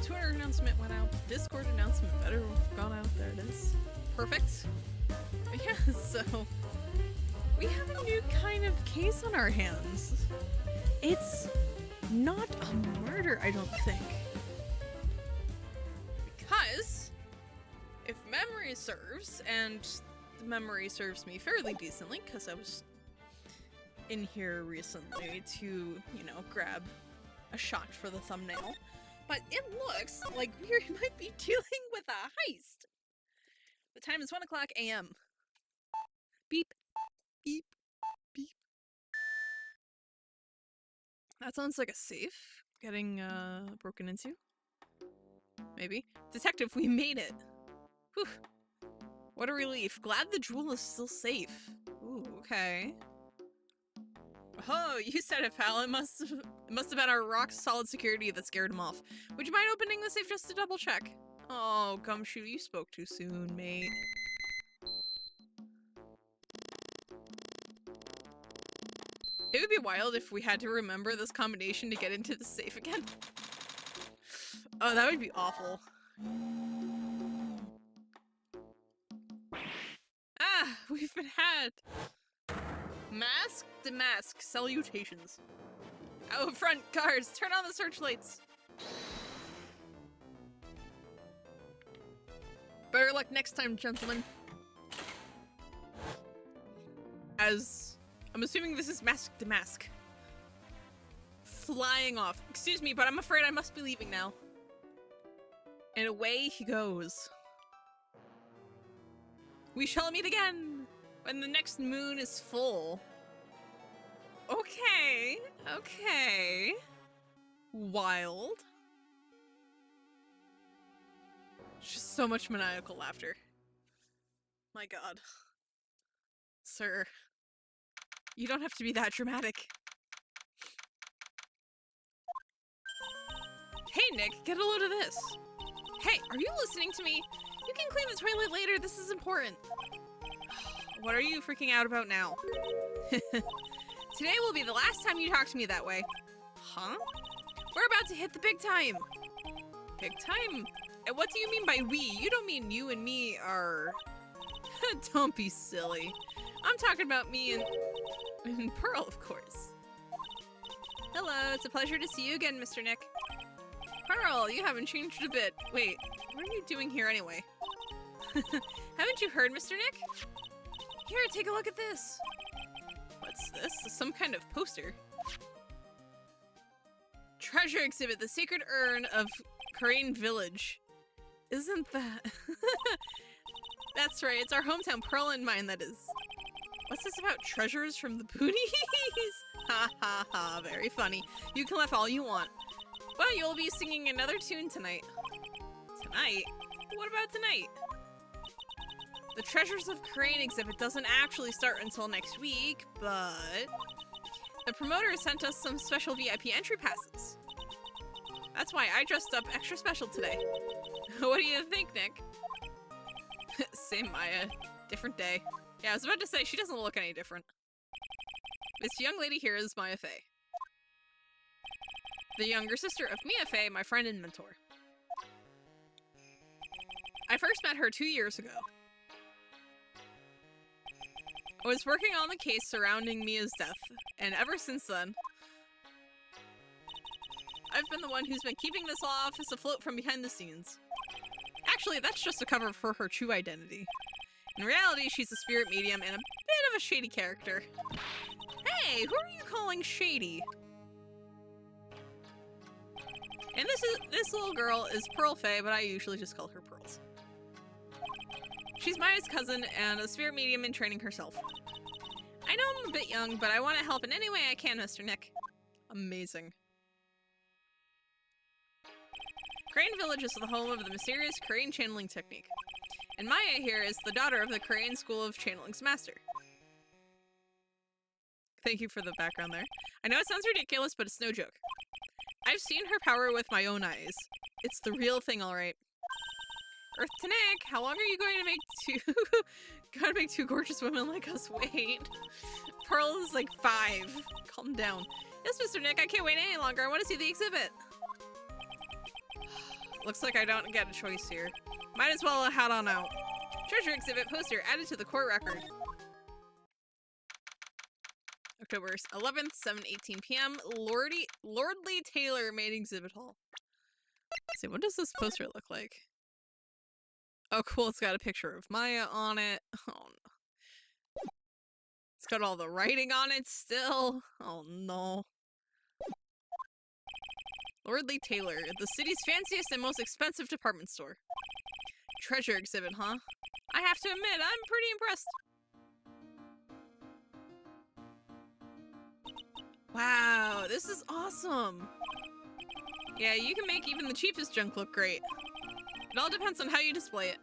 Twitter announcement went out. Discord announcement better have gone out. There it is. Perfect. But yeah, so we have a new kind of case on our hands. It's not a murder, I don't think. Because if memory serves, and the memory serves me fairly decently, because I was in here recently to, you know, grab a shot for the thumbnail. But it looks like we might be dealing with a heist. The time is 1 o'clock a.m. Beep, beep, beep. That sounds like a safe getting broken into. Maybe. Detective, we made it. Whew. What a relief. Glad the jewel is still safe. Ooh, okay. Oh, you said it, pal. It must have been our rock-solid security that scared him off. Would you mind opening the safe just to double-check? Oh, Gumshoe, you spoke too soon, mate. It would be wild if we had to remember this combination to get into the safe again. Oh, that would be awful. Ah, we've been had. Mask to mask, salutations. Out front, guards, turn on the searchlights. Better luck next time, gentlemen. As I'm assuming this is mask to mask. Flying off. Excuse me, but I'm afraid I must be leaving now. And away he goes. We shall meet again when the next moon is full. Okay, okay. Wild. Just so much maniacal laughter. My god. Sir. You don't have to be that dramatic. Hey Nick, get a load of this. Hey, are you listening to me? You can clean the toilet later, this is important. What are you freaking out about now? Today will be the last time you talk to me that way. Huh? We're about to hit the big time. Big time? And what do you mean by we? You don't mean you and me are... Don't be silly. I'm talking about me and Pearl, of course. Hello, it's a pleasure to see you again, Mr. Nick. Pearl, you haven't changed a bit. Wait, what are you doing here anyway? Haven't you heard, Mr. Nick? Here, take a look at this. What's this? Some kind of poster. Treasure exhibit, the sacred urn of Crane Village. Isn't that... That's right, it's our hometown, Pearl and mine, that is. What's this about treasures from the booties? Ha ha ha, very funny. You can laugh all you want. But you'll be singing another tune tonight. Tonight? What about tonight? The Treasures of Crane exhibit doesn't actually start until next week, but... The promoter sent us some special VIP entry passes. That's why I dressed up extra special today. What do you think, Nick? Same Maya. Different day. Yeah, I was about to say, she doesn't look any different. This young lady here is Maya Fey. The younger sister of Mia Fey, my friend and mentor. I first met her 2 years ago. I was working on the case surrounding Mia's death, and ever since then, I've been the one who's been keeping this office afloat from behind the scenes. Actually, that's just a cover for her true identity. In reality, she's a spirit medium and a bit of a shady character. Hey, who are you calling shady? And this little girl is Pearl Fey, but I usually just call her Pearls. She's Maya's cousin and a spirit medium in training herself. I know I'm a bit young, but I want to help in any way I can, Mr. Nick. Amazing. Crane Village is the home of the mysterious Crane channeling technique. And Maya here is the daughter of the Crane School of Channeling's master. Thank you for the background there. I know it sounds ridiculous, but it's no joke. I've seen her power with my own eyes. It's the real thing, alright. Earth to Nick, how long are you going to make two gorgeous women like us wait? Pearl is like 5. Calm down. Yes, Mr. Nick, I can't wait any longer. I want to see the exhibit. Looks like I don't get a choice here. Might as well head on out. Treasure exhibit poster added to the court record. October 11th, 7:18 p.m. Lordly Taylor main exhibit hall. Let's see, what does this poster look like? Oh, cool. It's got a picture of Maya on it. Oh, no. It's got all the writing on it still. Oh, no. Lordly Taylor, the city's fanciest and most expensive department store. Treasure exhibit, huh? I have to admit, I'm pretty impressed. Wow, this is awesome. Yeah, you can make even the cheapest junk look great. It all depends on how you display it.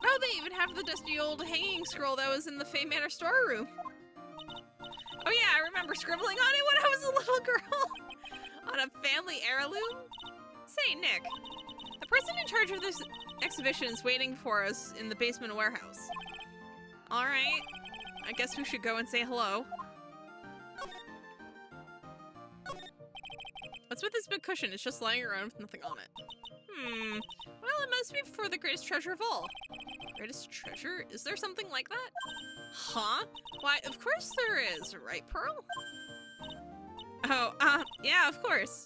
Oh, they even have the dusty old hanging scroll that was in the Fay Manor storeroom. Oh yeah, I remember scribbling on it when I was a little girl. On a family heirloom? Say, Nick, the person in charge of this exhibition is waiting for us in the basement warehouse. Alright, I guess we should go and say hello. What's with this big cushion? It's just lying around with nothing on it. Well, it must be for the greatest treasure of all. Greatest treasure? Is there something like that? Huh? Why, of course there is, right, Pearl? Oh, yeah, of course.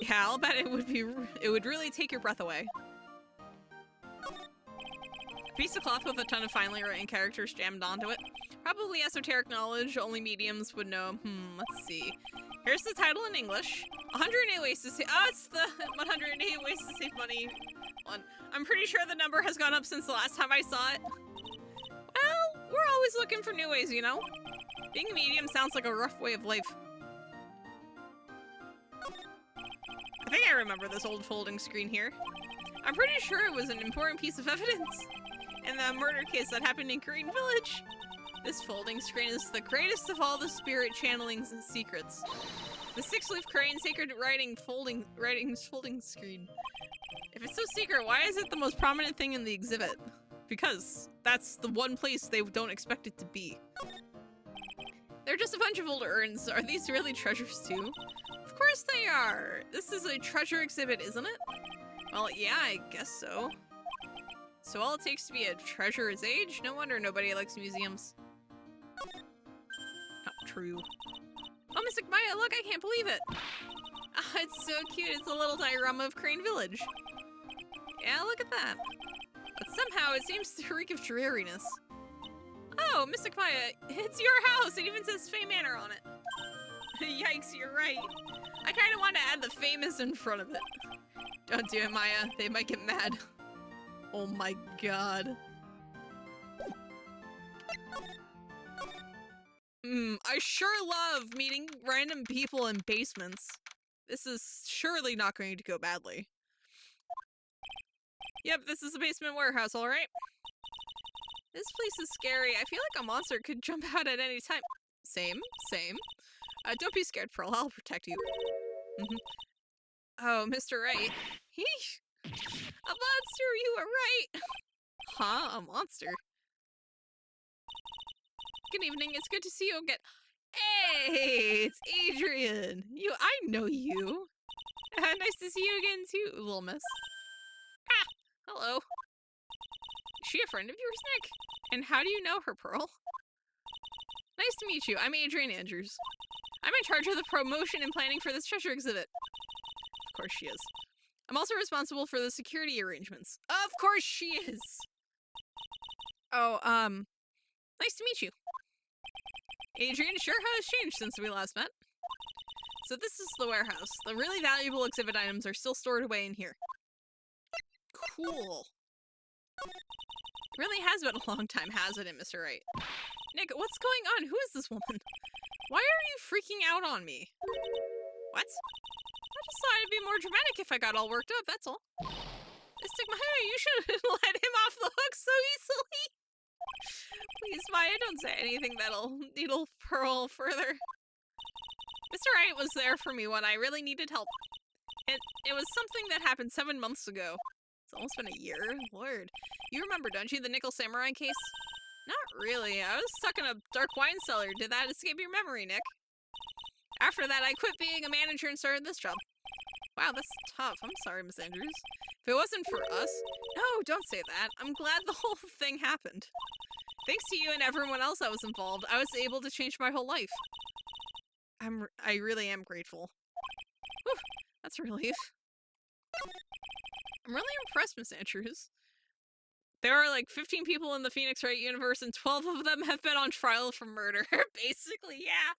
Yeah, I'll bet it would really take your breath away. A piece of cloth with a ton of finely written characters jammed onto it. Probably esoteric knowledge only mediums would know. Let's see. Here's the title in English. 108 ways to save. Oh, it's the 108 ways to save money one. I'm pretty sure the number has gone up since the last time I saw it. Well, we're always looking for new ways, you know? Being a medium sounds like a rough way of life. I think I remember this old folding screen here. I'm pretty sure it was an important piece of evidence in the murder case that happened in Green Village. This folding screen is the greatest of all the spirit channelings and secrets. The six-leaf crane sacred writings folding screen. If it's so secret, why is it the most prominent thing in the exhibit? Because that's the one place they don't expect it to be. They're just a bunch of old urns. Are these really treasures too? Of course they are. This is a treasure exhibit, isn't it? Well, yeah, I guess so. So all it takes to be a treasure is age? No wonder nobody likes museums. Not true. Oh, Mystic Maya, look, I can't believe it. Ah, it's so cute. It's a little diorama of Crane Village. Yeah, look at that. But somehow it seems to reek of dreariness. Oh, Mystic Maya, it's your house. It even says Fay Manor on it. Yikes, you're right. I kind of want to add the famous in front of it. Don't do it, Maya. They might get mad. Oh my god. I sure love meeting random people in basements. This is surely not going to go badly. Yep, this is a basement warehouse, alright? This place is scary. I feel like a monster could jump out at any time. Same. Don't be scared, Pearl. I'll protect you. Oh, Mr. Wright. Heesh. A monster, you were right. Huh? A monster? Good evening. It's good to see you again. Hey, it's Adrian. I know you. Nice to see you again too, little miss. Ah, hello. Is she a friend of yours, Nick? And how do you know her, Pearl? Nice to meet you. I'm Adrian Andrews. I'm in charge of the promotion and planning for this treasure exhibit. Of course she is. I'm also responsible for the security arrangements. Of course she is. Oh, nice to meet you. Adrian sure has changed since we last met. So this is the warehouse. The really valuable exhibit items are still stored away in here. Cool. It really has been a long time, hasn't it, Mr. Wright? Nick, what's going on? Who is this woman? Why are you freaking out on me? What? I just thought it'd be more dramatic if I got all worked up, that's all. Mystic Maya, you shouldn't let him off the hook so easily. Please, Maya, don't say anything that'll needle Pearl further. Mr. Wright was there for me when I really needed help. It was something that happened 7 months ago. It's almost been a year. Lord. You remember, don't you, the Nickel Samurai case? Not really. I was stuck in a dark wine cellar. Did that escape your memory, Nick? After that, I quit being a manager and started this job. Wow, that's tough. I'm sorry, Miss Andrews. If it wasn't for us... No, don't say that. I'm glad the whole thing happened. Thanks to you and everyone else that was involved, I was able to change my whole life. I really am grateful. Whew, that's a relief. I'm really impressed, Miss Andrews. There are like 15 people in the Phoenix Wright universe, and 12 of them have been on trial for murder. Basically, yeah.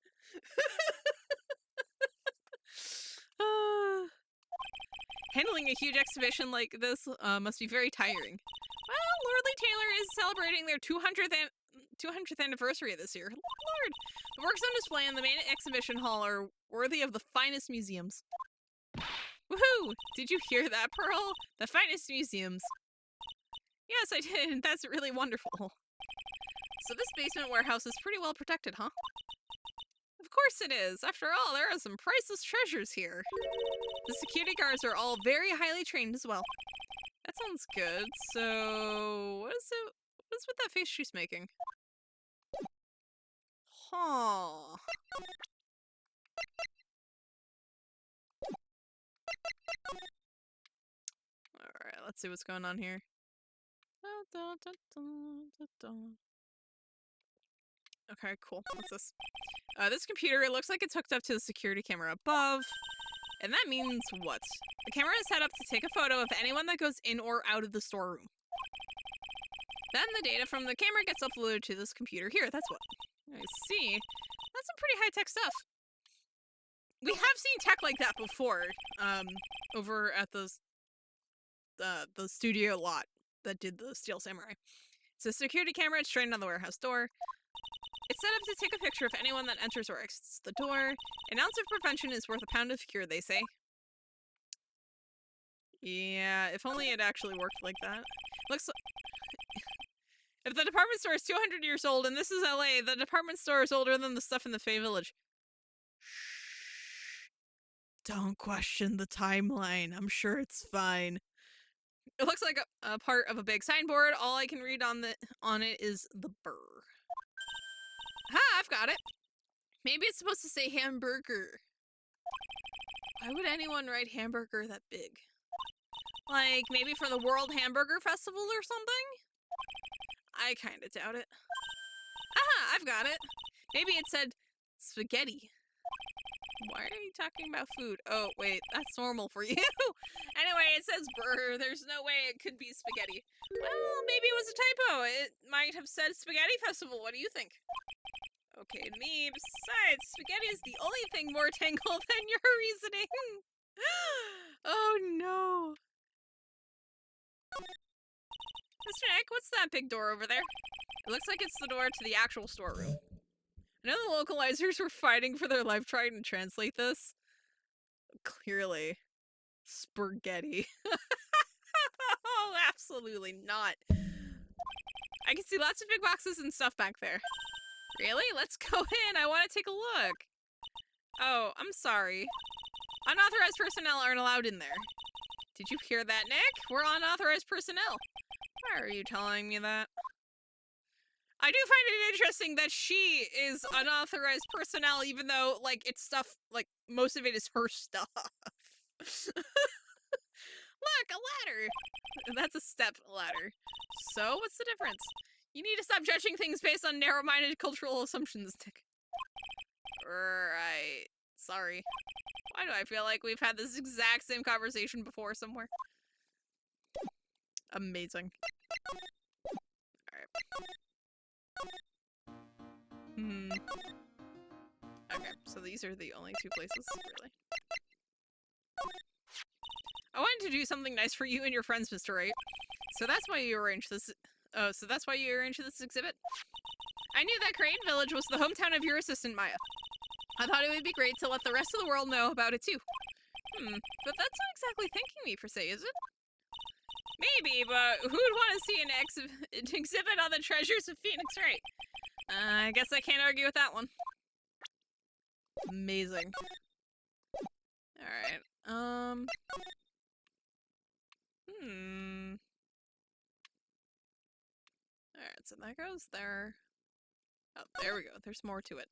Handling a huge exhibition like this must be very tiring. Well, Lordly Taylor is celebrating their 200th anniversary this year. Lord, the works on display in the main exhibition hall are worthy of the finest museums. Woohoo! Did you hear that, Pearl? The finest museums. Yes, I did. That's really wonderful. So this basement warehouse is pretty well protected, huh? Of course it is. After all, there are some priceless treasures here. The security guards are all very highly trained as well. That sounds good. So, what is it? What is with that face she's making? Huh. Alright, let's see what's going on here. Okay, cool. What's this? This computer, it looks like it's hooked up to the security camera above. And that means what? The camera is set up to take a photo of anyone that goes in or out of the storeroom. Then the data from the camera gets uploaded to this computer here. That's what. I see. That's some pretty high-tech stuff. We have seen tech like that before, over at the studio lot that did the Steel Samurai. It's a security camera. It's trained on the warehouse door. It's set up to take a picture of anyone that enters or exits the door. An ounce of prevention is worth a pound of cure, they say. Yeah, if only it actually worked like that. Looks like... If the department store is 200 years old and this is LA, the department store is older than the stuff in the Fey Village. Shh. Don't question the timeline. I'm sure it's fine. It looks like a part of a big signboard. All I can read on it is the burr. Ha! I've got it. Maybe it's supposed to say hamburger. Why would anyone write hamburger that big? Like, maybe for the World Hamburger Festival or something? I kinda doubt it. Aha! I've got it. Maybe it said spaghetti. Why are you talking about food? Oh, wait, that's normal for you. Anyway, it says burr. There's no way it could be spaghetti. Well, maybe it was a typo. It might have said spaghetti festival. What do you think? Okay, me. Besides, spaghetti is the only thing more tangled than your reasoning. Oh, no. Mr. Nick, what's that big door over there? It looks like it's the door to the actual storeroom. I know the localizers were fighting for their life trying to translate this. Clearly. Spaghetti. Oh, absolutely not. I can see lots of big boxes and stuff back there. Really? Let's go in. I want to take a look. Oh, I'm sorry. Unauthorized personnel aren't allowed in there. Did you hear that, Nick? We're unauthorized personnel. Why are you telling me that? I do find it interesting that she is unauthorized personnel, even though, like, it's stuff, like, most of it is her stuff. Look, a ladder! That's a step ladder. So, what's the difference? You need to stop judging things based on narrow-minded cultural assumptions, Nick. Right. Sorry. Why do I feel like we've had this exact same conversation before somewhere? Amazing. Alright. Okay, so these are the only two places, really. I wanted to do something nice for you and your friends, Mr. Wright. So that's why you arranged this. Oh, so that's why you arranged this exhibit? I knew that Crane Village was the hometown of your assistant, Maya. I thought it would be great to let the rest of the world know about it, too. But that's not exactly thanking me, per se, is it? Maybe, but who would want to see an exhibit on the treasures of Phoenix Wright? I guess I can't argue with that one. Amazing. Alright, Alright, so that goes there. Oh, there we go. There's more to it.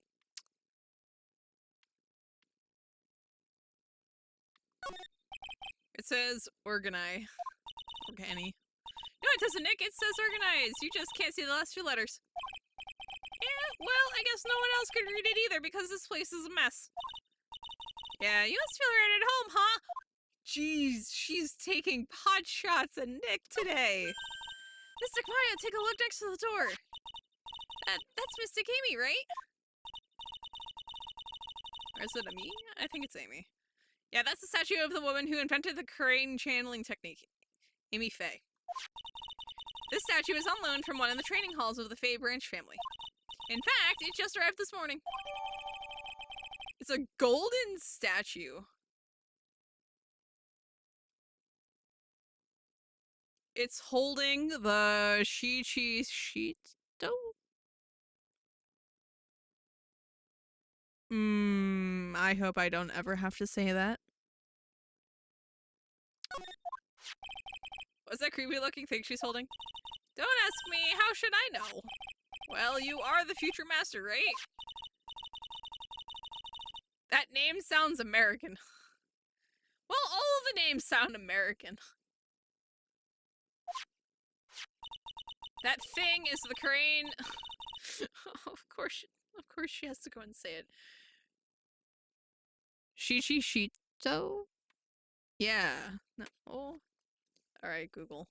It says organize. Organi. No, it doesn't, Nick. It says organize. You just can't see the last two letters. Yeah, well, I guess no one else could read it either because this place is a mess. Yeah, you must feel right at home, huh? Jeez, she's taking pot shots at Nick today. Mystic Maya, take a look next to the door. That's Mystic Amy, right? Or is it a me? I think it's Amy. Yeah, that's the statue of the woman who invented the crane channeling technique. Amy Faye. This statue is on loan from one of the training halls of the Faye branch family. In fact, it just arrived this morning. It's a golden statue. It's holding the Shichi Shito? I hope I don't ever have to say that. What's that creepy looking thing she's holding? Don't ask me, how should I know? Well, you are the future master, right? That name sounds American. Well, all of the names sound American. That thing is the crane. Of course she has to go and say it. Shichi Shito? Yeah. No. Oh. Alright, Google.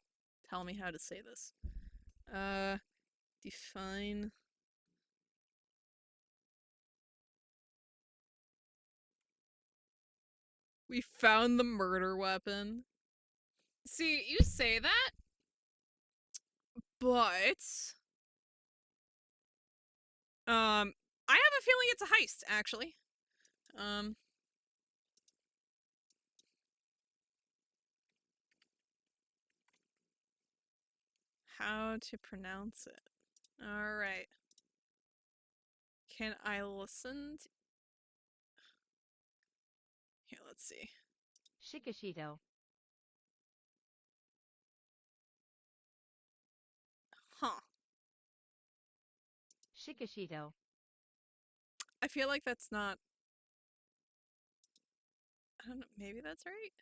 Tell me how to say this. Define. We found the murder weapon. See, you say that, but I have a feeling it's a heist, actually. How to pronounce it. Alright. Can I listen to... Here, let's see. Shikishito. Huh. Shikishito. I feel like that's not... I don't know, maybe that's right?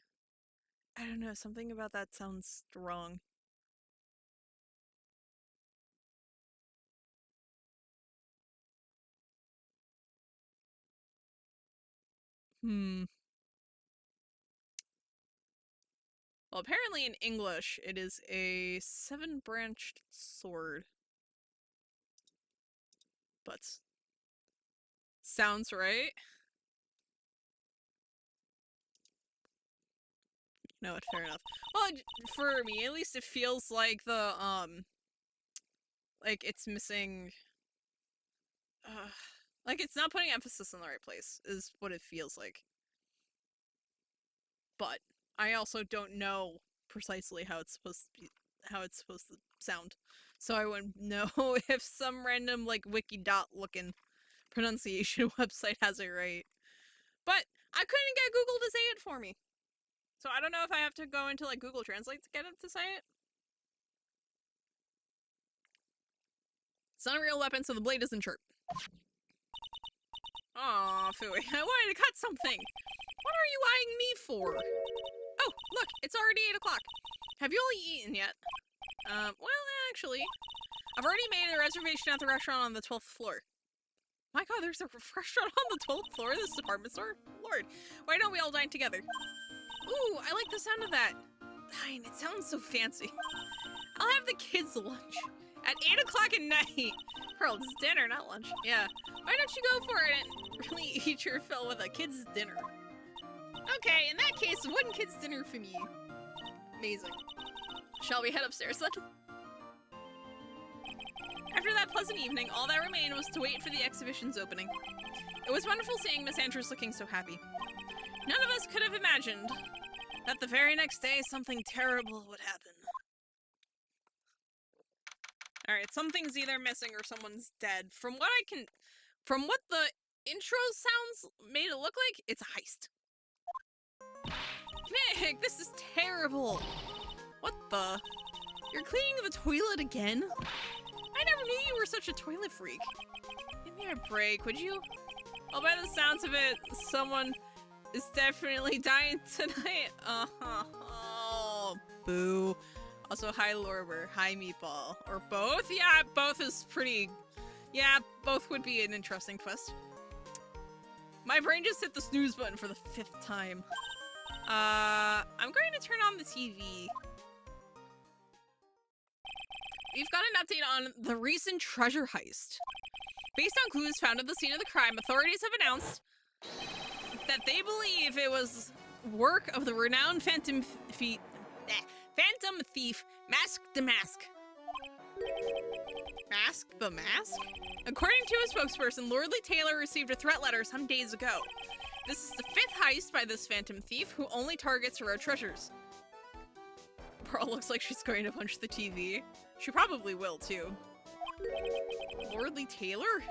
I don't know, something about that sounds wrong. Well, apparently in English, it is a 7-branched sword. But... sounds right? No, it's fair enough. Well, for me, at least, it feels like the, like, it's missing... like, it's not putting emphasis in the right place, is what it feels like. But I also don't know precisely how it's supposed to be, how it's supposed to sound. So I wouldn't know if some random, like, wiki.looking pronunciation website has it right. But I couldn't get Google to say it for me. So I don't know if I have to go into, like, Google Translate to get it to say it. It's not a real weapon, so the blade isn't sharp. Aw, Fooey, I wanted to cut something! What are you eyeing me for? Oh, look, it's already 8 o'clock. Have you all eaten yet? Well, actually, I've already made a reservation at the restaurant on the 12th floor. My god, there's a restaurant on the 12th floor of this department store? Lord, why don't we all dine together? Ooh, I like the sound of that. Dine, it sounds so fancy. I'll have the kids' lunch. At 8 o'clock at night. Girl, it's dinner, not lunch. Yeah. Why don't you go for it and really eat your fill with a kid's dinner? Okay, in that case, one kid's dinner for me. Amazing. Shall we head upstairs then? After that pleasant evening, all that remained was to wait for the exhibition's opening. It was wonderful seeing Miss Andrews looking so happy. None of us could have imagined that the very next day something terrible would happen. Alright, something's either missing or someone's dead. From what the intro sounds made it look like, it's a heist. Nick, this is terrible. What the? You're cleaning the toilet again? I never knew you were such a toilet freak. Give me a break, would you? Well, by the sounds of it, someone is definitely dying tonight. Boo. Also, hi Lorber, hi Meatball. Or both? Yeah, both is pretty... Yeah, both would be an interesting quest. My brain just hit the snooze button for the 5th time. I'm going to turn on the TV. We've got an update on the recent treasure heist. Based on clues found at the scene of the crime, authorities have announced that they believe it was work of the renowned phantom thief, Mask the Mask. Mask the Mask? According to a spokesperson, Lordly Taylor received a threat letter some days ago. This is the 5th heist by this phantom thief who only targets rare treasures. Pearl looks like she's going to punch the TV. She probably will, too. Lordly Taylor?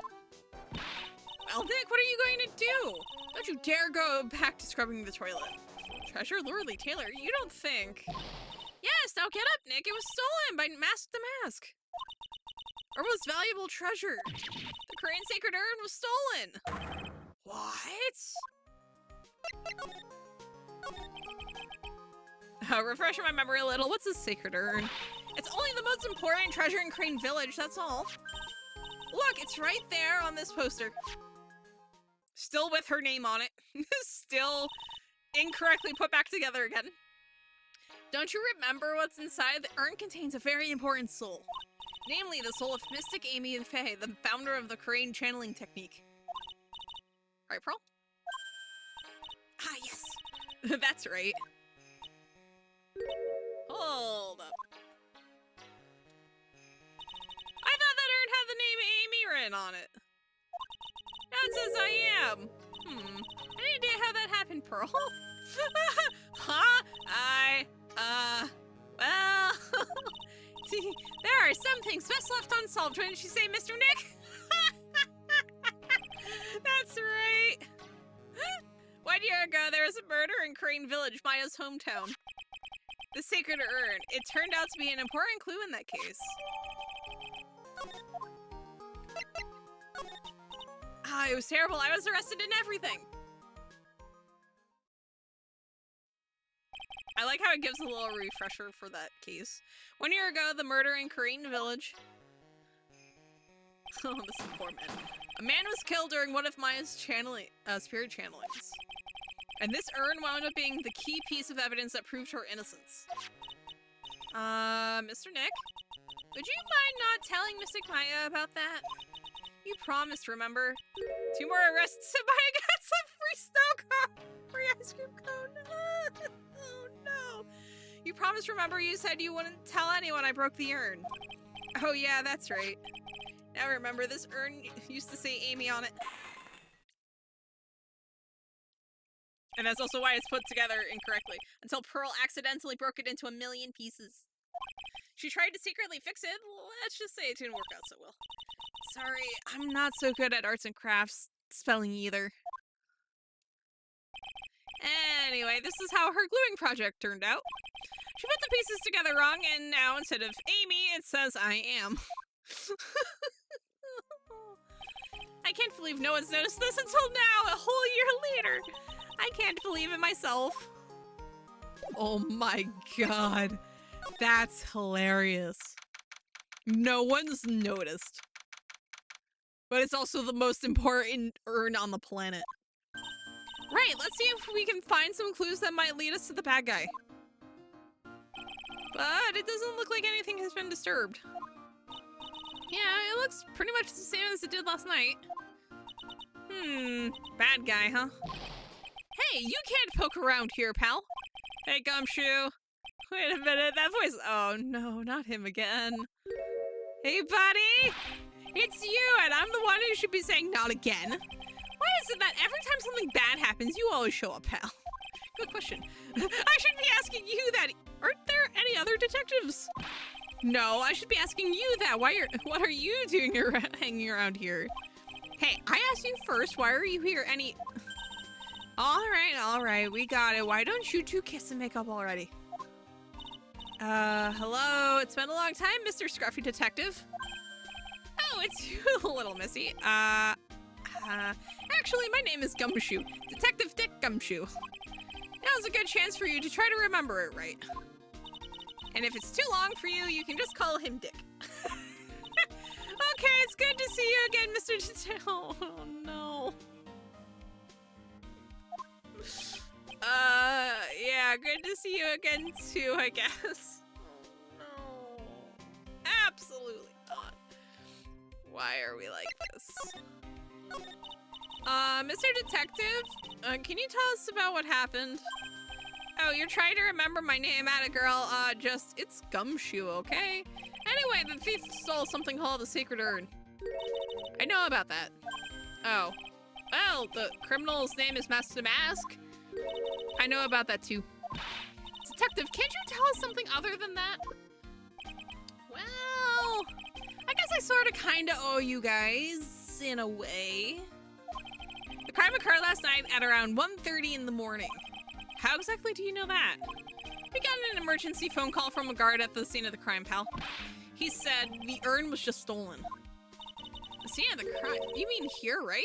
Well, Nick, what are you going to do? Don't you dare go back to scrubbing the toilet. Treasure Lordly Taylor? You don't think... Yes, now get up, Nick. It was stolen by Mask the Mask. Our most valuable treasure. The Korean sacred urn was stolen. What? Refreshing my memory a little. What's a sacred urn? It's only the most important treasure in Crane Village, that's all. Look, it's right there on this poster. Still with her name on it. Still incorrectly put back together again. Don't you remember what's inside? The urn contains a very important soul. Namely, the soul of Mystic Amy and Faye, the founder of the Korean channeling technique. Right, Pearl? Ah, yes. That's right. Hold up. I thought that urn had the name Amy written on it. Now it says I am. Any idea how that happened, Pearl? Huh? Well... there are some things best left unsolved, didn't you say, Mr. Nick? That's right. 1 year ago, there was a murder in Crane Village, Maya's hometown. The sacred urn. It turned out to be an important clue in that case. Ah, it was terrible. I was arrested and everything. I like how it gives a little refresher for that case. 1 year ago, the murder in Korean Village. Oh, this is poor man. A man was killed during one of Maya's spirit channelings. And this urn wound up being the key piece of evidence that proved her innocence. Mr. Nick? Would you mind not telling Mystic Maya about that? You promised, remember? 2 more arrests and Maya got some free snow cone! Free ice cream cone! Oh no! You promised, remember, you said you wouldn't tell anyone I broke the urn. Oh yeah, that's right. Now remember, this urn used to say Amy on it. And that's also why it's put together incorrectly, until Pearl accidentally broke it into a million pieces. She tried to secretly fix it. Let's just say it didn't work out so well. Sorry, I'm not so good at arts and crafts spelling either. Anyway, this is how her gluing project turned out. She put the pieces together wrong, and now instead of Amy, it says I am. I can't believe no one's noticed this until now, a whole year later. I can't believe it myself. Oh my god. That's hilarious. No one's noticed. But it's also the most important urn on the planet. Right, let's see if we can find some clues that might lead us to the bad guy. But it doesn't look like anything has been disturbed. Yeah, it looks pretty much the same as it did last night. Bad guy, huh? Hey, you can't poke around here, pal. Hey, Gumshoe. Wait a minute, that voice. Oh no, not him again. Hey, buddy. It's you, and I'm the one who should be saying not again. Why is it that every time something bad happens, you always show up, pal? Good question. I should be asking you that. Aren't there any other detectives? No, I should be asking you that. What are you doing hanging around here? Hey, I asked you first. Why are you here? All right, we got it. Why don't you two kiss and make up already? Hello. It's been a long time, Mr. Scruffy Detective. Oh, it's you, little missy. Actually, my name is Gumshoe. Detective Dick Gumshoe. Now's a good chance for you to try to remember it right. And if it's too long for you, you can just call him Dick. Okay, it's good to see you again, Mr. Detail. Oh, no. Yeah, good to see you again, too, I guess. Oh, no. Absolutely not. Why are we like this? Mr. Detective, can you tell us about what happened? Oh, you're trying to remember my name, Atta girl. It's Gumshoe, okay? Anyway, the thief stole something called the Sacred Urn. I know about that. Oh. Well, the criminal's name is Master Mask. I know about that too. Detective, can't you tell us something other than that? Well, I guess I sort of kind of owe you guys, in a way. The crime occurred last night at around 1:30 in the morning. How exactly do you know that? We got an emergency phone call from a guard at the scene of the crime, pal. He said the urn was just stolen. The scene of the crime? You mean here, right?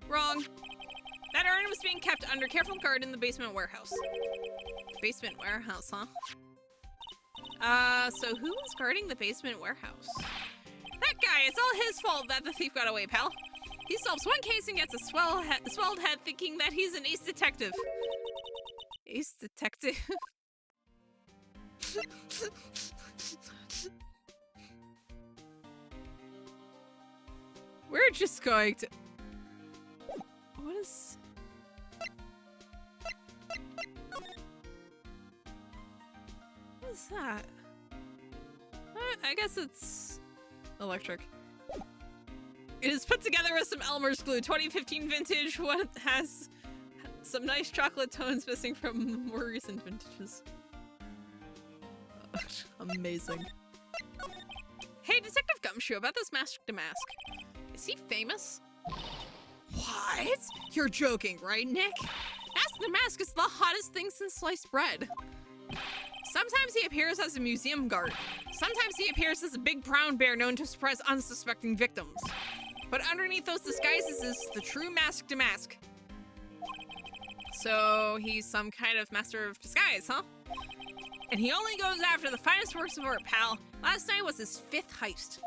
Wrong. That urn was being kept under careful guard in the basement warehouse. Basement warehouse, huh? So who was guarding the basement warehouse? That guy, it's all his fault that the thief got away, pal. He solves one case and gets a swelled head thinking that he's an ace detective. Ace detective? We're just going to... What is... What is that? I guess it's... electric. It is put together with some Elmer's glue, 2015 vintage. What has some nice chocolate tones missing from more recent vintages. Amazing. Hey, Detective Gumshoe, about this masked mask. Is he famous? What? You're joking, right, Nick? Mask the Mask is the hottest thing since sliced bread. Sometimes he appears as a museum guard. Sometimes he appears as a big brown bear known to surprise unsuspecting victims. But underneath those disguises is the true Mask to Mask. So he's some kind of master of disguise, huh? And he only goes after the finest works of art, pal. Last night was his 5th heist.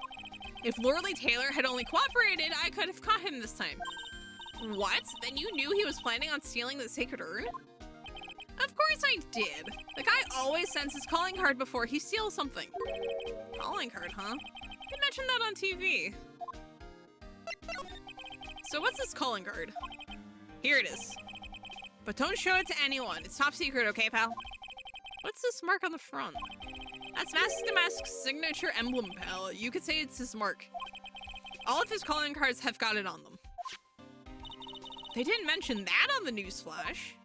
If Lorelei Taylor had only cooperated, I could have caught him this time. What? Then you knew he was planning on stealing the Sacred Urn? Of course I did. The guy always sends his calling card before he steals something. Calling card, huh? They mentioned that on TV. So what's this calling card? Here it is. But don't show it to anyone. It's top secret, okay, pal? What's this mark on the front? That's Mask the Mask's signature emblem, pal. You could say it's his mark. All of his calling cards have got it on them. They didn't mention that on the news flash.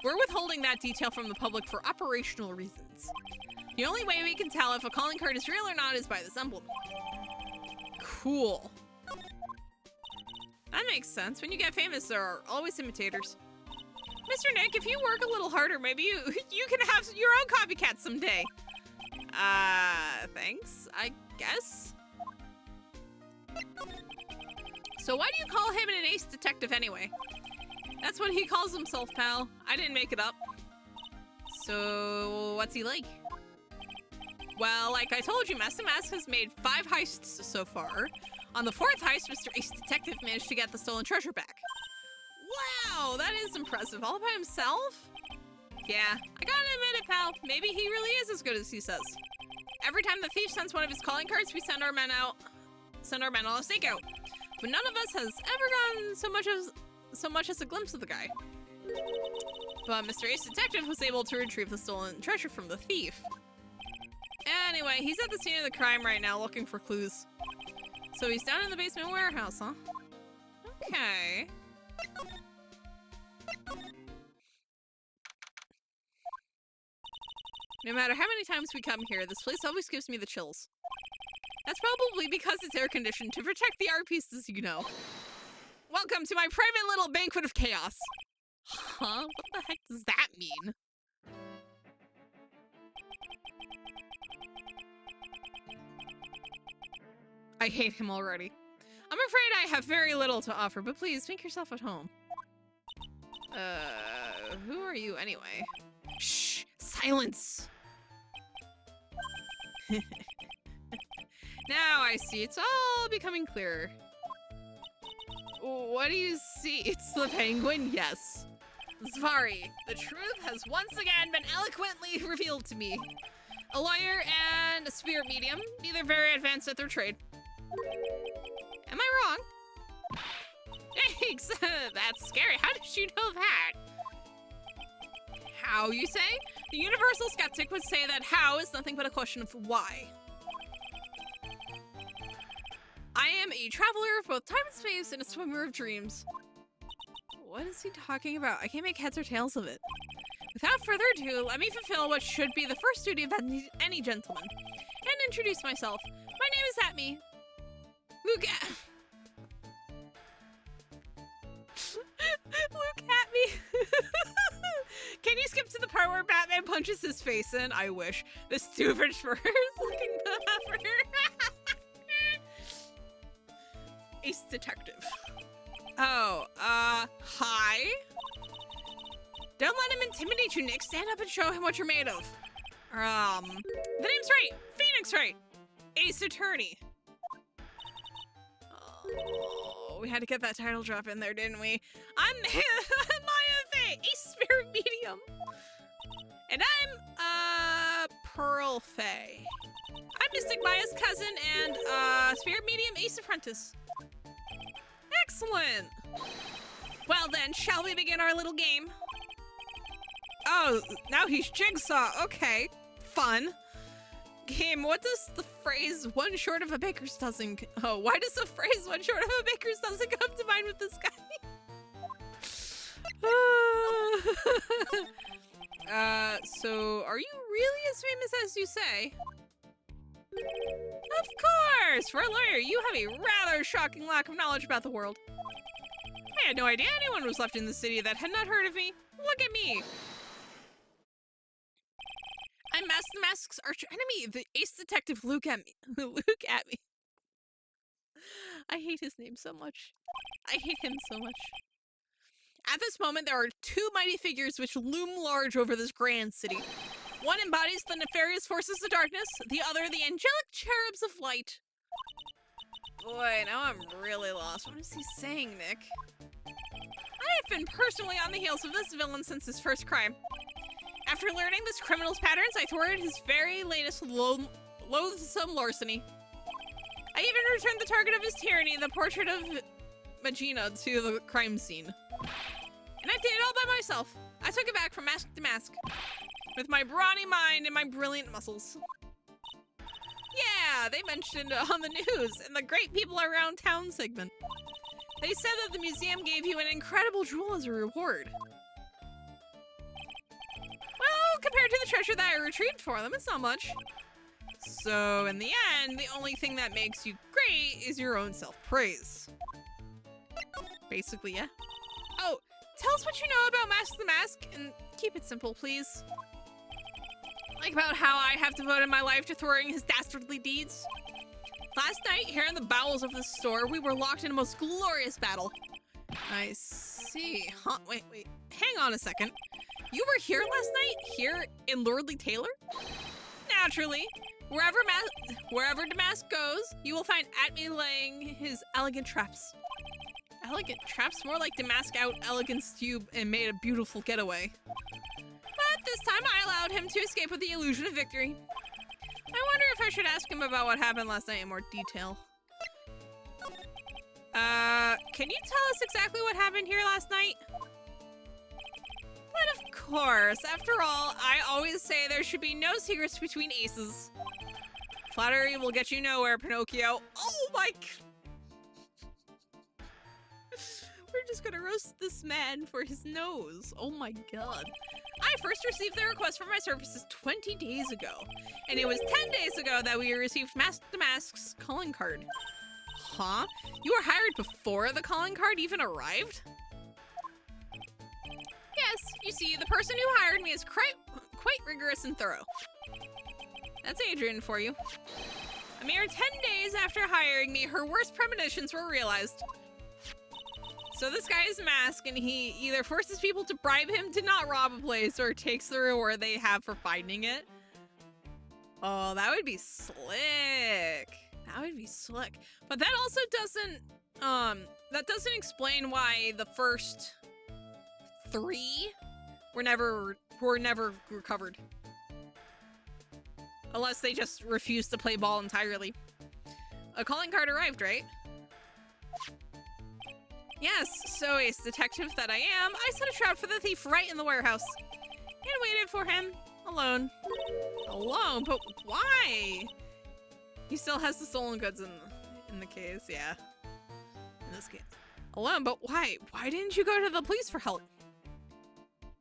We're withholding that detail from the public for operational reasons. The only way we can tell if a calling card is real or not is by this emblem. Cool. That makes sense. When you get famous, there are always imitators. Mr. Nick, if you work a little harder, maybe you can have your own copycat someday. Thanks, I guess. So why do you call him an ace detective anyway? That's what he calls himself, pal. I didn't make it up. So what's he like? Well, like I told you, Master Mask has made 5 heists so far. On the 4th heist, Mr. Ace Detective managed to get the stolen treasure back. Wow, that is impressive. All by himself? Yeah, I gotta admit it, pal. Maybe he really is as good as he says. Every time the thief sends one of his calling cards, we send our men on a stakeout. But none of us has ever gotten so much as a glimpse of the guy. But Mr. Ace Detective was able to retrieve the stolen treasure from the thief. Anyway, he's at the scene of the crime right now looking for clues. So he's down in the basement warehouse, huh? Okay. No matter how many times we come here, this place always gives me the chills. That's probably because it's air conditioned to protect the art pieces, you know. Welcome to my private little banquet of chaos. Huh? What the heck does that mean? I hate him already. I'm afraid I have very little to offer, but please make yourself at home. Who are you anyway? Shh! Silence! Now I see. It's all becoming clearer. What do you see? It's the penguin? Yes. Zvari, the truth has once again been eloquently revealed to me. A lawyer and a spirit medium, neither very advanced at their trade. Am I wrong? Thanks! That's scary. How did you know that? How, you say? The universal skeptic would say that how is nothing but a question of why. I am a traveler of both time and space and a swimmer of dreams. What is he talking about? I can't make heads or tails of it. Without further ado, let me fulfill what should be the first duty of any gentleman, and introduce myself. My name is Atme. Luke Atme. Can you skip to the part where Batman punches his face in? I wish. The stupid fur is looking for Ace Detective. Oh, hi? Don't let him intimidate you, Nick. Stand up and show him what you're made of. The name's Wright. Phoenix Wright. Ace Attorney. Oh, we had to get that title drop in there, didn't we? I'm Maya Faye, Ace Spirit Medium. And I'm, Pearl Faye. I'm Mystic Maya's cousin and, Spirit Medium Ace Apprentice. Excellent! Well then, shall we begin our little game? Oh, now he's Jigsaw. Okay, fun. Game, what does the phrase one short of a baker's dozen... Oh, why does the phrase one short of a baker's dozen come to mind with this guy? So are you really as famous as you say? Of course! For a lawyer, you have a rather shocking lack of knowledge about the world. I had no idea anyone was left in the city that had not heard of me. Look at me! I'm Mask the Mask's arch enemy, the ace detective Luke Atme. Luke Atme. I hate his name so much. I hate him so much. At this moment, there are two mighty figures which loom large over this grand city. One embodies the nefarious forces of darkness, the other the angelic cherubs of light. Boy, now I'm really lost. What is he saying, Nick? I have been personally on the heels of this villain since his first crime. After learning this criminal's patterns, I thwarted his very latest loathsome larceny. I even returned the target of his tyranny, the portrait of Magina, to the crime scene. And I did it all by myself. I took it back from mask to mask. With my brawny mind and my brilliant muscles. Yeah, they mentioned it on the news in the Great People Around Town segment. They said that the museum gave you an incredible jewel as a reward. Well, compared to the treasure that I retrieved for them, it's not much. So, in the end, the only thing that makes you great is your own self-praise. Basically, yeah. Oh, tell us what you know about Mask the Mask, and keep it simple, please. Like about how I have devoted my life to thwarting his dastardly deeds. Last night, here in the bowels of this store, we were locked in a most glorious battle. I see. Huh? Wait. Hang on a second. You were here last night? Here in Lordly Taylor? Naturally. Wherever Damask goes, you will find Atme laying his elegant traps. Elegant traps? More like Damask out elegance tube and made a beautiful getaway. But this time I allowed him to escape with the illusion of victory. I wonder if I should ask him about what happened last night in more detail. Can you tell us exactly what happened here last night? But of course, after all, I always say there should be no secrets between aces. Flattery will get you nowhere, Pinocchio. Oh my... We're just gonna roast this man for his nose. Oh my god. I first received the request for my services 20 days ago. And it was 10 days ago that we received Mask the Mask's calling card. Huh? You were hired before the calling card even arrived? Yes, you see, the person who hired me is quite rigorous and thorough. That's Adrian for you. A mere 10 days after hiring me, her worst premonitions were realized. So this guy is Mask, and he either forces people to bribe him to not rob a place or takes the reward they have for finding it. Oh, that would be slick. That would be slick. But that also doesn't explain why the first 3 were never recovered. Unless they just refused to play ball entirely. A calling card arrived, right? Yes, so ace detective that I am, I set a trap for the thief right in the warehouse. And waited for him. Alone. Alone? But why? He still has the stolen goods in the case, yeah. In this case. Alone, but why? Why didn't you go to the police for help?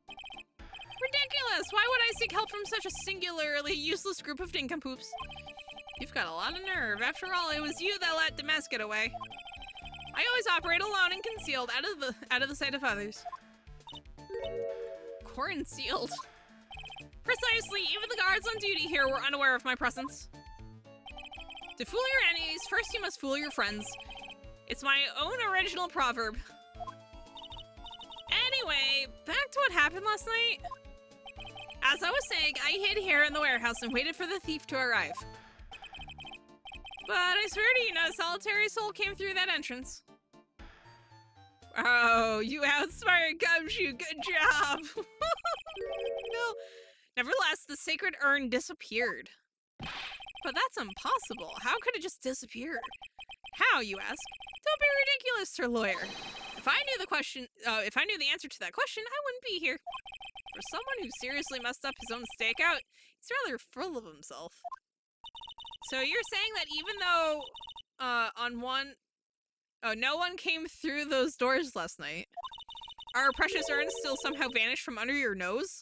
Ridiculous! Why would I seek help from such a singularly useless group of nincompoops? You've got a lot of nerve. After all, it was you that let Demes get away. I always operate alone and concealed, out of the sight of others. Concealed? Precisely, even the guards on duty here were unaware of my presence. To fool your enemies, first you must fool your friends. It's my own original proverb. Anyway, back to what happened last night. As I was saying, I hid here in the warehouse and waited for the thief to arrive. But I swear to you, not a solitary soul came through that entrance. Oh, you outsmarted Gumshoe, good job! No. Nevertheless, the sacred urn disappeared. But that's impossible. How could it just disappear? How, you ask? Don't be ridiculous, Sir Lawyer. If I knew the answer to that question, I wouldn't be here. For someone who seriously messed up his own stakeout, he's rather full of himself. So you're saying that even though, no one came through those doors last night, our precious urn still somehow vanished from under your nose?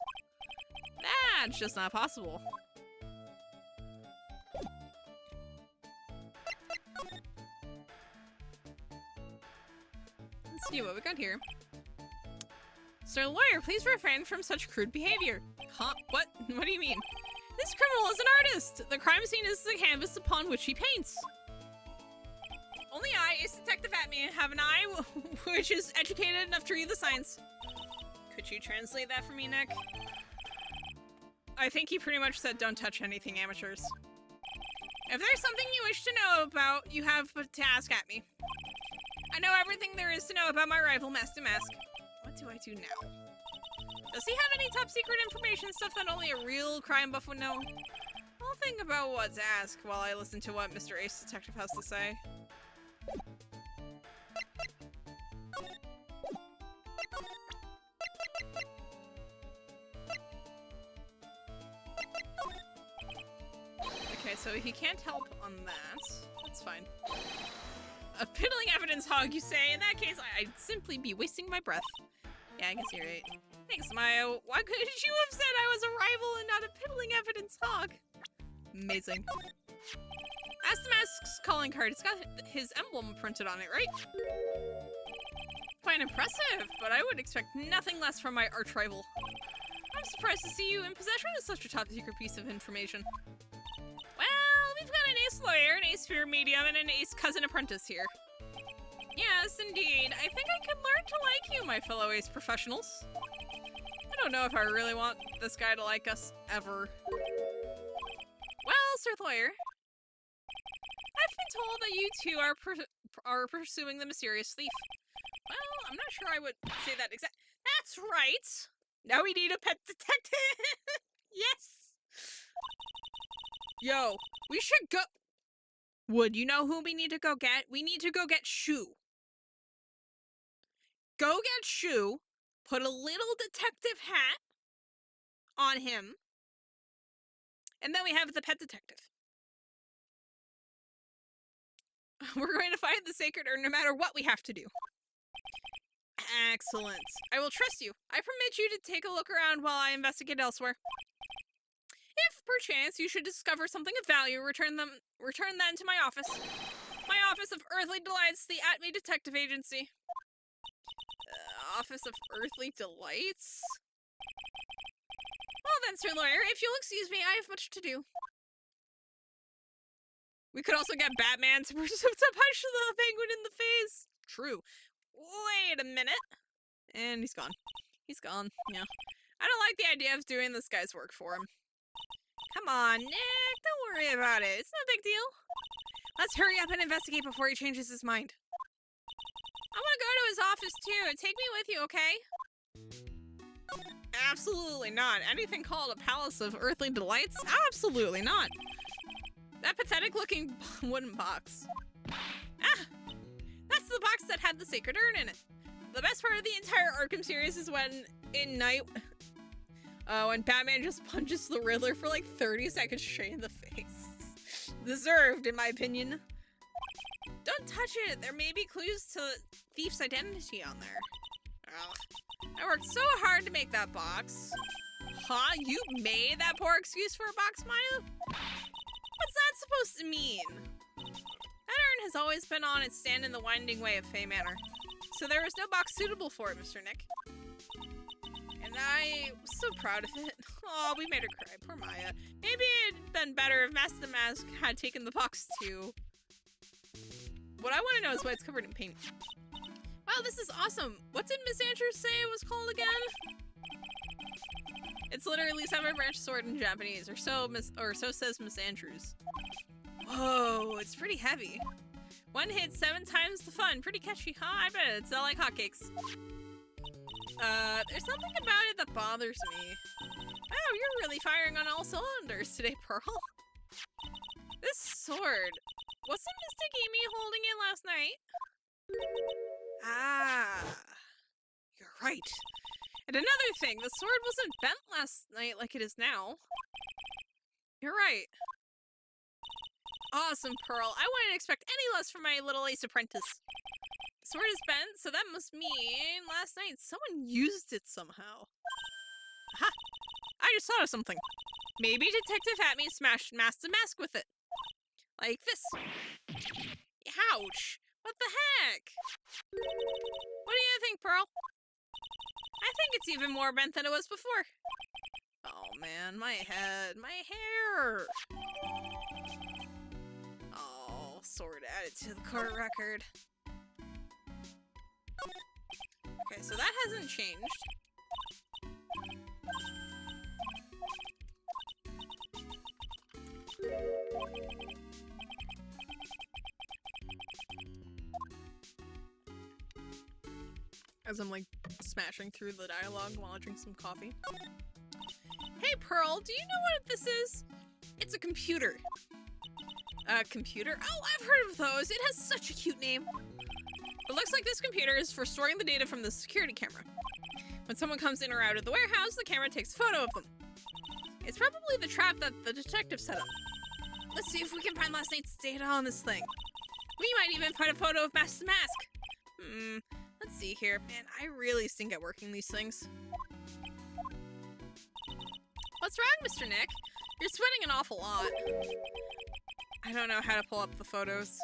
That's just not possible. Let's see what we got here. Sir Lawyer, please refrain from such crude behavior. Huh? What? What do you mean? This criminal is an artist! The crime scene is the canvas upon which he paints. Only I, Ace Detective Atme, have an eye which is educated enough to read the signs. Could you translate that for me, Nick? I think he pretty much said don't touch anything, amateurs. If there's something you wish to know about, you have but to ask at me. I know everything there is to know about my rival, Master Mask. What do I do now? Does he have any top secret information, stuff that only a real crime buff would know? I'll think about what to ask while I listen to what Mr. Ace Detective has to say. Okay, so he can't help on that. That's fine. A piddling evidence hog, you say? In that case, I'd simply be wasting my breath. Yeah, I guess you're right. Thanks, Maya. Why couldn't you have said I was a rival and not a piddling evidence hog? Amazing. Ask the Mask's calling card. It's got his emblem printed on it, right? Quite impressive, but I would expect nothing less from my arch rival. I'm surprised to see you in possession of such a top secret piece of information. Well, we've got an ace lawyer, an ace fear medium, and an ace cousin apprentice here. Yes, indeed. I think I could learn to like you, my fellow ace professionals. I don't know if I really want this guy to like us ever. Well, Sir Lawyer, I've been told that you two are pursuing the mysterious thief. Well, I'm not sure I would say that exact. That's right. Now we need a pet detective. Yes. Yo, we should go. Would you know who we need to go get? We need to go get Shu. Go get Shu. Put a little detective hat on him. And then we have the pet detective. We're going to find the sacred urn no matter what we have to do. Excellent. I will trust you. I permit you to take a look around while I investigate elsewhere. If, perchance, you should discover something of value, return then to my office. My office of earthly delights, the Atme Detective Agency. Office of earthly delights? Well then, Sir Lawyer, if you'll excuse me, I have much to do. We could also get Batman to punch the penguin in the face. True. Wait a minute. And he's gone. He's gone, yeah. I don't like the idea of doing this guy's work for him. Come on, Nick, don't worry about it. It's no big deal. Let's hurry up and investigate before he changes his mind. I want to go to his office too. Take me with you, okay? Absolutely not. Anything called a palace of earthly delights? Absolutely not. That pathetic-looking wooden box. Ah! That's the box that had the sacred urn in it. The best part of the entire Arkham series is when, in night, when Batman just punches the Riddler for like 30 seconds straight in the face. Deserved, in my opinion. Don't touch it. There may be clues to the thief's identity on there. Ugh. I worked so hard to make that box. Huh? You made that poor excuse for a box, Maya? What's that supposed to mean? That urn has always been on its stand in the winding way of Fay Manor, so there was no box suitable for it, Mr. Nick. And I was so proud of it. Oh, we made her cry. Poor Maya. Maybe it'd been better if Mask the Mask had taken the box too. What I want to know is why it's covered in paint. Wow, this is awesome. What did Miss Andrews say it was called again? It's literally Seven Branch Sword in Japanese, or so says Miss Andrews. Whoa, it's pretty heavy. One hit 7 times the fun. Pretty catchy, huh? I bet it's like hotcakes. There's something about it that bothers me. Oh, you're really firing on all cylinders today, Pearl. This sword. Wasn't Mystic Amy holding it last night? Ah, you're right. And another thing, the sword wasn't bent last night like it is now. You're right. Awesome, Pearl. I wouldn't expect any less from my little ace apprentice. The sword is bent, so that must mean last night someone used it somehow. Aha! I just thought of something. Maybe Detective Hatme smashed Mask the Mask with it. Like this. Ouch! What the heck? What do you think, Pearl? I think it's even more bent than it was before. Oh man, my head, my hair. Oh, sword added to the court record. Okay, so that hasn't changed. As I'm like smashing through the dialogue while I drink some coffee. Hey Pearl, do you know what this is? It's a computer. A computer? Oh, I've heard of those. It has such a cute name. It looks like this computer is for storing the data from the security camera. When someone comes in or out of the warehouse, the camera takes a photo of them. It's probably the trap that the detective set up. Let's see if we can find last night's data on this thing. We might even find a photo of Mask the Mask. Let's see here. Man, I really stink at working these things. What's wrong, Mr. Nick? You're sweating an awful lot. I don't know how to pull up the photos.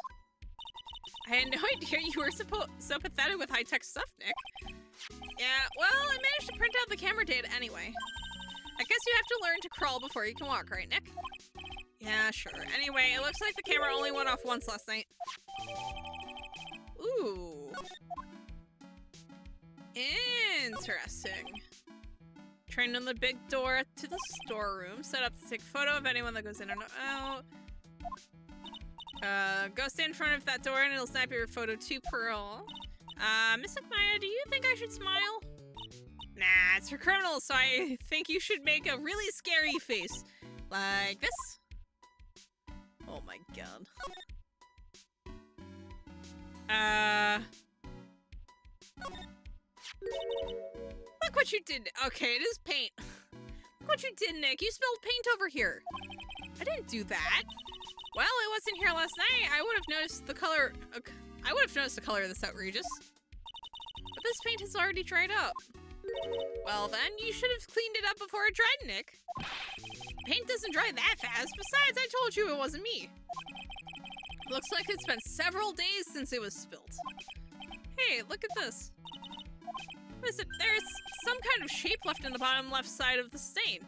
I had no idea you were so pathetic with high-tech stuff, Nick. Yeah, well, I managed to print out the camera data anyway. I guess you have to learn to crawl before you can walk, right, Nick? Yeah, sure. Anyway, it looks like the camera only went off once last night. Ooh. Interesting. Trained on the big door to the storeroom. Set up to take a photo of anyone that goes in and out. Go stand in front of that door and it'll snap your photo too, Pearl. Miss Maya, do you think I should smile? Nah, it's for criminals, so I think you should make a really scary face. Like this. Oh my god. Look what you did. Okay, it is paint. Look what you did, Nick. You spilled paint over here. I didn't do that. Well, it wasn't here last night. I would have noticed the color. I would have noticed the color of this outrageous. But this paint has already dried up. Well then, you should have cleaned it up before it dried, Nick. Paint doesn't dry that fast. Besides, I told you it wasn't me. Looks like it's been several days since it was spilt. Hey, look at this. What is it? There's some kind of shape left in the bottom left side of the stain.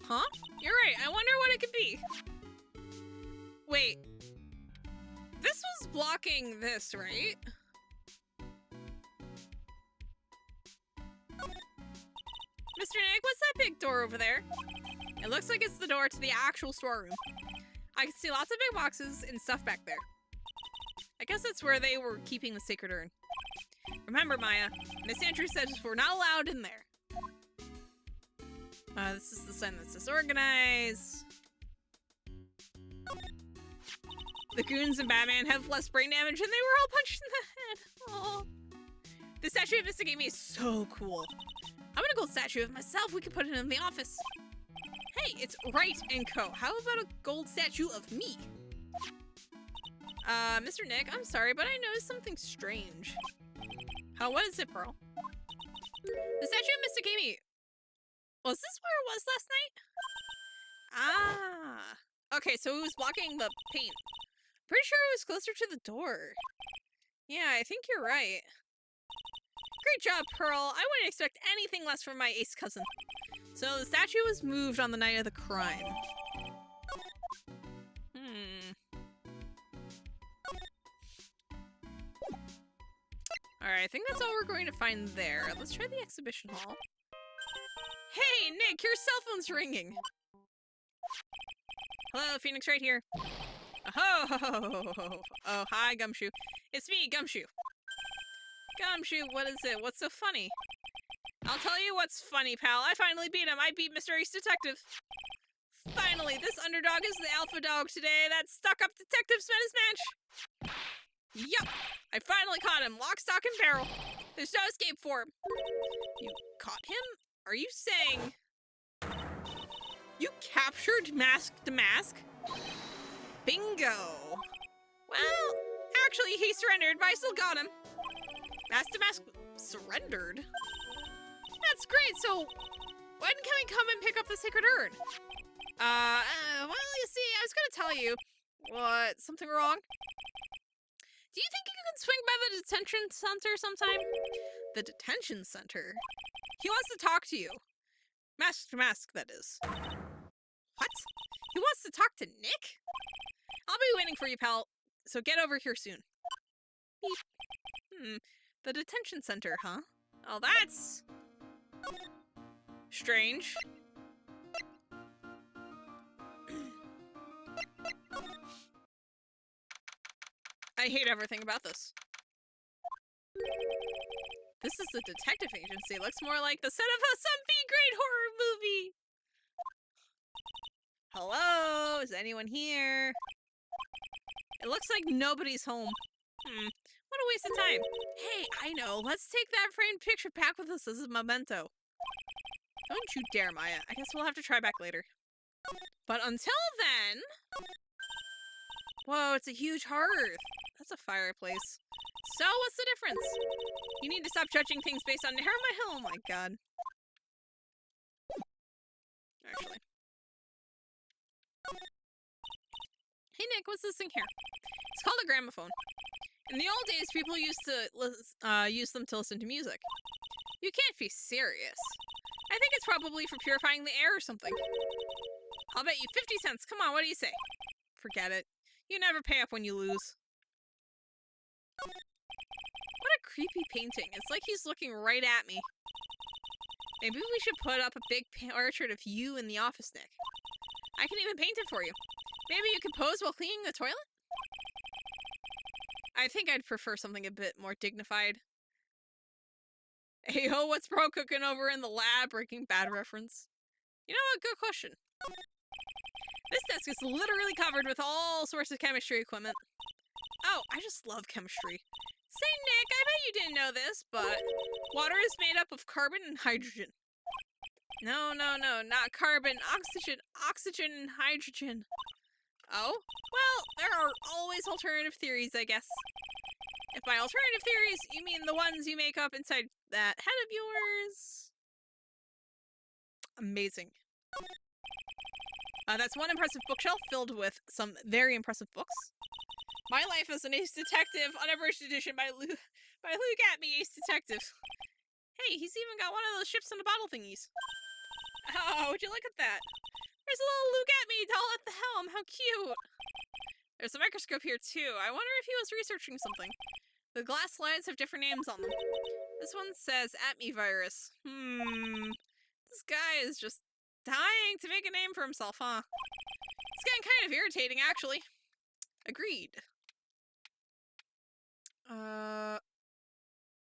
Huh? You're right. I wonder what it could be. Wait. This was blocking this, right? Mr. Nick, what's that big door over there? It looks like it's the door to the actual storeroom. I can see lots of big boxes and stuff back there. I guess that's where they were keeping the sacred urn. Remember, Maya, Miss Andrews said we're not allowed in there. This is the sign that's disorganized. The goons and Batman have less brain damage and they were all punched in the head. Oh. The statue of Mr. Gamey is so cool. I want a gold statue of myself. We could put it in the office. Hey, it's Wright and Co. How about a gold statue of me? Mr. Nick, I'm sorry, but I noticed something strange. Oh, what is it, Pearl? The statue of Mr. Gamey. Was this where it was last night? Ah. Okay, so it was blocking the paint. Pretty sure it was closer to the door. Yeah, I think you're right. Great job, Pearl. I wouldn't expect anything less from my ace cousin. So the statue was moved on the night of the crime. Alright, I think that's all we're going to find there. Let's try the exhibition hall. Hey, Nick, your cell phone's ringing. Hello, Phoenix right here. Oh, hi, Gumshoe. It's me, Gumshoe. Gumshoe, what is it? What's so funny? I'll tell you what's funny, pal. I finally beat him. I beat Mr. Ace Detective. Finally, this underdog is the alpha dog today. That stuck-up detective spent his match. Yup, I finally caught him. Lock, stock, and barrel. There's no escape for him. You caught him? Are you saying you captured Mask the Mask? Bingo. Well, actually, he surrendered, but I still got him. Mask the Mask surrendered? That's great, so when can we come and pick up the sacred urn? Well, you see, I was gonna tell you. What, something wrong? Do you think you can swing by the detention center sometime? The detention center? He wants to talk to you. Mask to Mask, that is. What? He wants to talk to Nick? I'll be waiting for you, pal. So get over here soon. Beep. The detention center, huh? Oh, that's strange. I hate everything about this. This is the detective agency. Looks more like the set of some B-grade horror movie. Hello? Is anyone here? It looks like nobody's home. What a waste of time. Hey, I know. Let's take that framed picture back with us as a memento. Don't you dare, Maya. I guess we'll have to try back later. But until then... Whoa, it's a huge hearth. That's a fireplace. So, what's the difference? You need to stop judging things based on oh my god. Actually. Hey Nick, what's this thing here? It's called a gramophone. In the old days, people used to use them to listen to music. You can't be serious. I think it's probably for purifying the air or something. I'll bet you 50 cents. Come on, what do you say? Forget it. You never pay up when you lose. What a creepy painting. It's like he's looking right at me. Maybe we should put up a big portrait of you in the office, Nick. I can even paint it for you. Maybe you can pose while cleaning the toilet? I think I'd prefer something a bit more dignified. Hey ho, what's Bro cooking over in the lab? Breaking Bad reference. You know what? Good question. This desk is literally covered with all sorts of chemistry equipment. Oh, I just love chemistry. Say, Nick, I bet you didn't know this, but water is made up of carbon and hydrogen. No, not carbon, oxygen and hydrogen. Oh? Well, there are always alternative theories, I guess. If by alternative theories, you mean the ones you make up inside that head of yours. Amazing. That's one impressive bookshelf filled with some very impressive books. My Life as an Ace Detective, unabridged edition by Luke at me, Ace Detective. Hey, he's even got one of those ships in the bottle thingies. Oh, would you look at that? There's a little Luke at me doll at the helm. How cute. There's a microscope here too. I wonder if he was researching something. The glass slides have different names on them. This one says at me virus. This guy is just dying to make a name for himself, huh? It's getting kind of irritating, actually. Agreed.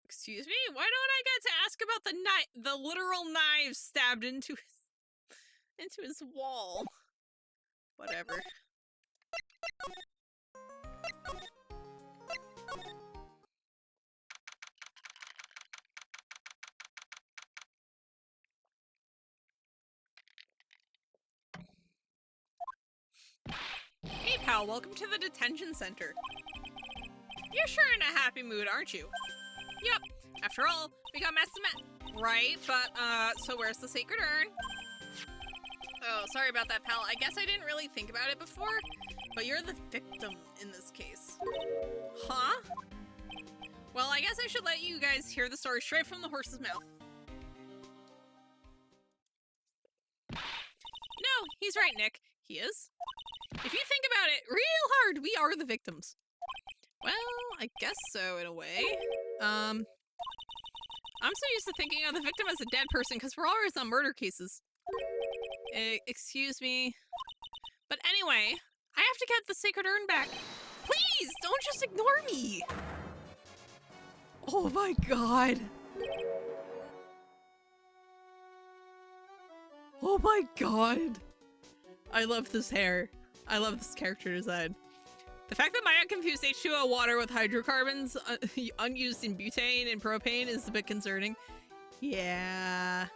Excuse me? Why don't I get to ask about the literal knives stabbed into his wall? Whatever. Hey pal, welcome to the detention center. You're sure in a happy mood, aren't you? Yep. After all, we got right, but so where's the sacred urn? Oh, sorry about that, pal. I guess I didn't really think about it before, but you're the victim in this case. Huh? Well, I guess I should let you guys hear the story straight from the horse's mouth. No, he's right, Nick. He is. If you think about it real hard, we are the victims. Well, I guess so, in a way. I'm so used to thinking of the victim as a dead person because we're always on murder cases. Excuse me. But anyway, I have to get the sacred urn back. Please, don't just ignore me. Oh my god. Oh my god. I love this hair. I love this character design. The fact that Maya confused H2O water with hydrocarbons unused in butane and propane is a bit concerning. Yeah.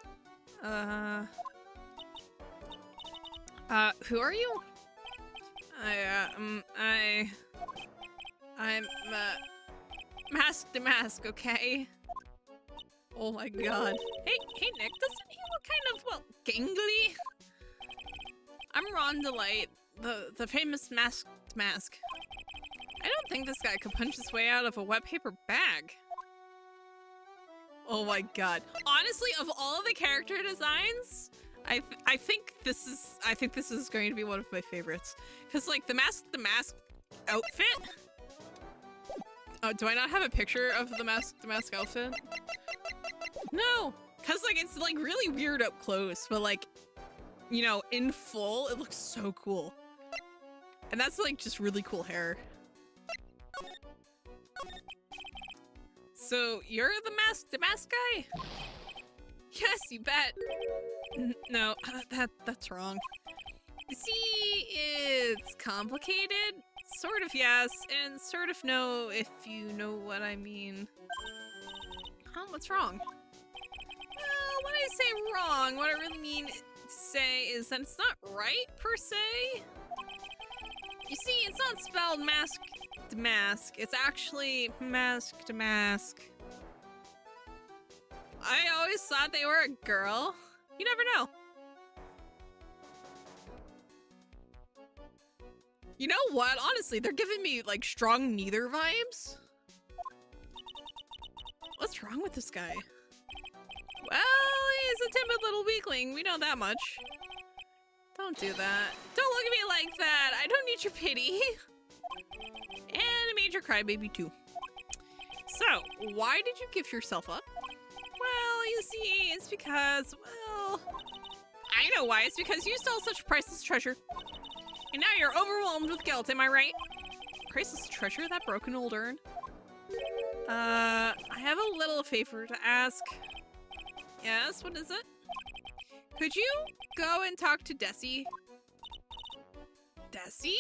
Who are you? I'm Mask to Mask, okay? Oh my god. Hey, Nick, doesn't he look kind of, well, gangly? I'm Ron Delight, the famous Masked Mask. I don't think this guy could punch his way out of a wet paper bag. Oh my god. Honestly, of all the character designs, I think this is going to be one of my favorites. Cause like the Mask outfit. Oh, do I not have a picture of the Mask outfit? No, cause like it's like really weird up close, but like, you know, in full, it looks so cool. And that's like just really cool hair. So you're the mask guy? Yes, you bet. No, that's wrong. You see, it's complicated. Sort of yes, and sort of no, if you know what I mean. Huh, what's wrong? Well, when I say wrong, what I really mean to say is that it's not right, per se. You see, it's not spelled mask to mask, it's actually mask to mask. I always thought they were a girl. You never know. You know what? Honestly, they're giving me like strong neither vibes. What's wrong with this guy? Well, he's a timid little weakling. We know that much. Don't do that. Don't look at me like that. I don't need your pity. And a major crybaby too. So, why did you give yourself up? Well, you see, it's because, well, I know why. It's because you stole such priceless treasure. And now you're overwhelmed with guilt, am I right? Priceless treasure? That broken old urn? I have a little favor to ask. Yes, what is it? Could you go and talk to Desi? Desi?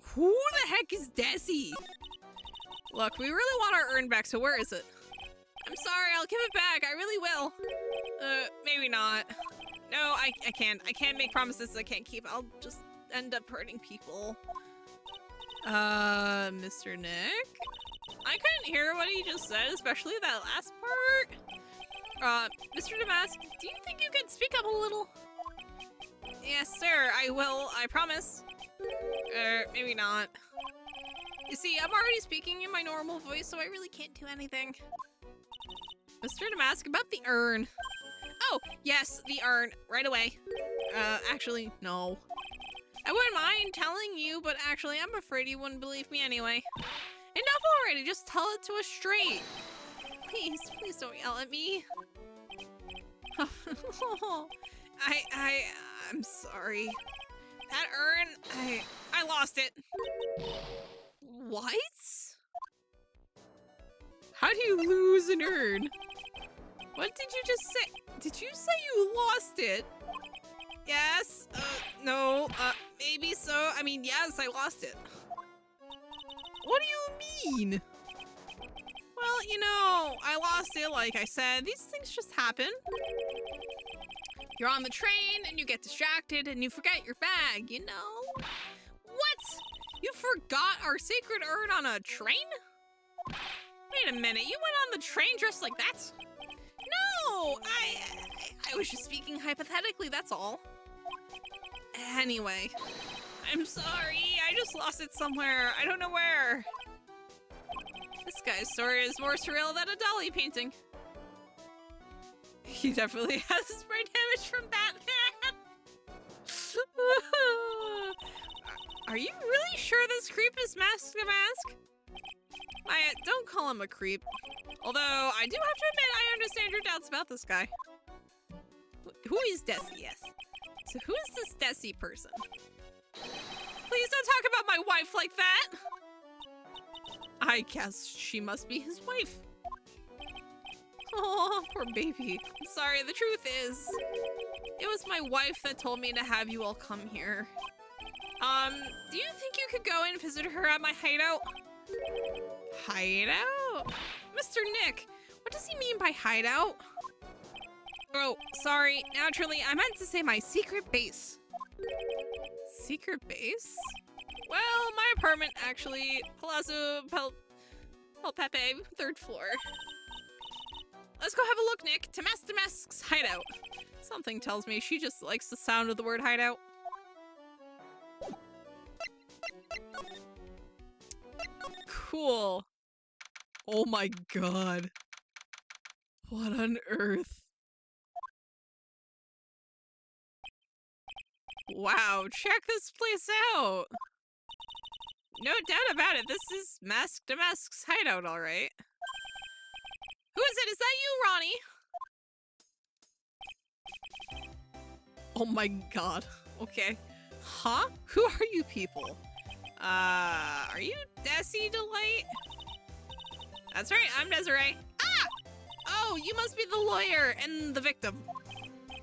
Who the heck is Desi? Look, we really want our urn back, so where is it? I'm sorry, I'll give it back, I really will. Maybe not. No, I can't. I can't make promises I can't keep. I'll just end up hurting people. Mr. Nick? I couldn't hear what he just said, especially that last part. Mr. Damask, do you think you could speak up a little? Yes, sir, I will, I promise. Maybe not. You see, I'm already speaking in my normal voice, so I really can't do anything. Mr. Damask, about the urn. Oh, yes, the urn, right away. Actually, no. I wouldn't mind telling you, but actually, I'm afraid you wouldn't believe me anyway. Enough already, just tell it to us straight. Please don't yell at me. I'm sorry. That urn, I lost it. What? How do you lose an urn? What did you just say? Did you say you lost it? Yes. No. Maybe so. I mean, yes, I lost it. What do you mean? Well, you know, I lost it, like I said. These things just happen. You're on the train, and you get distracted, and you forget your bag, you know? What? You forgot our sacred urn on a train? Wait a minute, you went on the train dressed like that? No, I was just speaking hypothetically, that's all. Anyway, I'm sorry, I just lost it somewhere. I don't know where. This guy's story is more surreal than a Dolly painting. He definitely has brain damage from Batman. Are you really sure this creep is masked a mask? Maya, don't call him a creep. Although, I do have to admit, I understand your doubts about this guy. Who is Desi? Yes. So who is this Desi person? Please don't talk about my wife like that! I guess she must be his wife. Oh, poor baby. I'm sorry, the truth is, it was my wife that told me to have you all come here. Do you think you could go and visit her at my hideout? Hideout? Mr. Nick, what does he mean by hideout? Oh, sorry, naturally, I meant to say my secret base. Secret base? Well, my apartment, actually. Palazzo Pel Pepe, 3rd floor. Let's go have a look, Nick. Temesk's hideout. Something tells me she just likes the sound of the word hideout. Cool. Oh my god. What on earth? Wow, check this place out. No doubt about it, this is Temesk's hideout, alright. Who is it? Is that you, Ronnie? Oh my god. Okay. Huh? Who are you people? Are you Desi Delight? That's right, I'm Desiree. Ah! Oh, you must be the lawyer and the victim.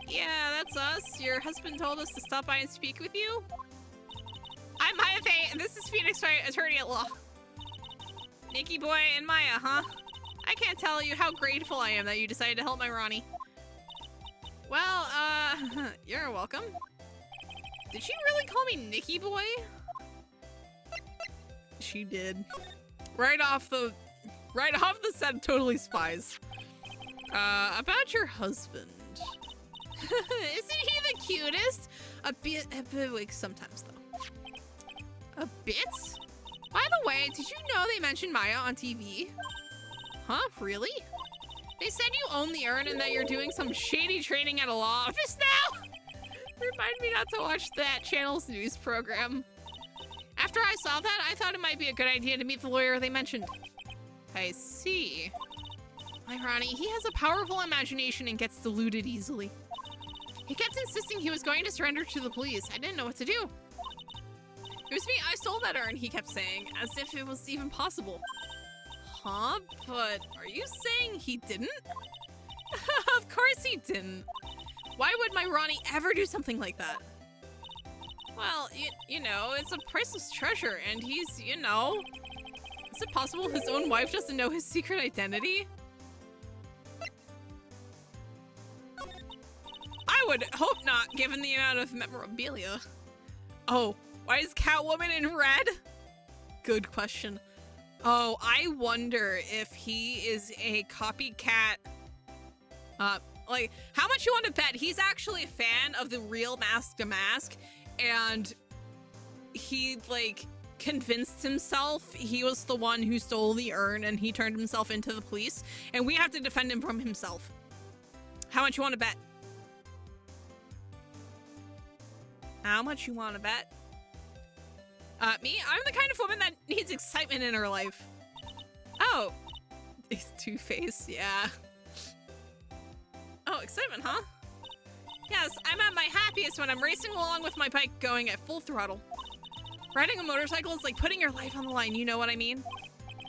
Yeah, that's us. Your husband told us to stop by and speak with you. I'm Maya Faye, and this is Phoenix Wright, attorney at law. Nikki Boy and Maya, huh? I can't tell you how grateful I am that you decided to help my Ronnie. Well, you're welcome. Did she really call me Nikki Boy? She did. Right off the set, totally spies. About your husband. Isn't he the cutest? A bit like sometimes though. A bit? By the way, did you know they mentioned Maya on TV? Huh? Really? They said you own the urn and that you're doing some shady training at a law office now? Remind me not to watch that channel's news program. After I saw that, I thought it might be a good idea to meet the lawyer they mentioned. I see. My Ronnie, he has a powerful imagination and gets deluded easily. He kept insisting he was going to surrender to the police. I didn't know what to do. It was me, I stole that urn, he kept saying, as if it was even possible. Huh? But are you saying he didn't? Of course he didn't. Why would my Ronnie ever do something like that? Well, you know, it's a priceless treasure, and he's, you know... Is it possible his own wife doesn't know his secret identity? I would hope not, given the amount of memorabilia. Oh, why is Catwoman in red? Good question. Oh, I wonder if he is a copycat. Like, how much you want to bet he's actually a fan of the real Mask to Mask, and he, like, convinced himself he was the one who stole the urn, and he turned himself into the police, and we have to defend him from himself. How much you want to bet? How much you want to bet? Me? I'm the kind of woman that needs excitement in her life. Oh. It's Two-Face, yeah. Oh, Oh, excitement, huh? Yes, I'm at my happiest when I'm racing along with my bike going at full throttle. Riding a motorcycle is like putting your life on the line, you know what I mean?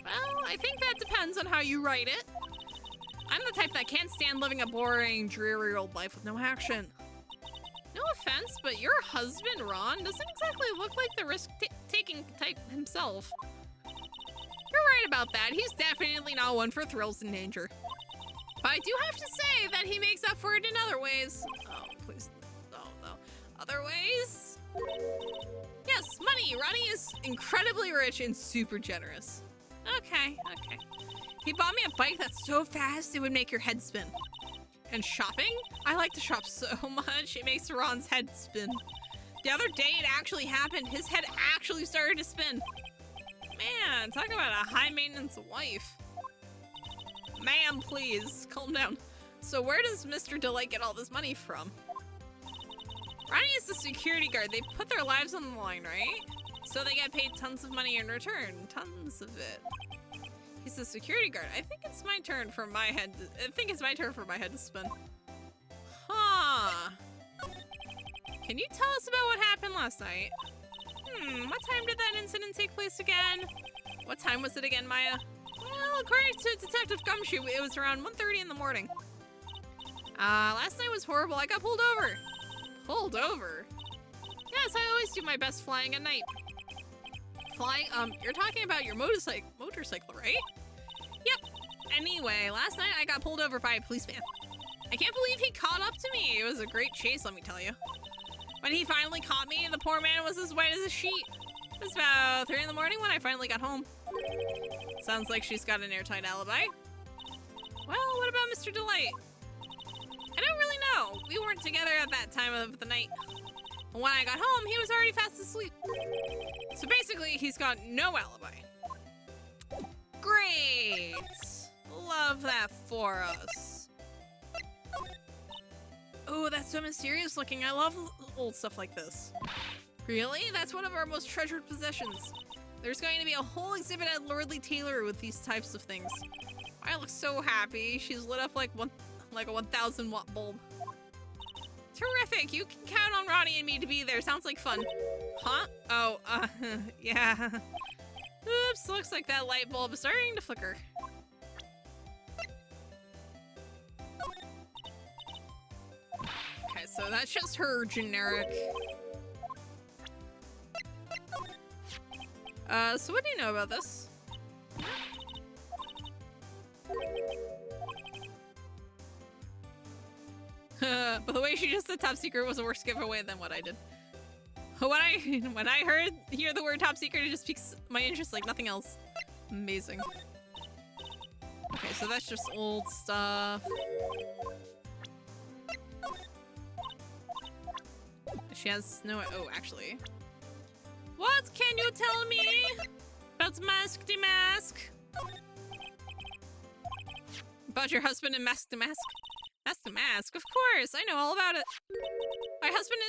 Well, I think that depends on how you ride it. I'm the type that can't stand living a boring, dreary old life with no action. No offense, but your husband, Ron, doesn't exactly look like the risk-taking type himself. You're right about that. He's definitely not one for thrills and danger. But I do have to say that he makes up for it in other ways. Oh, please. Oh, no. Other ways? Yes, money. Ronnie is incredibly rich and super generous. Okay. He bought me a bike that's so fast it would make your head spin. And shopping? I like to shop so much, it makes Ron's head spin. The other day it actually happened. His head actually started to spin. Man, talk about a high-maintenance wife. Ma'am, please, calm down. So where does Mr. Delight get all this money from? Ronnie is the security guard. They put their lives on the line, right? So they get paid tons of money in return. Tons of it. He's the security guard. I think it's my turn for my head to spin. Huh. Can you tell us about what happened last night? What time did that incident take place again? What time was it again, Maya? Well, according to Detective Gumshoe, it was around 1:30 in the morning. Last night was horrible. I got pulled over. Pulled over? Yes, I always do my best flying at night. Flying, you're talking about your motorcycle, right? Yep. Anyway, last night I got pulled over by a policeman. I can't believe he caught up to me. It was a great chase, let me tell you. When he finally caught me, the poor man was as white as a sheet. It was about 3 in the morning when I finally got home. Sounds like she's got an airtight alibi. Well, what about Mr. Delight? I don't really know. We weren't together at that time of the night. When I got home, he was already fast asleep. So basically, he's got no alibi. Great! Love that for us. Oh, that's so mysterious looking. I love old stuff like this. Really? That's one of our most treasured possessions. There's going to be a whole exhibit at Lordly Taylor with these types of things. I look so happy. She's lit up like a 1,000 watt bulb. Terrific! You can count on Ronnie and me to be there. Sounds like fun. Huh? Oh, yeah. Oops, looks like that light bulb is starting to flicker. Okay, so that's just her generic. So what do you know about this? But the way she just said top secret was a worse giveaway than what I did. When I hear the word top secret, it just piques my interest like nothing else. Amazing. Okay, so that's just old stuff. She has no. Oh, actually. What can you tell me about Mask the Mask? About your husband and Mask the Mask? Mask the Mask, of course, I know all about it. My husband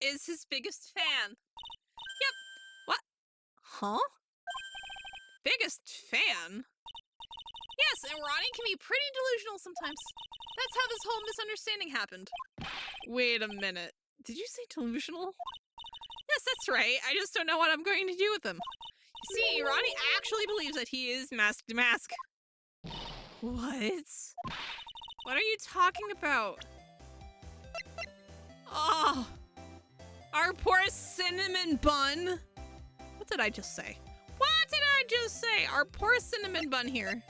is his biggest fan. Yep. What? Huh? Biggest fan? Yes, and Ronnie can be pretty delusional sometimes. That's how this whole misunderstanding happened. Wait a minute. Did you say delusional? Yes, that's right. I just don't know what I'm going to do with him. You see, Ronnie actually believes that he is Mask the Mask. What? What are you talking about? Oh, our poor cinnamon bun. What did I just say? What did I just say? Our poor cinnamon bun here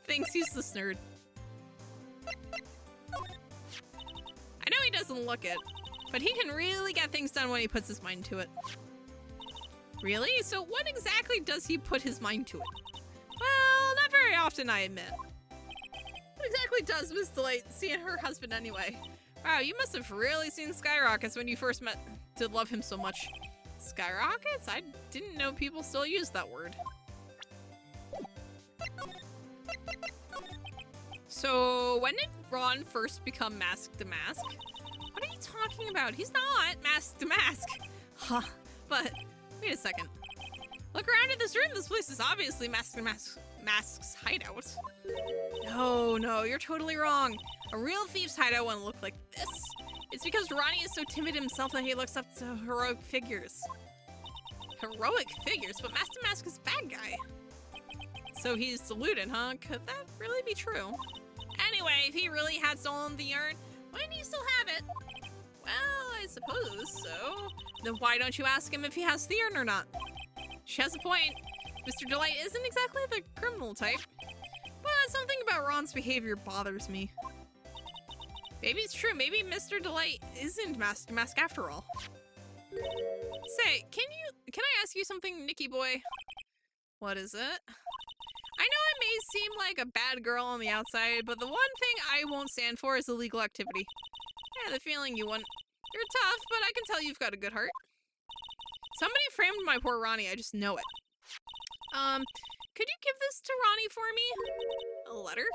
thinks he's this nerd. I know he doesn't look it, but he can really get things done when he puts his mind to it. Really? So what exactly does he put his mind to it? Well, not very often, I admit. What exactly does Miss Delight see in her husband anyway? Wow, you must have really seen skyrockets when you first met to love him so much. Skyrockets? I didn't know people still use that word. So, when did Ron first become Mask the Mask? What are you talking about? He's not Mask the Mask. Huh, but wait a second. Look around in this room. This place is obviously Mask's hideout. No, you're totally wrong. A real thief's hideout wouldn't look like this. It's because Ronnie is so timid himself that he looks up to heroic figures. Heroic figures? But Master Mask is a bad guy. So he's deluded, huh? Could that really be true? Anyway, if he really had stolen the urn, wouldn't he still have it? Well, I suppose so. Then why don't you ask him if he has the urn or not? She has a point. Mr. Delight isn't exactly the criminal type. But something about Ron's behavior bothers me. Maybe it's true. Maybe Mr. Delight isn't Master Mask after all. Say, can I ask you something, Nicky boy? What is it? I know I may seem like a bad girl on the outside, but the one thing I won't stand for is illegal activity. I had the feeling you wouldn't. You're tough, but I can tell you've got a good heart. Somebody framed my poor Ronnie, I just know it. Could you give this to Ronnie for me? A letter?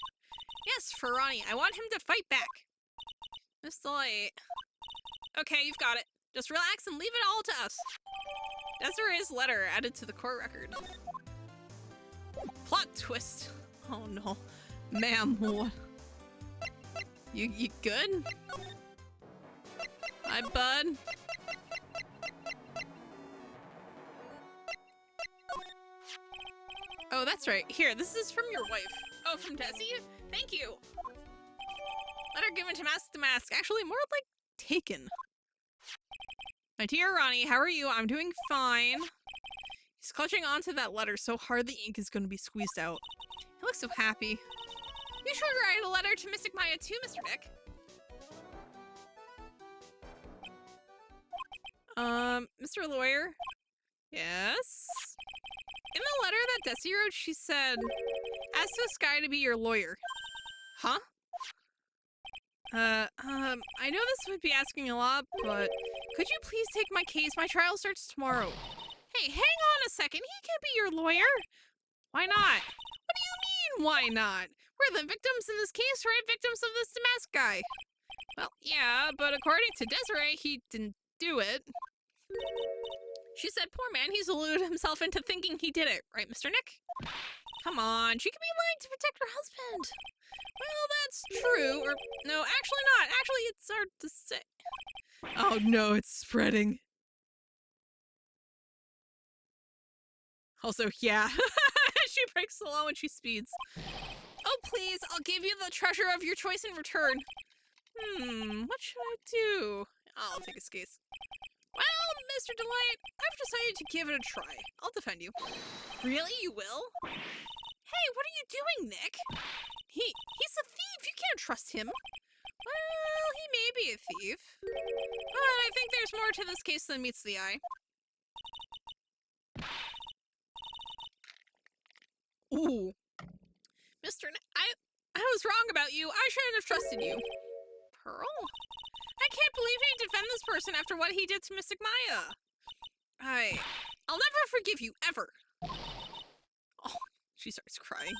Yes, for Ronnie. I want him to fight back. Miss Delight. Okay, you've got it. Just relax and leave it all to us. Desiree's letter added to the court record. Plot twist. Oh no. Ma'am, what? You good? Hi, bud. Oh, that's right. Here, this is from your wife. Oh, from Desi? Thank you. Letter given to Mask the Mask. Actually, more like taken. My dear Ronnie, how are you? I'm doing fine. He's clutching onto that letter so hard the ink is going to be squeezed out. He looks so happy. You should write a letter to Mystic Maya too, Mr. Nick. Mr. Lawyer? Yes? In the letter that Desi wrote, she said, ask this guy to be your lawyer. Huh? I know this would be asking a lot, but could you please take my case? My trial starts tomorrow. Hey, hang on a second. He can't be your lawyer. Why not? What do you mean, why not? We're the victims in this case, right? Victims of this mask guy. Well, yeah, but according to Desiree, he didn't do it. She said, poor man, he's deluded himself into thinking he did it. Right, Mr. Nick? Come on, she could be lying to protect her husband. Well, that's true. Or, no, actually not. Actually, it's hard to say. Oh no, it's spreading. Also, yeah. She breaks the law when she speeds. Oh, please, I'll give you the treasure of your choice in return. What should I do? I'll take his case. Well, Mr. Delight, I've decided to give it a try. I'll defend you. Really? You will? Hey, what are you doing, Nick? He's a thief. You can't trust him. Well, he may be a thief. But I think there's more to this case than meets the eye. Ooh. Mr. I was wrong about you. I shouldn't have trusted you. Pearl? I can't believe he'd defend this person after what he did to Mystic Maya. I'll never forgive you, ever. Oh, she starts crying.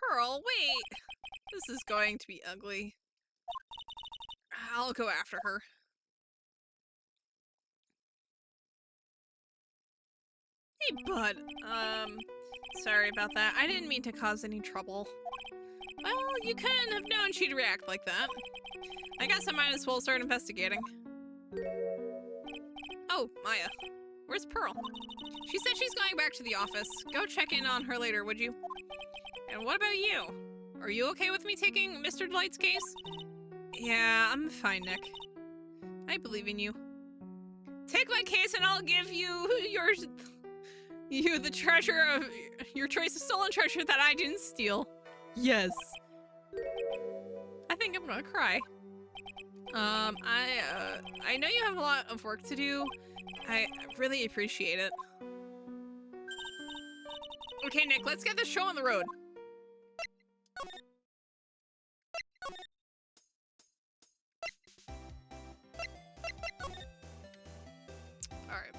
Pearl, wait. This is going to be ugly. I'll go after her. Hey, bud. Sorry about that. I didn't mean to cause any trouble. Well, you couldn't have known she'd react like that. I guess I might as well start investigating. Oh, Maya. Where's Pearl? She said she's going back to the office. Go check in on her later, would you? And what about you? Are you okay with me taking Mr. Delight's case? Yeah, I'm fine, Nick. I believe in you. Take my case and I'll give you the treasure of your choice of stolen treasure that I didn't steal. Yes. I think I'm gonna cry. I know you have a lot of work to do. I really appreciate it. Okay, Nick, let's get this show on the road. Alright.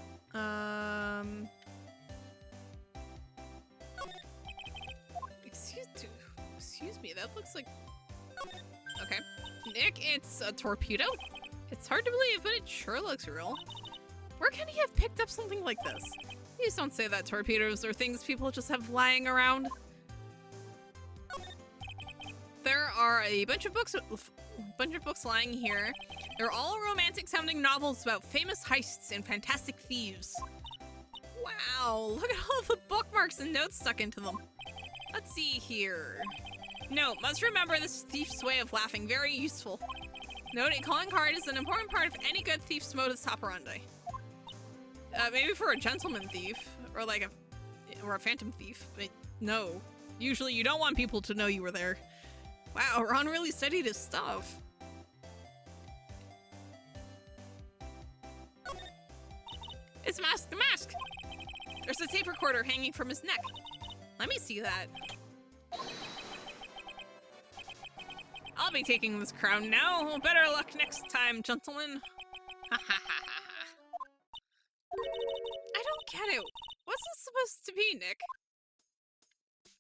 Excuse me, that looks like... Okay. Nick, it's a torpedo? It's hard to believe, but it sure looks real. Where can he have picked up something like this? Please don't say that torpedoes are things people just have lying around. there are a bunch of books lying here. They're all romantic-sounding novels about famous heists and fantastic thieves. Wow, look at all the bookmarks and notes stuck into them. Let's see here. Note, must remember this thief's way of laughing. Very useful. Note, a calling card is an important part of any good thief's modus operandi. Maybe for a gentleman thief, or like a phantom thief, but no. Usually you don't want people to know you were there. Wow, Ron really studied his stuff. It's Mask the Mask! There's a tape recorder hanging from his neck. Let me see that. I'll be taking this crown now. Better luck next time, gentlemen. Ha ha ha ha ha. I don't get it. What's this supposed to be, Nick?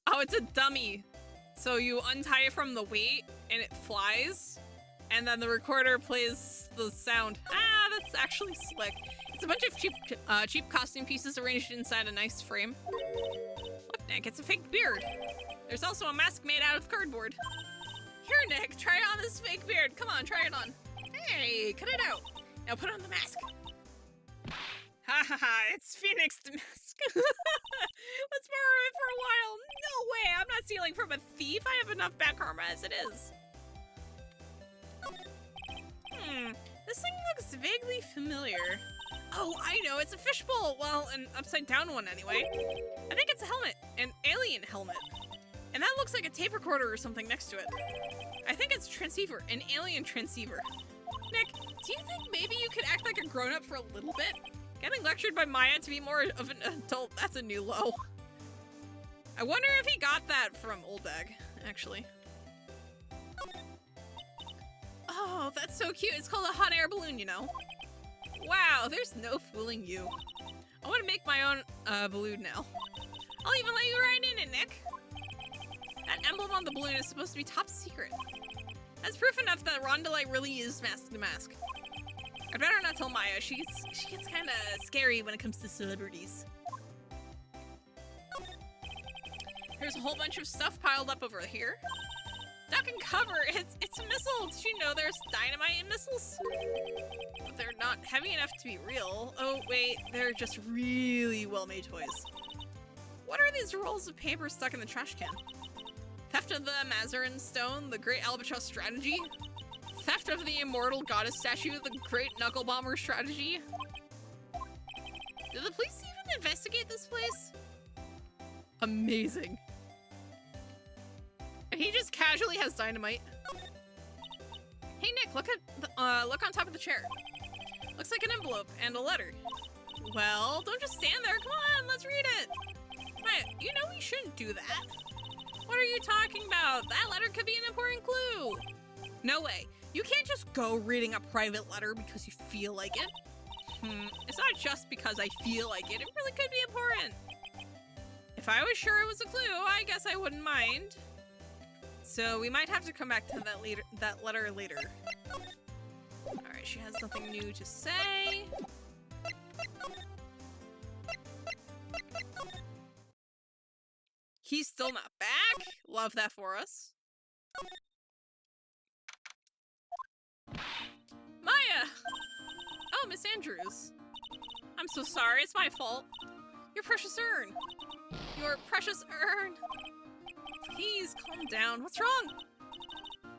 Oh, it's a dummy. So you untie it from the weight and it flies, and then the recorder plays the sound. Ah, that's actually slick. It's a bunch of cheap costume pieces arranged inside a nice frame. Look, Nick, it's a fake beard. There's also a mask made out of cardboard. Here, Nick, try on this fake beard. Come on, try it on. Hey, cut it out. Now put on the mask. Ha ha ha, it's Phoenix the Mask. Let's borrow it for a while. No way, I'm not stealing from a thief. I have enough bad karma as it is. This thing looks vaguely familiar. Oh, I know, it's a fishbowl. Well, an upside down one anyway. I think it's a helmet, an alien helmet. And that looks like a tape recorder or something next to it. I think it's a transceiver, an alien transceiver. Nick, do you think maybe you could act like a grown-up for a little bit? Getting lectured by Maya to be more of an adult, that's a new low. I wonder if he got that from Old Bag, actually. Oh, that's so cute. It's called a hot air balloon, you know. Wow, there's no fooling you. I want to make my own balloon now. I'll even let you ride in it, Nick. That emblem on the balloon is supposed to be top secret. That's proof enough that Rondalite really is Mask the Mask. I'd better not tell Maya. She gets kind of scary when it comes to celebrities. There's a whole bunch of stuff piled up over here. Duck and cover. It's a missile. Did you know there's dynamite in missiles? But they're not heavy enough to be real. Oh wait, they're just really well-made toys. What are these rolls of paper stuck in the trash can? Theft of the Mazarin Stone, the Great Albatross Strategy. Theft of the Immortal Goddess Statue, the Great Knuckle Bomber Strategy. Did the police even investigate this place? Amazing. And he just casually has dynamite. Hey Nick, look on top of the chair. Looks like an envelope and a letter. Well, don't just stand there. Come on, let's read it. Maya, you know we shouldn't do that. What are you talking about? That letter could be an important clue. No way. You can't just go reading a private letter because you feel like it. It's not just because I feel like it. It really could be important. If I was sure it was a clue, I guess I wouldn't mind. So we might have to come back to that letter later. Alright, she has nothing new to say. He's still not back? Love that for us. Maya! Oh, Miss Andrews. I'm so sorry, it's my fault. Your precious urn. Your precious urn. Please, calm down. What's wrong?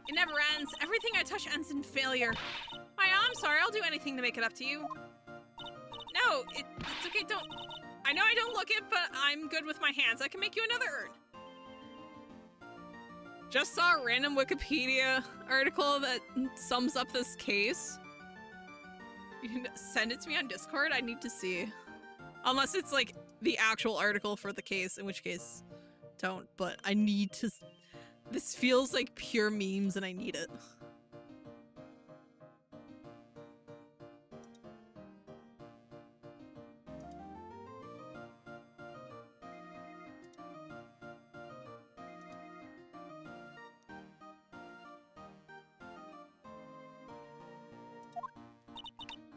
It never ends. Everything I touch ends in failure. Maya, I'm sorry. I'll do anything to make it up to you. No, it's okay. Don't... I know I don't look it, but I'm good with my hands. I can make you another urn. Just saw a random Wikipedia article that sums up this case. You can send it to me on Discord. I need to see. Unless it's like the actual article for the case, in which case don't, but I need to. This feels like pure memes and I need it.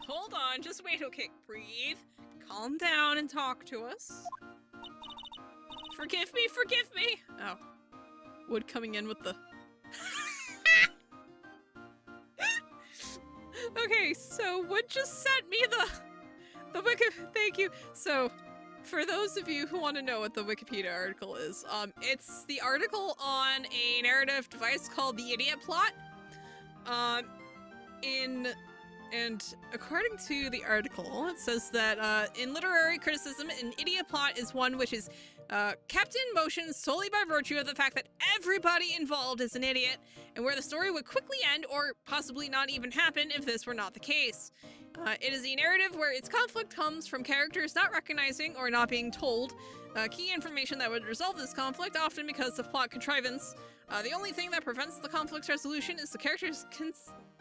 Hold on, just wait, okay, breathe, calm down and talk to us. Forgive me, forgive me! Oh. Wood coming in with the... Okay, so Wood just sent me the wiki. Thank you. So, for those of you who want to know what the Wikipedia article is, it's the article on a narrative device called the Idiot Plot. And according to the article, it says that in literary criticism, an idiot plot is one which is kept in motion solely by virtue of the fact that everybody involved is an idiot, and where the story would quickly end or possibly not even happen if this were not the case. It is a narrative where its conflict comes from characters not recognizing or not being told key information that would resolve this conflict, often because of plot contrivance. The only thing that prevents the conflict's resolution is the character's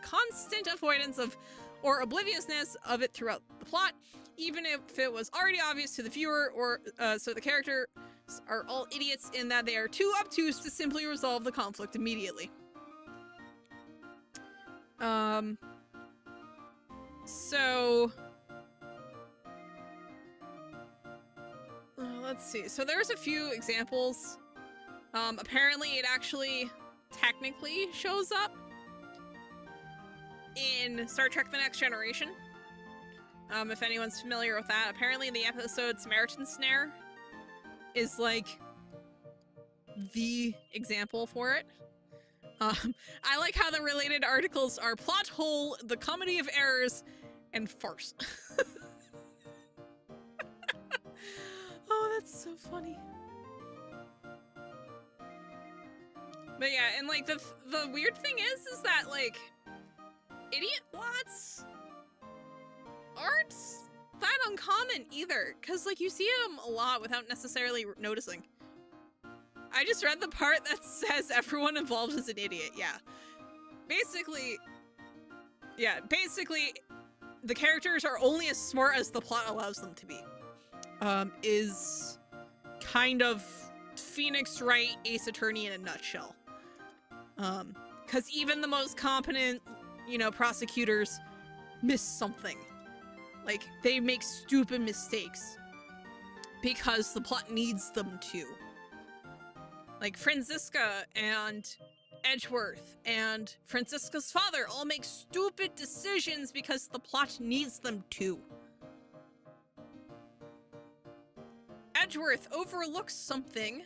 constant avoidance of or obliviousness of it throughout the plot, even if it was already obvious to the viewer, or so the characters are all idiots in that they are too obtuse to simply resolve the conflict immediately. So let's see. So there's a few examples. Apparently it actually technically shows up in Star Trek The Next Generation. If anyone's familiar with that. Apparently the episode Samaritan Snare is like the example for it. I like how the related articles are Plot Hole, The Comedy of Errors, and Farce. Oh, that's so funny. But yeah, and like the weird thing is that like idiot plots aren't that uncommon either, because like you see them a lot without necessarily noticing. I just read the part that says everyone involved is an idiot. Yeah. Basically, the characters are only as smart as the plot allows them to be. Is kind of Phoenix Wright Ace Attorney in a nutshell. Because even the most competent, prosecutors miss something. Like, they make stupid mistakes because the plot needs them to. Like, Franziska and Edgeworth and Franziska's father all make stupid decisions because the plot needs them to. Edgeworth overlooks something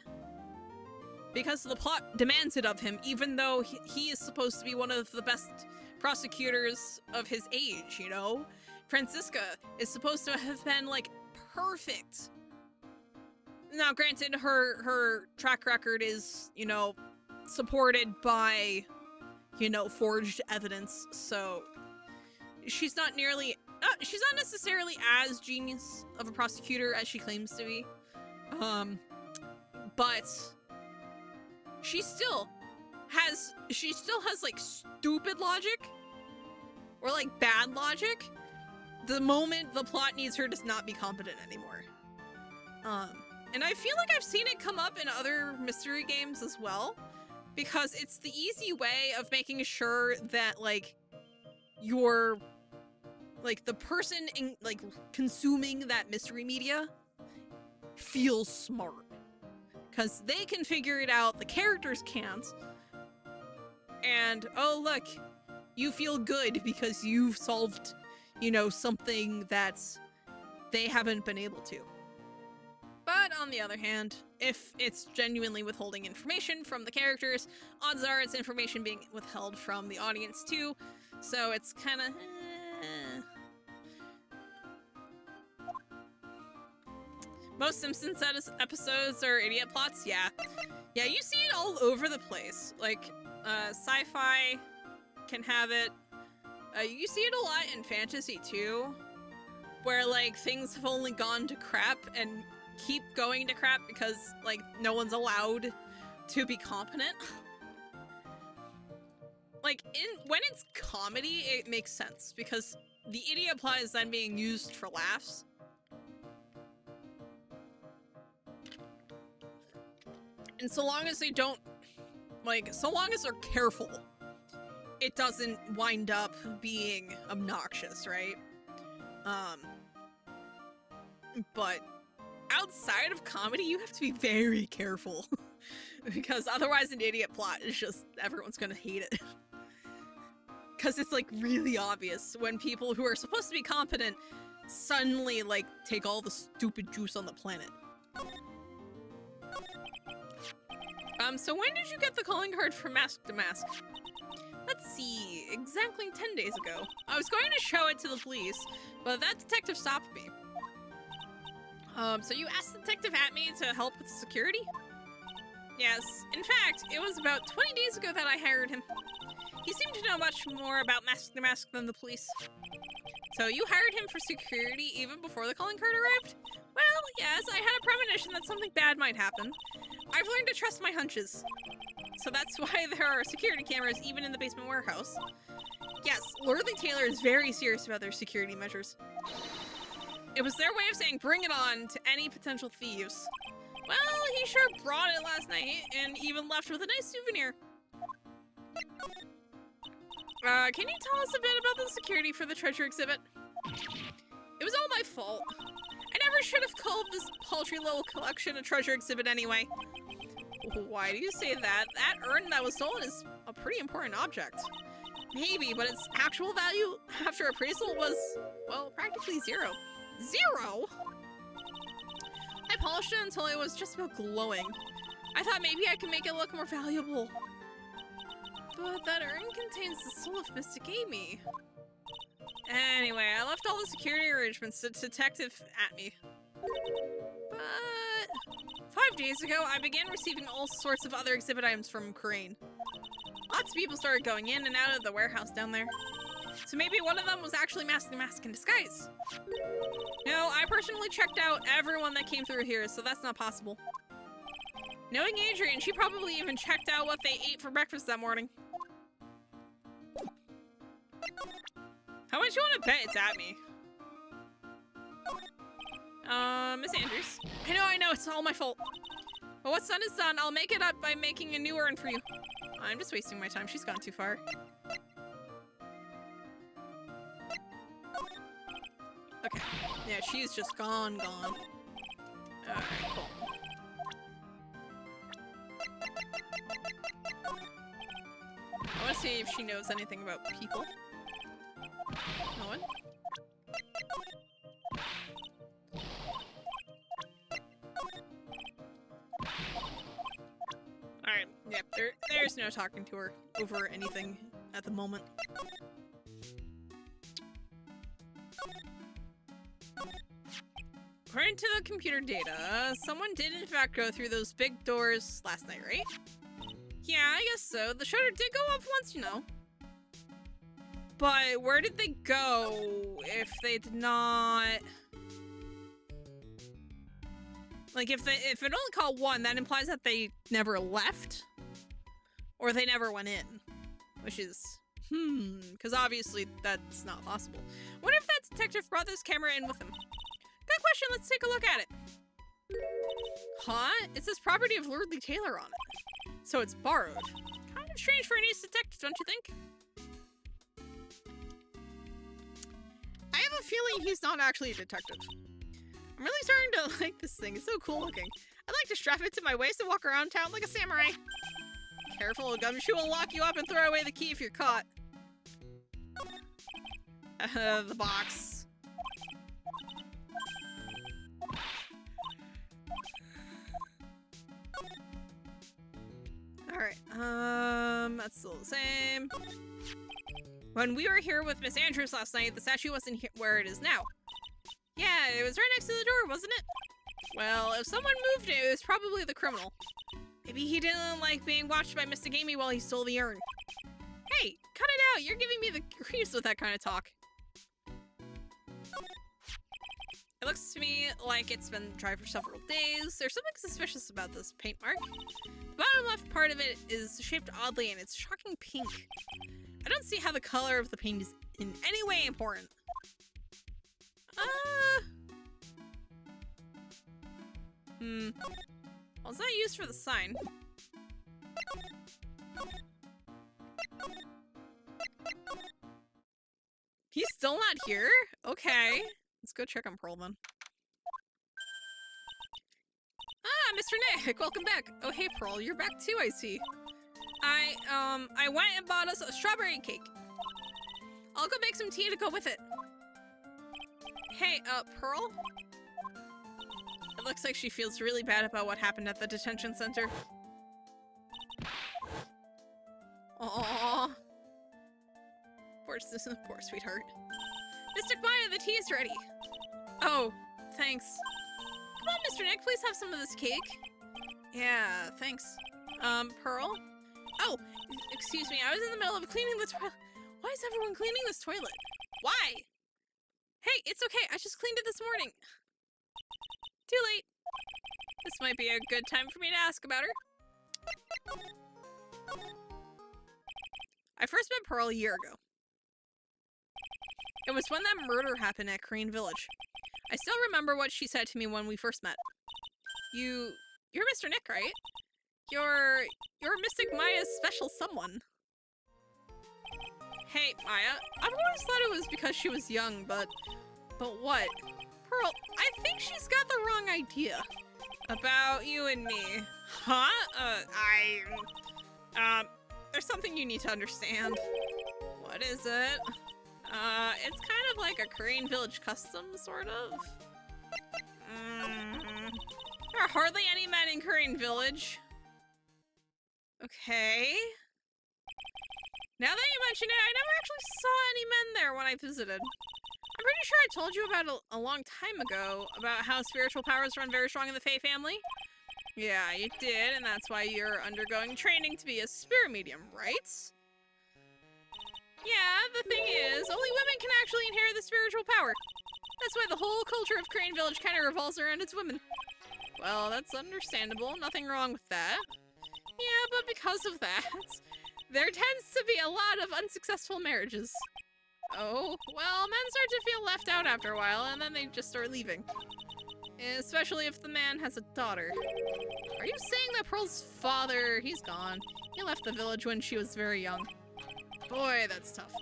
because the plot demands it of him, even though he is supposed to be one of the best prosecutors of his age, Franziska is supposed to have been, like, perfect. Now, granted, her track record is, supported by, forged evidence, so she's not necessarily as genius of a prosecutor as she claims to be. But she still has like stupid logic or like bad logic the moment the plot needs her to not be competent anymore. And I feel like I've seen it come up in other mystery games as well, because it's the easy way of making sure that like you're like the person in like consuming that mystery media feels smart, because they can figure it out, the characters can't, and oh look, you feel good because you've solved something that they haven't been able to. But on the other hand, if it's genuinely withholding information from the characters, odds are it's information being withheld from the audience too, so it's kind of Most Simpsons episodes are idiot plots. Yeah, you see it all over the place. Like, sci-fi can have it. You see it a lot in fantasy too, where like things have only gone to crap and keep going to crap because like no one's allowed to be competent. Like when it's comedy, it makes sense because the idiot plot is then being used for laughs. And so long as they don't, so long as they're careful, it doesn't wind up being obnoxious, right? But outside of comedy, you have to be very careful because otherwise an idiot plot is just, everyone's gonna hate it. Because it's like really obvious when people who are supposed to be competent suddenly like take all the stupid juice on the planet. So when did you get the calling card for Mask to Mask? Let's see, exactly 10 days ago. I was going to show it to the police, but that detective stopped me. So you asked Detective Atme to help with security? Yes, in fact, it was about 20 days ago that I hired him. He seemed to know much more about Mask to Mask than the police. So you hired him for security even before the calling card arrived? Well, yes, I had a premonition that something bad might happen. I've learned to trust my hunches. So that's why there are security cameras even in the basement warehouse. Yes, Lordly Taylor is very serious about their security measures. It was their way of saying bring it on to any potential thieves. Well, he sure brought it last night and even left with a nice souvenir. Can you tell us a bit about the security for the treasure exhibit? It was all my fault. I never should have called this paltry little collection a treasure exhibit anyway. Why do you say that? That urn that was stolen is a pretty important object. Maybe, but its actual value after appraisal was, well, practically zero. Zero? I polished it until it was just about glowing. I thought maybe I could make it look more valuable. But that urn contains the soul of Mystic Amy. Anyway, I left all the security arrangements to Detective Atme. But 5 days ago, I began receiving all sorts of other exhibit items from Crane. Lots of people started going in and out of the warehouse down there. So maybe one of them was actually Mask the Mask in disguise. No, I personally checked out everyone that came through here, so that's not possible. Knowing Adrian, she probably even checked out what they ate for breakfast that morning. How much you want to bet it's at me? Miss Andrews. I know, it's all my fault. But what's done is done. I'll make it up by making a new urn for you. I'm just wasting my time. She's gone too far. Okay. Yeah, she's just gone. Alright, cool. I want to see if she knows anything about people. No one? Alright, yep, there's no talking to her over anything at the moment. According to the computer data, someone did in fact go through those big doors last night, right? Yeah, I guess so. The shutter did go off once, you know. But where did they go if they did not... Like, if it only called one, that implies that they never left? Or they never went in? Which is... because obviously that's not possible. What if that detective brought this camera in with him? Good question, let's take a look at it. Huh? It says property of Lordly Taylor on it. So it's borrowed. Kind of strange for an ace detective, don't you think? I have a feeling he's not actually a detective. I'm really starting to like this thing. It's so cool looking. I'd like to strap it to my waist and walk around town like a samurai. Careful, a gumshoe will lock you up and throw away the key if you're caught. The box. Alright, that's still the same. When we were here with Miss Andrews last night, the statue wasn't where it is now. Yeah, it was right next to the door, wasn't it? Well, if someone moved it, it was probably the criminal. Maybe he didn't like being watched by Mr. Gamey while he stole the urn. Hey, cut it out! You're giving me the creeps with that kind of talk. It looks to me like it's been dry for several days. There's something suspicious about this paint mark. The bottom left part of it is shaped oddly and it's shocking pink. I don't see how the color of the paint is in any way important. Well, it's not used for the sign. He's still not here? Okay. Let's go check on Pearl then. Ah, Mr. Nick, welcome back. Oh, hey Pearl, you're back too, I see. I went and bought us a strawberry cake. I'll go make some tea to go with it. Hey, Pearl? It looks like she feels really bad about what happened at the detention center. Aww. Poor sweetheart. Mystic Maya, the tea is ready. Oh, thanks. Come on, Mr. Nick, please have some of this cake. Yeah, thanks. Pearl? Oh, excuse me, I was in the middle of cleaning the toilet. Why is everyone cleaning this toilet? Why? Hey, it's okay, I just cleaned it this morning. Too late. This might be a good time for me to ask about her. I first met Pearl a year ago. It was when that murder happened at Korean Village. I still remember what she said to me when we first met. You're Mr. Nick, right? You're Mystic Maya's special someone. Hey, Maya, I've always thought it was because she was young, but what? Pearl, I think she's got the wrong idea. About you and me. Huh? There's something you need to understand. What is it? It's kind of like a Korean Village custom, sort of. There are hardly any men in Korean Village. Okay. Now that you mention it, I never actually saw any men there when I visited. I'm pretty sure I told you about a long time ago about how spiritual powers run very strong in the Fae family. Yeah, you did, and that's why you're undergoing training to be a spirit medium, right? Yeah, the thing is, only women can actually inherit the spiritual power. That's why the whole culture of Korean Village kind of revolves around its women. Well, that's understandable. Nothing wrong with that. Yeah, but because of that, there tends to be a lot of unsuccessful marriages. Oh, well, men start to feel left out after a while, and then they just start leaving. Especially if the man has a daughter. Are you saying that Pearl's father, he's gone? He left the village when she was very young. Boy, that's tough.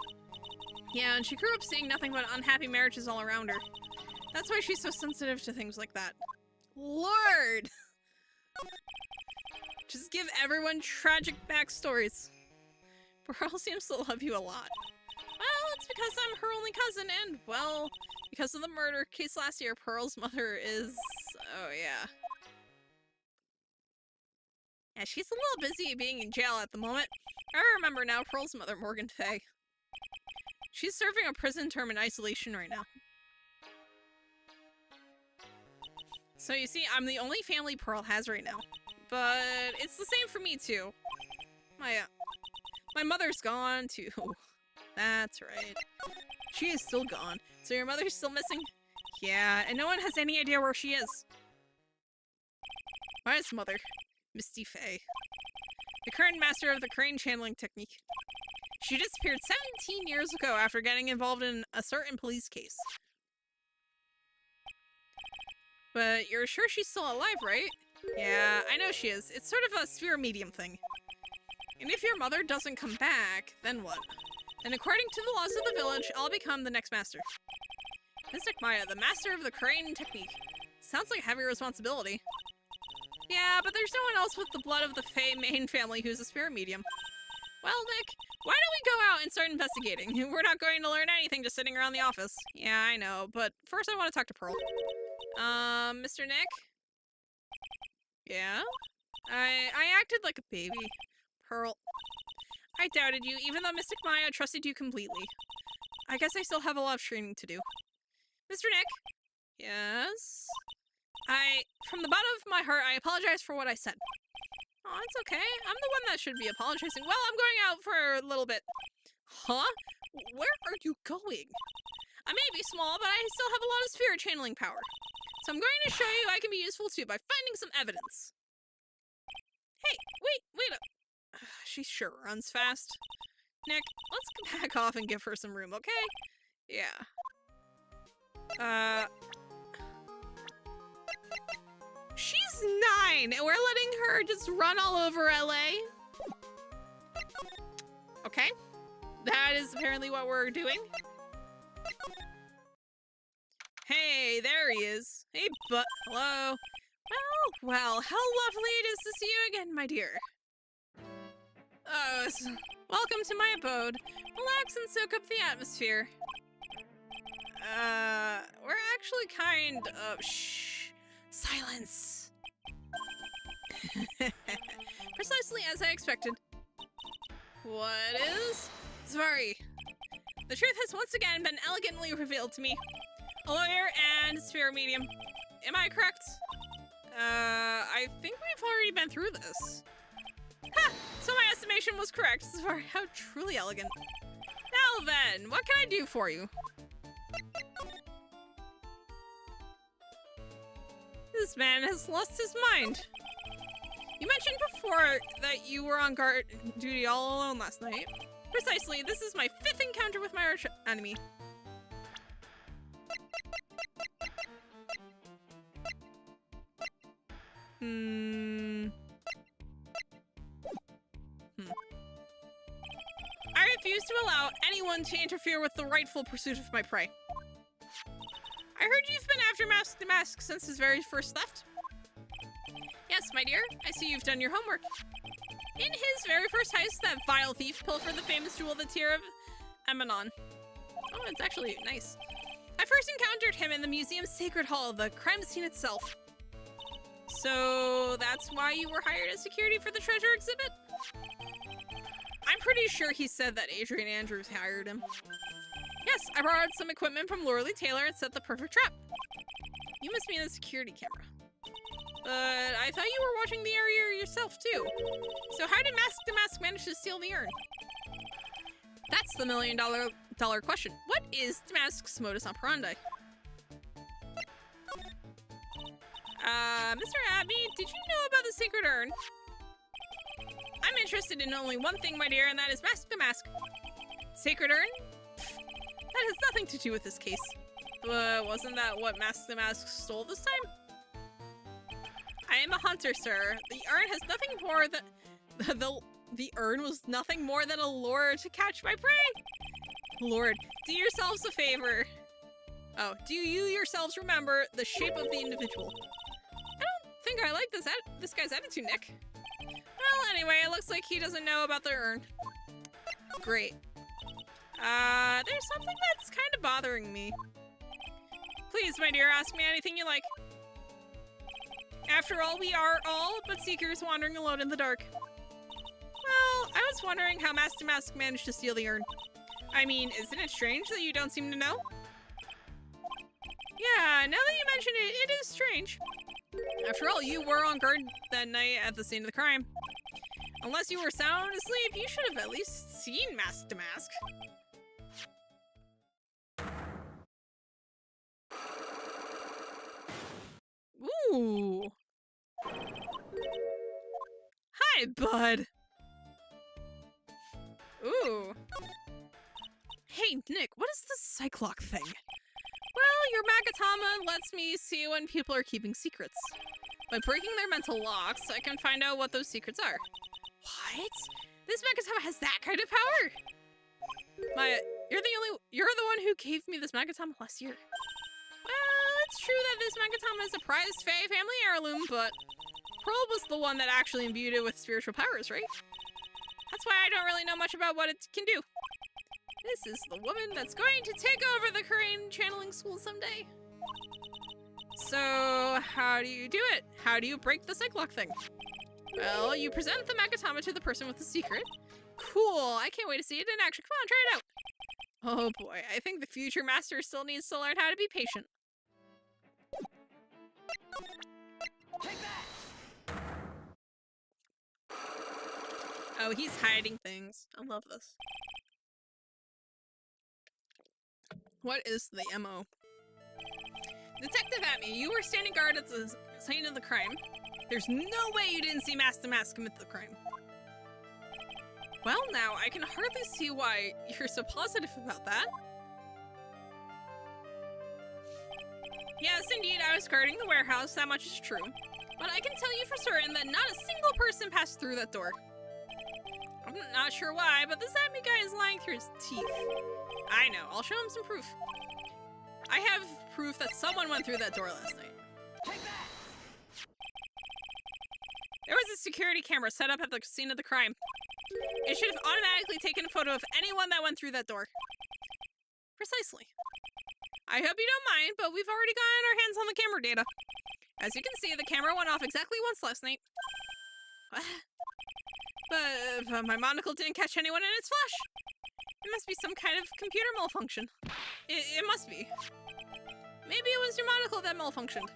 Yeah, and she grew up seeing nothing but unhappy marriages all around her. That's why she's so sensitive to things like that. Lord! Just give everyone tragic backstories. Pearl seems to love you a lot. Well, it's because I'm her only cousin, and, well, because of the murder case last year, Pearl's mother is... oh, yeah. Yeah, she's a little busy being in jail at the moment. I remember now, Pearl's mother, Morgan Faye. She's serving a prison term in isolation right now. So you see, I'm the only family Pearl has right now. But it's the same for me, too. My mother's gone, too. That's right. She is still gone. So your mother's still missing? Yeah, and no one has any idea where she is. Where's mother? Misty Faye. The current master of the crane channeling technique. She disappeared 17 years ago after getting involved in a certain police case. But you're sure she's still alive, right? Yeah, I know she is. It's sort of a spirit medium thing. And if your mother doesn't come back, then what? And according to the laws of the village, I'll become the next master. Mystic Maya, the master of the crane technique. Sounds like a heavy responsibility. Yeah, but there's no one else with the blood of the Fae main family who's a spirit medium. Well, Nick, why don't we go out and start investigating? We're not going to learn anything just sitting around the office. Yeah, I know, but first I want to talk to Pearl. Mr. Nick? Yeah? I acted like a baby. Pearl. I doubted you, even though Mystic Maya trusted you completely. I guess I still have a lot of training to do. Mr. Nick? Yes? From the bottom of my heart, I apologize for what I said. Oh, it's okay. I'm the one that should be apologizing. Well, I'm going out for a little bit. Huh? Where are you going? I may be small, but I still have a lot of spirit channeling power. So I'm going to show you I can be useful too by finding some evidence. Hey, wait up. She sure runs fast. Nick, let's come back off and give her some room, okay? Yeah. She's 9, and we're letting her just run all over LA? Okay. That is apparently what we're doing. Hey, there he is. Hey, hello. Well, how lovely it is to see you again, my dear. Welcome to my abode. Relax and soak up the atmosphere. We're actually kind of... Shh. Silence. Precisely as I expected. What is? Svari. The truth has once again been elegantly revealed to me. A lawyer and spirit medium. Am I correct? I think we've already been through this. Ha! So my estimation was correct. Svari, how truly elegant. Now then, what can I do for you? This man has lost his mind. You mentioned before that you were on guard duty all alone last night. Precisely, this is my 5th encounter with my arch enemy. I refuse to allow anyone to interfere with the rightful pursuit of my prey. I heard you've been after Mask to Mask since his very first theft. Yes, my dear, I see you've done your homework. In his very first heist, that vile thief pilfered the famous jewel, the Tear of Emanon. Oh, it's actually nice. I first encountered him in the museum's sacred hall, the crime scene itself. So that's why you were hired as security for the treasure exhibit? I'm pretty sure he said that Adrian Andrews hired him. Yes, I borrowed some equipment from Laura Lee Taylor and set the perfect trap. You must be in the security camera. But I thought you were watching the area yourself too. So how did Mask to Mask manage to steal the urn? That's the million-dollar question. What is Mask's modus operandi? Mr. Abby, did you know about the secret urn? I'm interested in only one thing, my dear, and that is Mask to Mask. Sacred urn? That has nothing to do with this case. Wasn't that what Mask to Mask stole this time? I am a hunter, sir. The urn has nothing more than... The urn was nothing more than a lure to catch my prey. Lord, do yourselves a favor. Oh, do you yourselves remember the shape of the individual? I don't think I like this guy's attitude, Nick. Well, anyway, it looks like he doesn't know about the urn. Great. There's something that's kind of bothering me. Please, my dear, ask me anything you like. After all, we are all but seekers wandering alone in the dark. Well, I was wondering how Mask to Mask managed to steal the urn. I mean, isn't it strange that you don't seem to know? Yeah, now that you mention it, it is strange. After all, you were on guard that night at the scene of the crime. Unless you were sound asleep, you should have at least seen Mask to Mask. Ooh. Hi, bud. Ooh. Hey, Nick, what is this Cyclock thing? Well, your Magatama lets me see when people are keeping secrets. By breaking their mental locks, I can find out what those secrets are. What? This Magatama has that kind of power? Maya, you're the one who gave me this Magatama last year. Well, it's true that this Magatama is a prized Fae family heirloom, but Pearl was the one that actually imbued it with spiritual powers, right? That's why I don't really know much about what it can do. This is the woman that's going to take over the Korean channeling school someday. So, how do you do it? How do you break the Cyclock thing? Well, you present the Magatama to the person with the secret. Cool, I can't wait to see it in action. Come on, try it out. Oh boy, I think the future master still needs to learn how to be patient. Take that! Oh, he's hiding things. I love this. What is the MO? Detective Atme, you were standing guard at the scene of the crime. There's no way you didn't see Mask to Mask commit the crime. Well, now, I can hardly see why you're so positive about that. Yes, indeed, I was guarding the warehouse, that much is true. But I can tell you for certain that not a single person passed through that door. I'm not sure why, but this Atme guy is lying through his teeth. I know, I'll show him some proof. I have proof that someone went through that door last night. Take that! There was a security camera set up at the scene of the crime. It should have automatically taken a photo of anyone that went through that door. Precisely. I hope you don't mind, but we've already gotten our hands on the camera data. As you can see, the camera went off exactly once last night. But my monocle didn't catch anyone in its flash. It must be some kind of computer malfunction. It must be. Maybe it was your monocle that malfunctioned.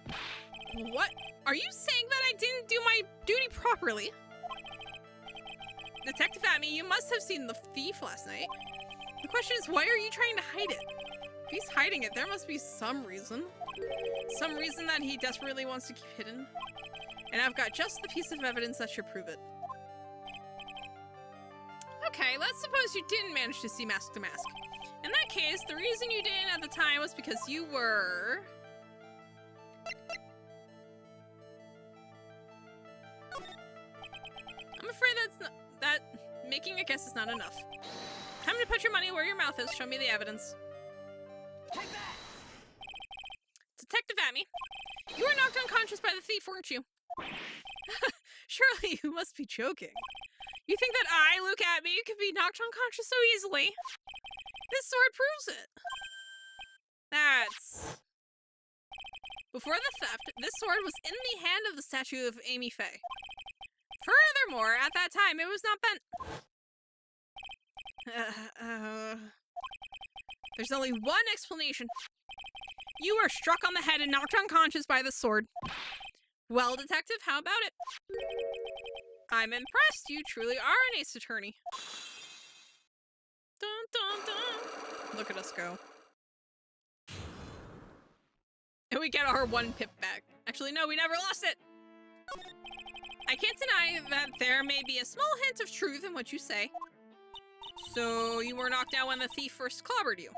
What? Are you saying that I didn't do my duty properly? Detective Amy, you must have seen the thief last night. The question is, why are you trying to hide it? If he's hiding it, there must be some reason. Some reason that he desperately wants to keep hidden. And I've got just the piece of evidence that should prove it. Okay, let's suppose you didn't manage to see Mask to Mask. In that case, the reason you didn't at the time was because you were... I'm afraid making a guess is not enough. Time to put your money where your mouth is. Show me the evidence. Take that! Detective Amy, you were knocked unconscious by the thief, weren't you? Surely you must be joking. You think that I, Luke Atme, could be knocked unconscious so easily? This sword proves it. That's... Before the theft, this sword was in the hand of the statue of Amy Faye. Furthermore, at that time, it was not bent. There's only one explanation. You were struck on the head and knocked unconscious by the sword. Well, detective, how about it? I'm impressed. You truly are an ace attorney. Dun, dun, dun. Look at us go. And we get our 1 pip back. Actually, no, we never lost it. I can't deny that there may be a small hint of truth in what you say. So, you were knocked down when the thief first clobbered you.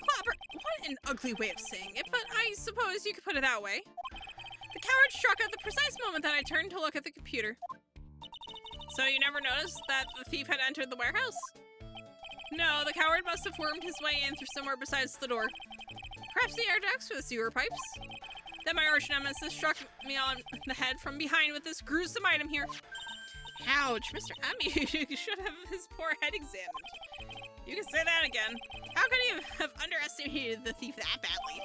Clobber? What an ugly way of saying it, but I suppose you could put it that way. The coward struck at the precise moment that I turned to look at the computer. So you never noticed that the thief had entered the warehouse? No, the coward must have wormed his way in through somewhere besides the door. Perhaps the air ducts or the sewer pipes? Then my arch nemesis struck me on the head from behind with this gruesome item here. Ouch, Mr. Amy should have his poor head examined. You can say that again. How could he have underestimated the thief that badly?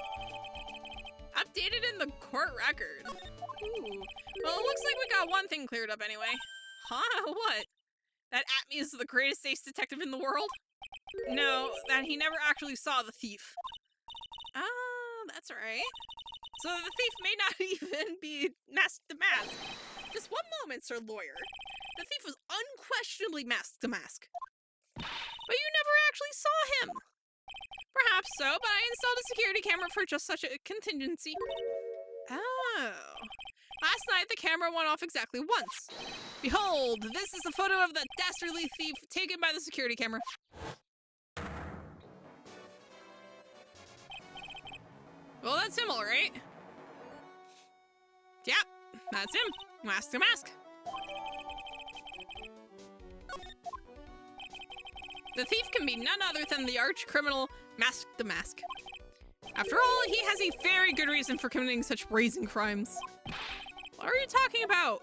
Updated in the court record. Ooh. Well, it looks like we got one thing cleared up anyway. Huh? What? That Atme is the greatest ace detective in the world? No, that he never actually saw the thief. Oh, that's right. So the thief may not even be Mask to Mask. Just one moment, Sir Lawyer. The thief was unquestionably Mask to Mask. But you never actually saw him. Perhaps so, but I installed a security camera for just such a contingency. Oh. Last night, the camera went off exactly once. Behold, this is a photo of the dastardly thief taken by the security camera. Well, that's him, all right. Yep, that's him. Mask to Mask. The thief can be none other than the arch criminal Mask to Mask. After all, he has a very good reason for committing such brazen crimes. What are you talking about?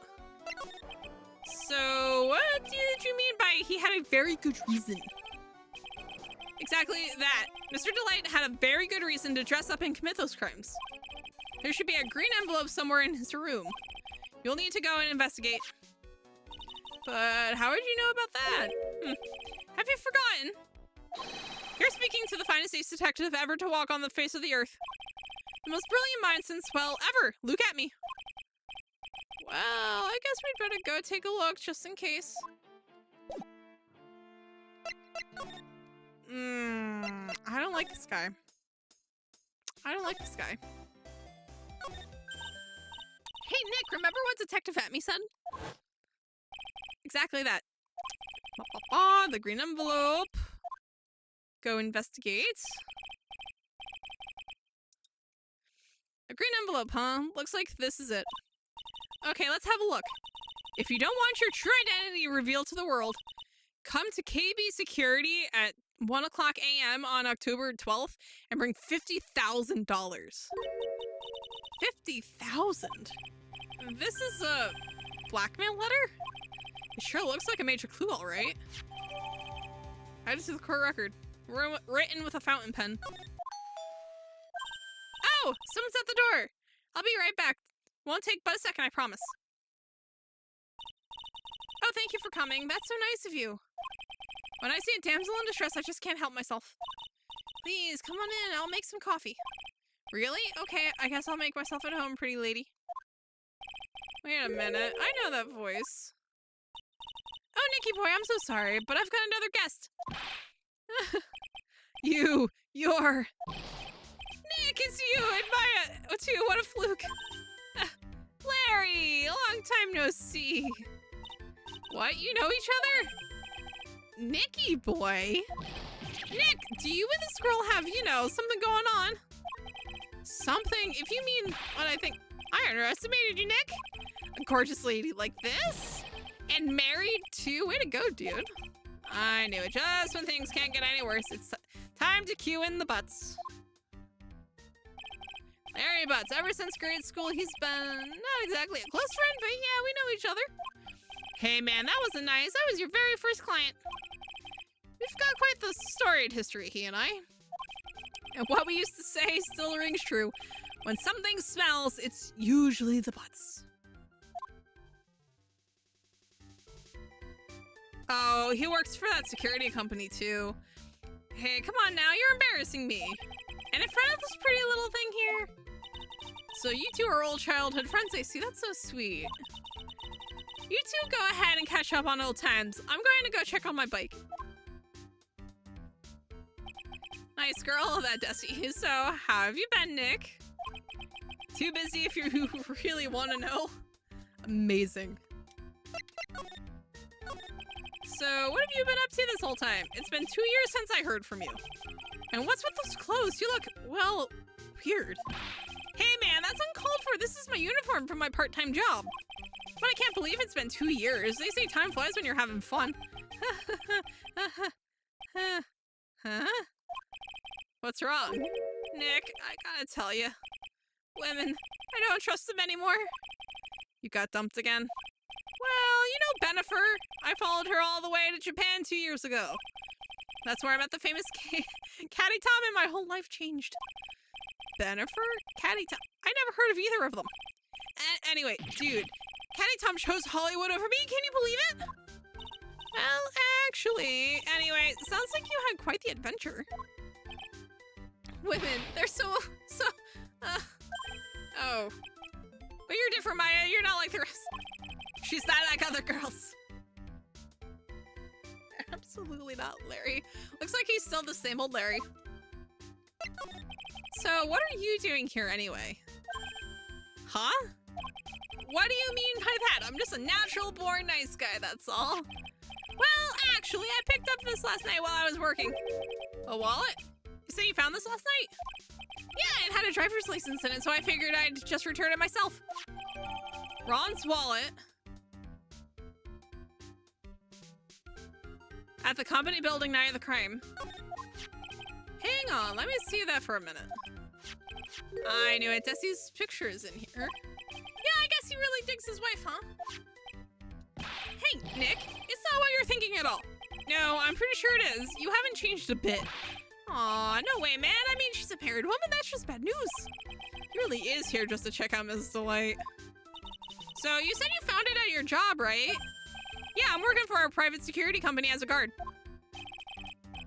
So, what did you mean by he had a very good reason? Exactly that. Mr. Delight had a very good reason to dress up and commit those crimes. There should be a green envelope somewhere in his room. You'll need to go and investigate. But how would you know about that? Have you forgotten? You're speaking to the finest ace detective ever to walk on the face of the earth. The most brilliant mind since, well, ever. Look at me. Well, I guess we'd better go take a look just in case. I don't like this guy. I don't like this guy. Hey, Nick, remember what Detective Atme said? Exactly that. The green envelope. Go investigate. A green envelope, huh? Looks like this is it. Okay, let's have a look. If you don't want your true identity revealed to the world, come to KB Security at 1 o'clock a.m. on October 12th and bring $50,000. $50,000? This is a blackmail letter? It sure looks like a major clue, all right. Added to the court record. Written with a fountain pen. Oh! Someone's at the door! I'll be right back. Won't take but a second, I promise. Oh, thank you for coming. That's so nice of you. When I see a damsel in distress, I just can't help myself. Please, come on in. I'll make some coffee. Really? Okay, I guess I'll make myself at home, pretty lady. Wait a minute. I know that voice. Oh, Nicky boy, I'm so sorry, but I've got another guest. You're... Nick, it's you and Maya, too. What a fluke. Larry, long time no see. What? You know each other? Nicky boy? Nick, do you and this girl have, you know, something going on? Something? If you mean what I think... I underestimated you, Nick. A gorgeous lady like this? And married too? Way to go, dude. I knew it. Just when things can't get any worse, it's time to cue in the butts. Larry Butts. Ever since grade school, he's been not exactly a close friend, but yeah, we know each other. Hey man, that wasn't nice. I was your very first client. We've got quite the storied history, he and I. And what we used to say still rings true. When something smells, it's usually the butts. Oh, he works for that security company too. Hey, come on now, you're embarrassing me. And in front of this pretty little thing here. So you two are old childhood friends, I see. That's so sweet. You two go ahead and catch up on old times. I'm going to go check on my bike. Nice girl, that Desi. So, how have you been, Nick? Too busy if you really want to know. Amazing. So, what have you been up to this whole time? It's been 2 years since I heard from you. And what's with those clothes? You look, well, weird. Hey man, that's uncalled for. This is my uniform from my part-time job. But I can't believe it's been 2 years. They say time flies when you're having fun. Huh? What's wrong? Nick, I gotta tell you. Women, I don't trust them anymore. You got dumped again? Well, you know Bennifer. I followed her all the way to Japan 2 years ago. That's where I met the famous Caddy Tom and my whole life changed. Bennifer? Caddy Tom? I never heard of either of them. Anyway, dude, Caddy Tom chose Hollywood over me. Can you believe it? Well, actually, anyway, sounds like you had quite the adventure. Women, they're so, oh. But you're different, Maya. You're not like the rest. She's not like other girls. Absolutely not, Larry. Looks like he's still the same old Larry. So, what are you doing here anyway? Huh? What do you mean by that? I'm just a natural born nice guy, that's all. Well, actually, I picked up this last night while I was working. A wallet? You say you found this last night? Yeah, it had a driver's license in it, so I figured I'd just return it myself. Ron's wallet. At the company building night of the crime. Hang on, let me see that for a minute. I knew it. Desi's picture is in here. Yeah, I guess he really digs his wife, huh? Hey, Nick, it's not what you're thinking at all. No, I'm pretty sure it is. You haven't changed a bit. Aw, no way, man. I mean, she's a married woman. That's just bad news. He really is here just to check out Mrs. Delight. So, you said you found it at your job, right? Yeah, I'm working for a private security company as a guard.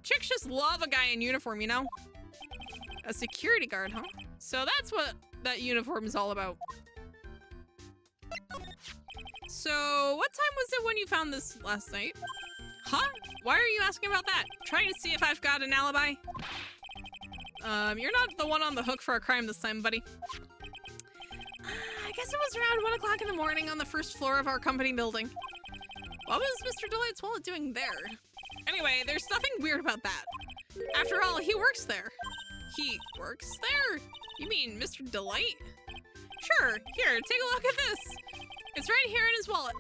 Chicks just love a guy in uniform, you know? A security guard, huh? So that's what that uniform is all about. So, what time was it when you found this last night? Huh? Why are you asking about that? Trying to see if I've got an alibi? You're not the one on the hook for a crime this time, buddy. I guess it was around 1 o'clock in the morning on the first floor of our company building. What was Mr. Delight's wallet doing there? Anyway, there's nothing weird about that. After all, he works there. He works there? You mean Mr. Delight? Sure, here, take a look at this. It's right here in his wallet.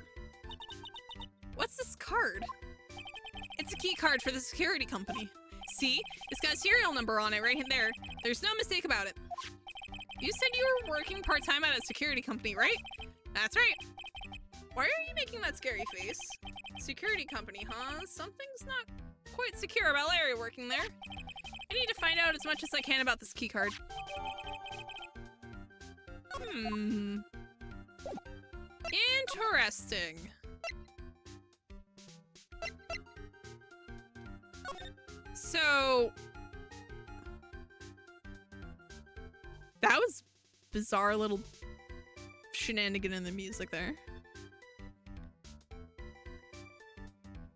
What's this card? It's a key card for the security company. See? It's got a serial number on it right there. There's no mistake about it. You said you were working part-time at a security company, right? That's right. Why are you making that scary face? Security company, huh? Something's not quite secure about Larry working there. I need to find out as much as I can about this keycard. Interesting. So... that was bizarre little shenanigan in the music there.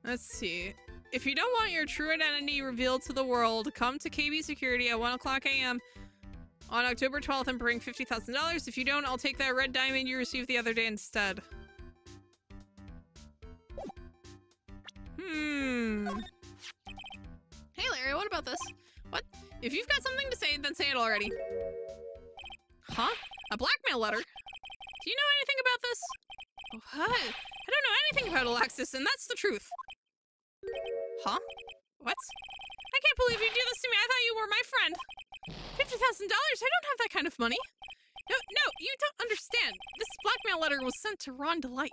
Let's see. If you don't want your true identity revealed to the world, come to KB Security at 1 a.m. on October 12th and bring $50,000. If you don't, I'll take that red diamond you received the other day instead. Hey Larry, what about this? What? If you've got something to say, then say it already. Huh? A blackmail letter? Do you know anything about this? What? I don't know anything about Alexis, and that's the truth. Huh? What? I can't believe you do this to me. I thought you were my friend. $50,000? I don't have that kind of money. No, you don't understand. This blackmail letter was sent to Ron Delight.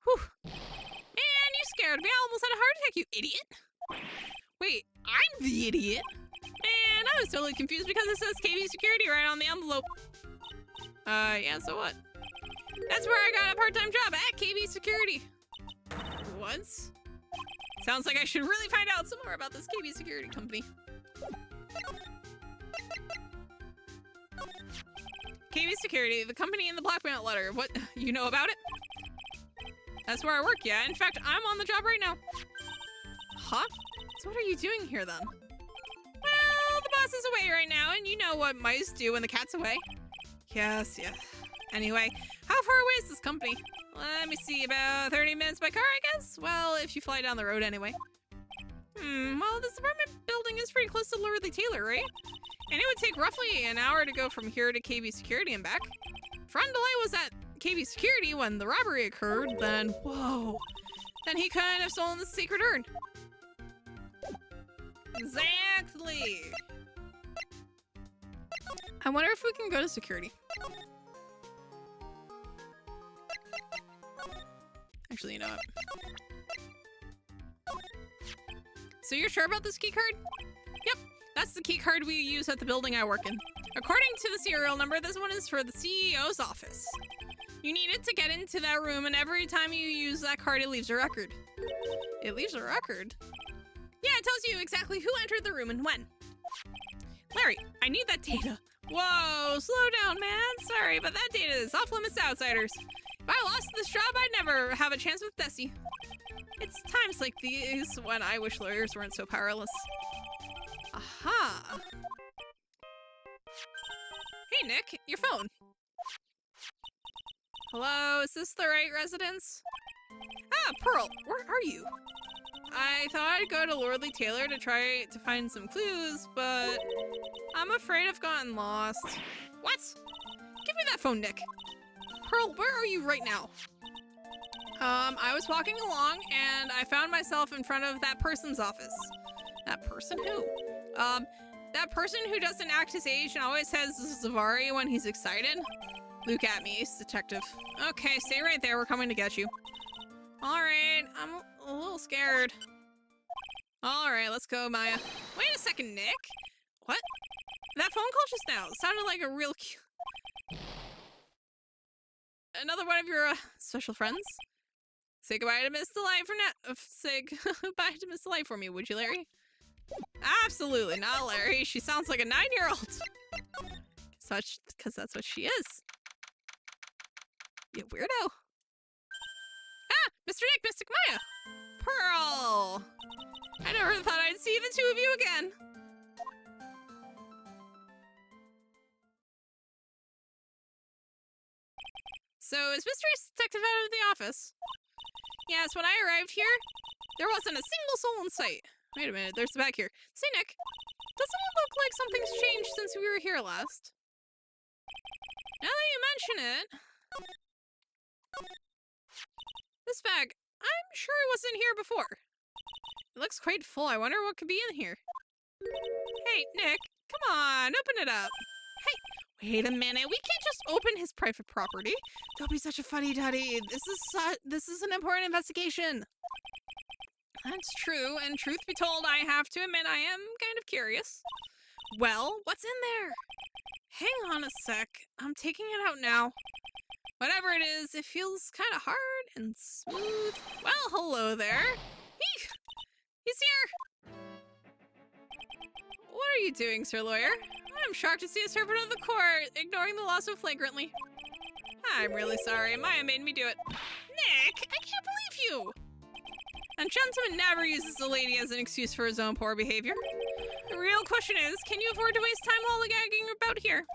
Whew. Man, you scared me. I almost had a heart attack, you idiot. Wait, I'm the idiot? Man, I was totally confused because it says KB Security right on the envelope. Yeah, so what? That's where I got a part-time job, at KB Security. What? Sounds like I should really find out some more about this KB Security company. KB Security, the company in the blackmail letter. What? You know about it? That's where I work, yeah. In fact, I'm on the job right now. Huh? So what are you doing here then? Well, the boss is away right now, and you know what mice do when the cat's away. Yes, yeah. Anyway, how far away is this company? Let me see, about 30 minutes by car, I guess? Well, if you fly down the road anyway. Well, this apartment building is pretty close to Lordly Taylor, right? And it would take roughly an hour to go from here to KB Security and back. If Ron Delay was at KB Security when the robbery occurred, then whoa. Then he couldn't have stolen the secret urn. Exactly. I wonder if we can go to security. Actually, you know what? So you're sure about this key card? Yep, that's the key card we use at the building I work in. According to the serial number, this one is for the CEO's office. You need it to get into that room, and every time you use that card, it leaves a record. It leaves a record? Yeah, it tells you exactly who entered the room and when. Larry, I need that data. Whoa, slow down, man. Sorry, but that data is off limits to outsiders. If I lost this job, I'd never have a chance with Desi. It's times like these when I wish lawyers weren't so powerless. Aha. Hey, Nick, your phone. Hello, is this the right residence? Ah, Pearl, where are you? I thought I'd go to Lordly Taylor to try to find some clues, but I'm afraid I've gotten lost. What? Give me that phone, Nick. Pearl, where are you right now? I was walking along and I found myself in front of that person's office. That person who? That person who doesn't act his age and always says Zavari when he's excited. Look at me, he's detective. Okay, stay right there, we're coming to get you. Alright, I'm a little scared. Alright, let's go, Maya. Wait a second, Nick. What? That phone call just now sounded like a real cute... Another one of your special friends? Say goodbye to Miss Delight for now. Say goodbye to Miss Delight for me, would you, Larry? Absolutely not, Larry. She sounds like a 9-year-old. Because that's what she is. You weirdo. Ah, Mr. Nick, Mystic Maya. Pearl. I never thought I'd see the two of you again. So, is Mystery Detective out of the office? Yes, when I arrived here, there wasn't a single soul in sight. Wait a minute, there's the back here. Say, Nick, doesn't it look like something's changed since we were here last? Now that you mention it... This bag, I'm sure it wasn't here before. It looks quite full. I wonder what could be in here. Hey, Nick, come on, open it up. Hey, Wait a minute, we can't just open his private property. Don't be such a fuddy-duddy. This is an important investigation. That's true, and truth be told, I have to admit I am kind of curious. Well, what's in there? Hang on a sec. I'm taking it out now. Whatever it is, it feels kind of hard and smooth. Well, hello there. He's here. What are you doing, Sir Lawyer? I'm shocked to see a servant of the court ignoring the law so flagrantly. I'm really sorry. Maya made me do it. Nick, I can't believe you. A gentleman never uses a lady as an excuse for his own poor behavior. The real question is, can you afford to waste time lollygagging about here?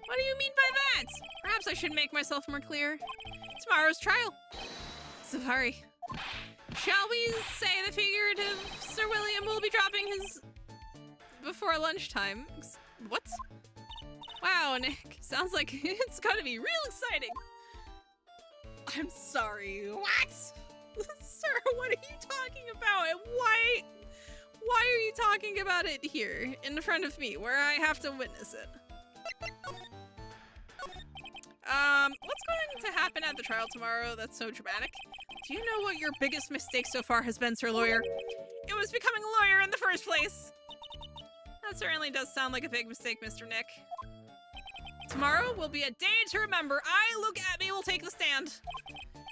What do you mean by that? Perhaps I should make myself more clear. Tomorrow's trial. Safari. Shall we say the figurative Sir William will be dropping his... before lunchtime? What? Wow, Nick. Sounds like it's gonna be real exciting. I'm sorry. What? Sir, what are you talking about? And why are you talking about it here in front of me where I have to witness it? What's going to happen at the trial tomorrow that's so dramatic? Do you know what your biggest mistake so far has been, Sir Lawyer? It was becoming a lawyer in the first place. That certainly does sound like a big mistake, Mr. Nick. Tomorrow will be a day to remember. Look at me, will take the stand.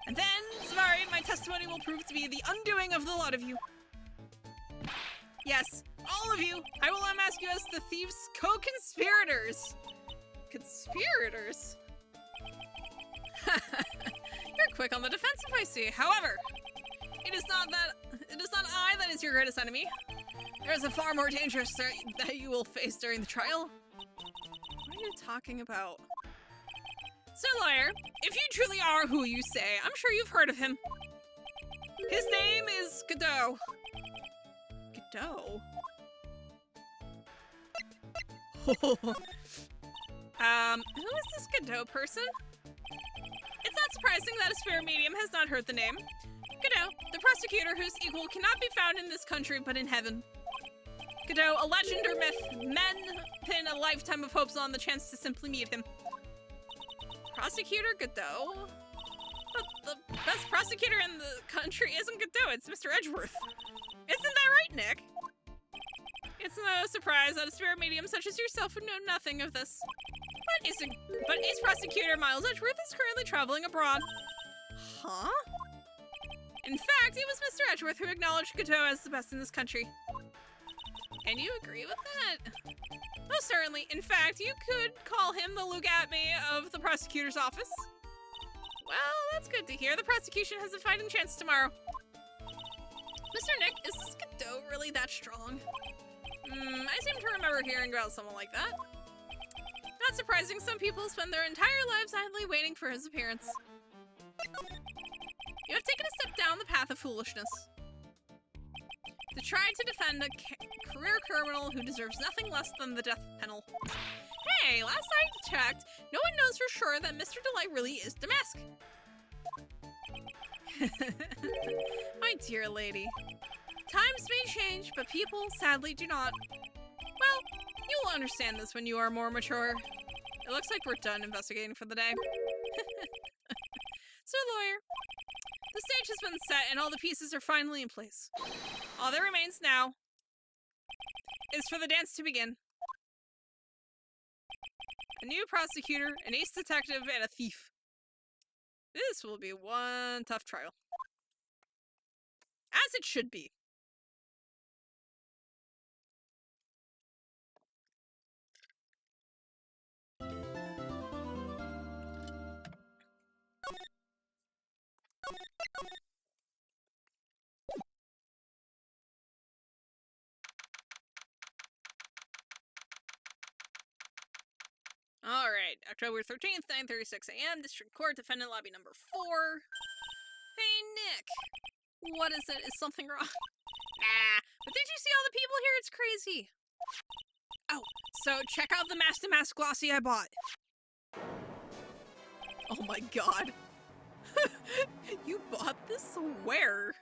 And then, sorry, my testimony will prove to be the undoing of the lot of you. Yes, all of you. I will unmask you as the thieves' co-conspirators. Conspirators? You're quick on the defensive, I see. However, it is not I that is your greatest enemy. There is a far more dangerous threat that you will face during the trial. What are you talking about? Sir Lawyer, if you truly are who you say, I'm sure you've heard of him. His name is Godot. Godot? Who is this Godot person? It's not surprising that a spirit medium has not heard the name. Godot, the prosecutor whose equal cannot be found in this country but in heaven. Godot, a legend or myth, men pin a lifetime of hopes on the chance to simply meet him. Prosecutor Godot? But the best prosecutor in the country isn't Godot, it's Mr. Edgeworth. Isn't that right, Nick? It's no surprise that a spirit medium such as yourself would know nothing of this. But Ace Prosecutor Miles Edgeworth is currently traveling abroad. Huh? In fact, it was Mr. Edgeworth who acknowledged Godot as the best in this country. And you agree with that? Most certainly. In fact, you could call him the Lugatme of the prosecutor's office. Well, that's good to hear. The prosecution has a fighting chance tomorrow. Mr. Nick, is this Godot really that strong? I seem to remember hearing about someone like that. Not surprising, some people spend their entire lives idly waiting for his appearance. You have taken a step down the path of foolishness. To try to defend a career criminal who deserves nothing less than the death penalty. Hey, last I checked, no one knows for sure that Mr. Delight really is Damask. My dear lady. Times may change, but people sadly do not. Well, you will understand this when you are more mature. It looks like we're done investigating for the day. Sir Lawyer, the stage has been set and all the pieces are finally in place. All that remains now is for the dance to begin. A new prosecutor, an ace detective, and a thief. This will be one tough trial. As it should be. Alright, October 13th, 9:36 a.m., District Court, Defendant Lobby number 4. Hey, Nick! What is it? Is something wrong? Nah, but did you see all the people here? It's crazy. Oh, so check out the Mask to Mask glossy I bought. Oh my god. You bought this where?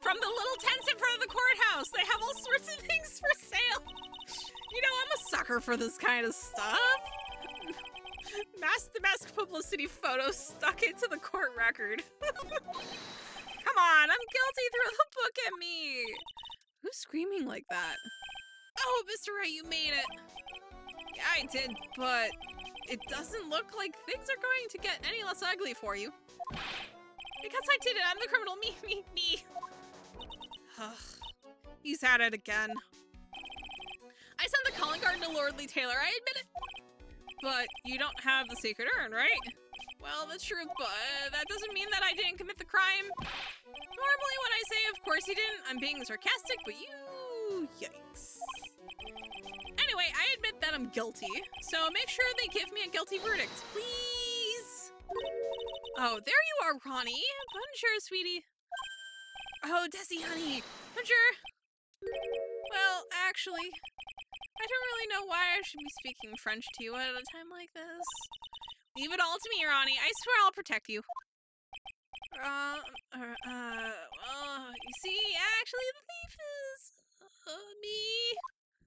From the little tents in front of the courthouse. They have all sorts of things for sale. You know, I'm a sucker for this kind of stuff. Mask to mask publicity photos stuck into the court record. Come on, I'm guilty. Throw the book at me. Who's screaming like that? Oh, Mr. Wright, you made it. Yeah, I did, but it doesn't look like things are going to get any less ugly for you. Because I did it, I'm the criminal. Me. Ugh, he's at it again. I sent the calling card to Lordly Taylor, I admit it. But you don't have the sacred urn, right? Well, that's true, but that doesn't mean that I didn't commit the crime. Normally when I say, of course you didn't, I'm being sarcastic, but you... Yikes. Anyway, I admit that I'm guilty, so make sure they give me a guilty verdict, please. Oh, there you are, Ronnie. Bonjour, sweetie. Oh, Desi, honey. Bonjour. Well, actually, I don't really know why I should be speaking French to you at a time like this. Leave it all to me, Ronnie. I swear I'll protect you. Well, you see, actually, the thief is me.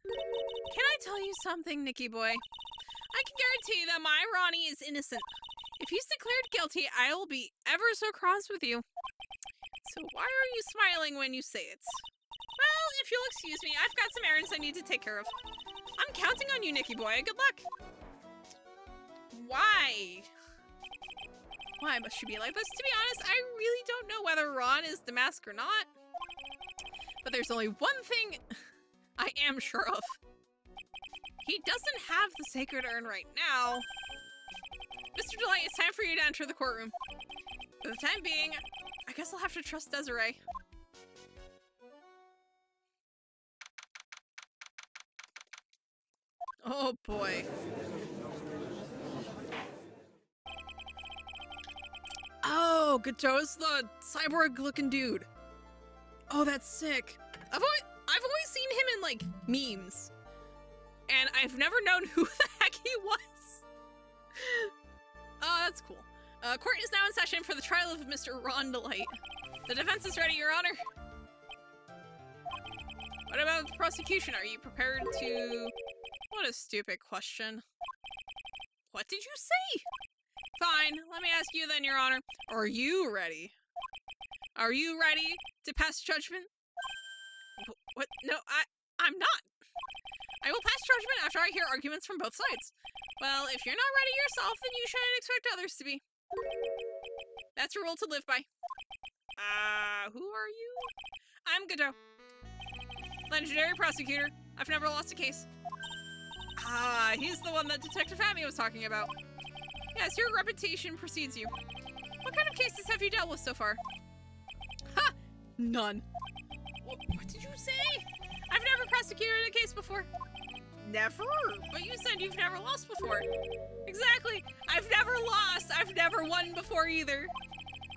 Can I tell you something, Nicky boy? I can guarantee that my Ronnie is innocent. If he's declared guilty, I will be ever so cross with you. So why are you smiling when you say it? Well, if you'll excuse me, I've got some errands I need to take care of. I'm counting on you, Nicky boy. Good luck. Why? Why must you be like this? To be honest, I really don't know whether Ron is the mask or not. But there's only one thing I am sure of. He doesn't have the sacred urn right now. Mr. Delight, it's time for you to enter the courtroom. For the time being, I guess I'll have to trust Desiree. Oh boy. Oh, Gateau's the cyborg-looking dude. Oh, that's sick. I've always seen him in like memes, and I've never known who the heck he was. Oh, that's cool. Court is now in session for the trial of Mr. Ron Delight. The defense is ready, Your Honor. What about the prosecution? Are you prepared to... What a stupid question. What did you say? Fine, let me ask you then, Your Honor. Are you ready? Are you ready to pass judgment? What? No, I'm not. I will pass judgment after I hear arguments from both sides. Well, if you're not ready yourself, then you shouldn't expect others to be. That's a rule to live by. Who are you? I'm Godot. Legendary prosecutor. I've never lost a case. He's the one that Detective Amy was talking about. Yes, your reputation precedes you. What kind of cases have you dealt with so far? Ha! None. What did you say? I've never prosecuted a case before. Never? But you said you've never lost before. Exactly. I've never lost. I've never won before either.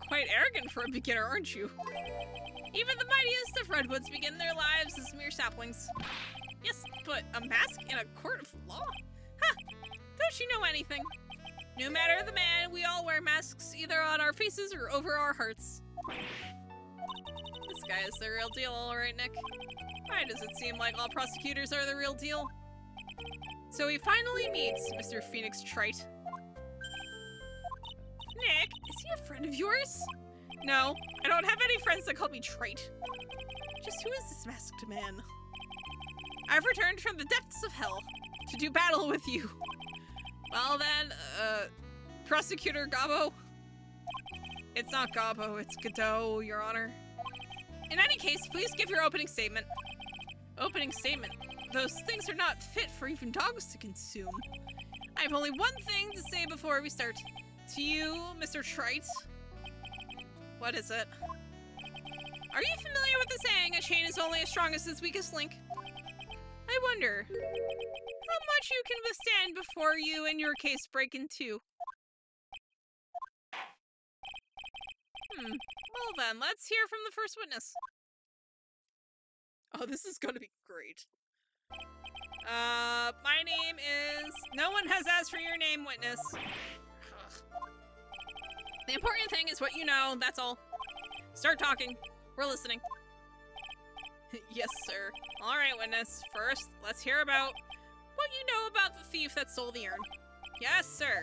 Quite arrogant for a beginner, aren't you? Even the mightiest of redwoods begin their lives as mere saplings. Yes, but a mask in a court of law? Ha! Don't you know anything? No matter the man, we all wear masks either on our faces or over our hearts. This guy is the real deal, alright, Nick. Why does it seem like all prosecutors are the real deal? So he finally meets Mr. Phoenix Trite. Nick, is he a friend of yours? No, I don't have any friends that call me Trite. Just who is this masked man? I've returned from the depths of hell to do battle with you. Well then, Prosecutor Gobbo. It's not Gobbo, it's Godot, Your Honor. In any case, please give your opening statement. Opening statement? Those things are not fit for even dogs to consume. I have only one thing to say before we start. To you, Mr. Trite. What is it? Are you familiar with the saying, a chain is only as strong as its weakest link? I wonder how much you can withstand before you and your case break in two. Well then, let's hear from the first witness. Oh, this is gonna be great. My name is... No one has asked for your name, witness. Ugh. The important thing is what you know, that's all. Start talking. We're listening. Yes, sir. Alright, witness. First, let's hear about what you know about the thief that stole the urn. Yes, sir.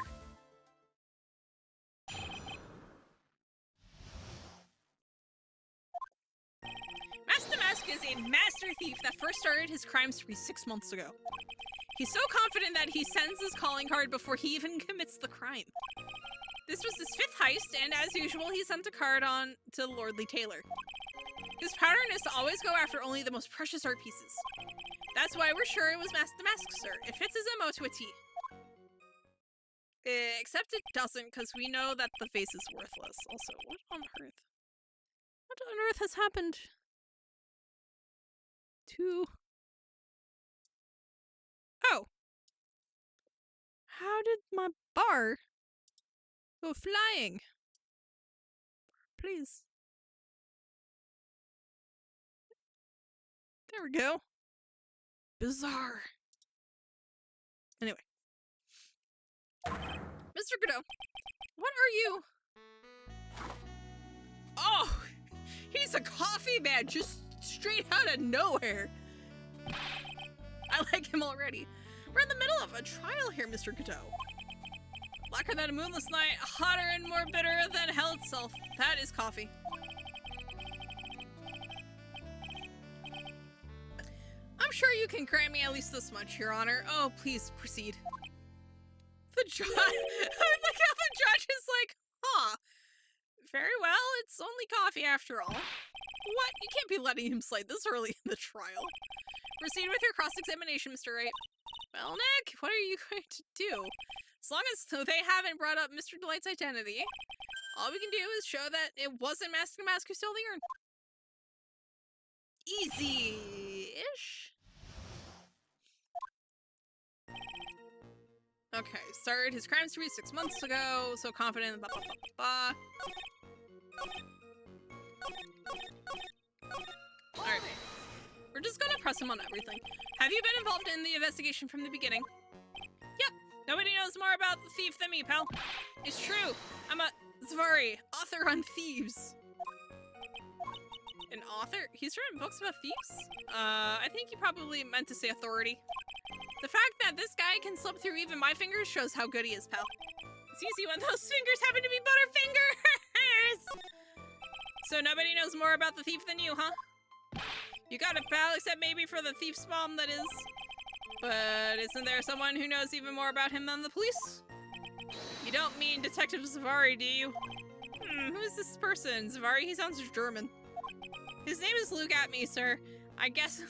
Master Mask is a master thief that first started his crime spree 6 months ago. He's so confident that he sends his calling card before he even commits the crime. This was his 5th heist, and as usual, he sent a card on to Lordly Taylor. His pattern is to always go after only the most precious art pieces. That's why we're sure it was Master Mask, sir. It fits his MO to a T. Except it doesn't, because we know that the face is worthless. Also, what on earth? What on earth has happened to... Oh. How did my bar go flying? Please. There we go. Bizarre. Anyway. Mr. Godot, what are you? Oh! He's a coffee man just straight out of nowhere. I like him already. We're in the middle of a trial here, Mr. Godot. Blacker than a moonless night, hotter and more bitter than hell itself. That is coffee. I'm sure you can grant me at least this much, Your Honor. Oh, please proceed. The judge. I like how the judge is like, huh. Very well, it's only coffee after all. What? You can't be letting him slide this early in the trial. Proceed with your cross-examination, Mr. Wright. Well, Nick, what are you going to do? As long as they haven't brought up Mr. Delight's identity, all we can do is show that it wasn't Master Mask who stole the urn. Easy-ish. Okay, started his crime spree 6 months ago, so confident, blah, blah, blah, blah. Alright. We're just gonna press him on everything. Have you been involved in the investigation from the beginning? Yep. Nobody knows more about the thief than me, pal. It's true. I'm a Zvari, author on thieves. An author? He's written books about thieves? I think he probably meant to say authority. The fact that this guy can slip through even my fingers shows how good he is, pal. It's easy when those fingers happen to be butterfingers! So nobody knows more about the thief than you, huh? You got it, pal, except maybe for the thief's mom, that is. But isn't there someone who knows even more about him than the police? You don't mean Detective Zvari, do you? Who is this person? Zvari? He sounds German. His name is Luke at me, sir. I guess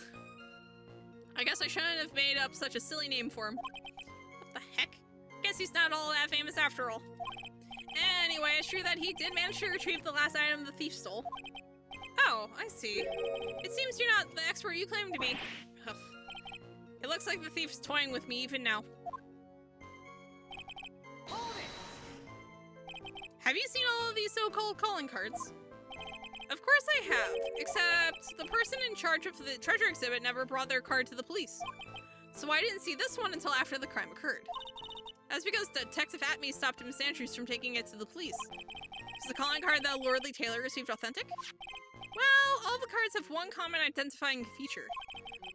I shouldn't have made up such a silly name for him. What the heck? Guess he's not all that famous after all. Anyway, it's true that he did manage to retrieve the last item the thief stole. Oh, I see. It seems you're not the expert you claim to be. Ugh. It looks like the thief's toying with me even now. Hold it! Have you seen all of these so-called calling cards? Of course I have, except the person in charge of the treasure exhibit never brought their card to the police. So I didn't see this one until after the crime occurred. That's because Detective Atme stopped Miss Andrews from taking it to the police. Is the calling card that Lordly Taylor received authentic? Well, all the cards have one common identifying feature,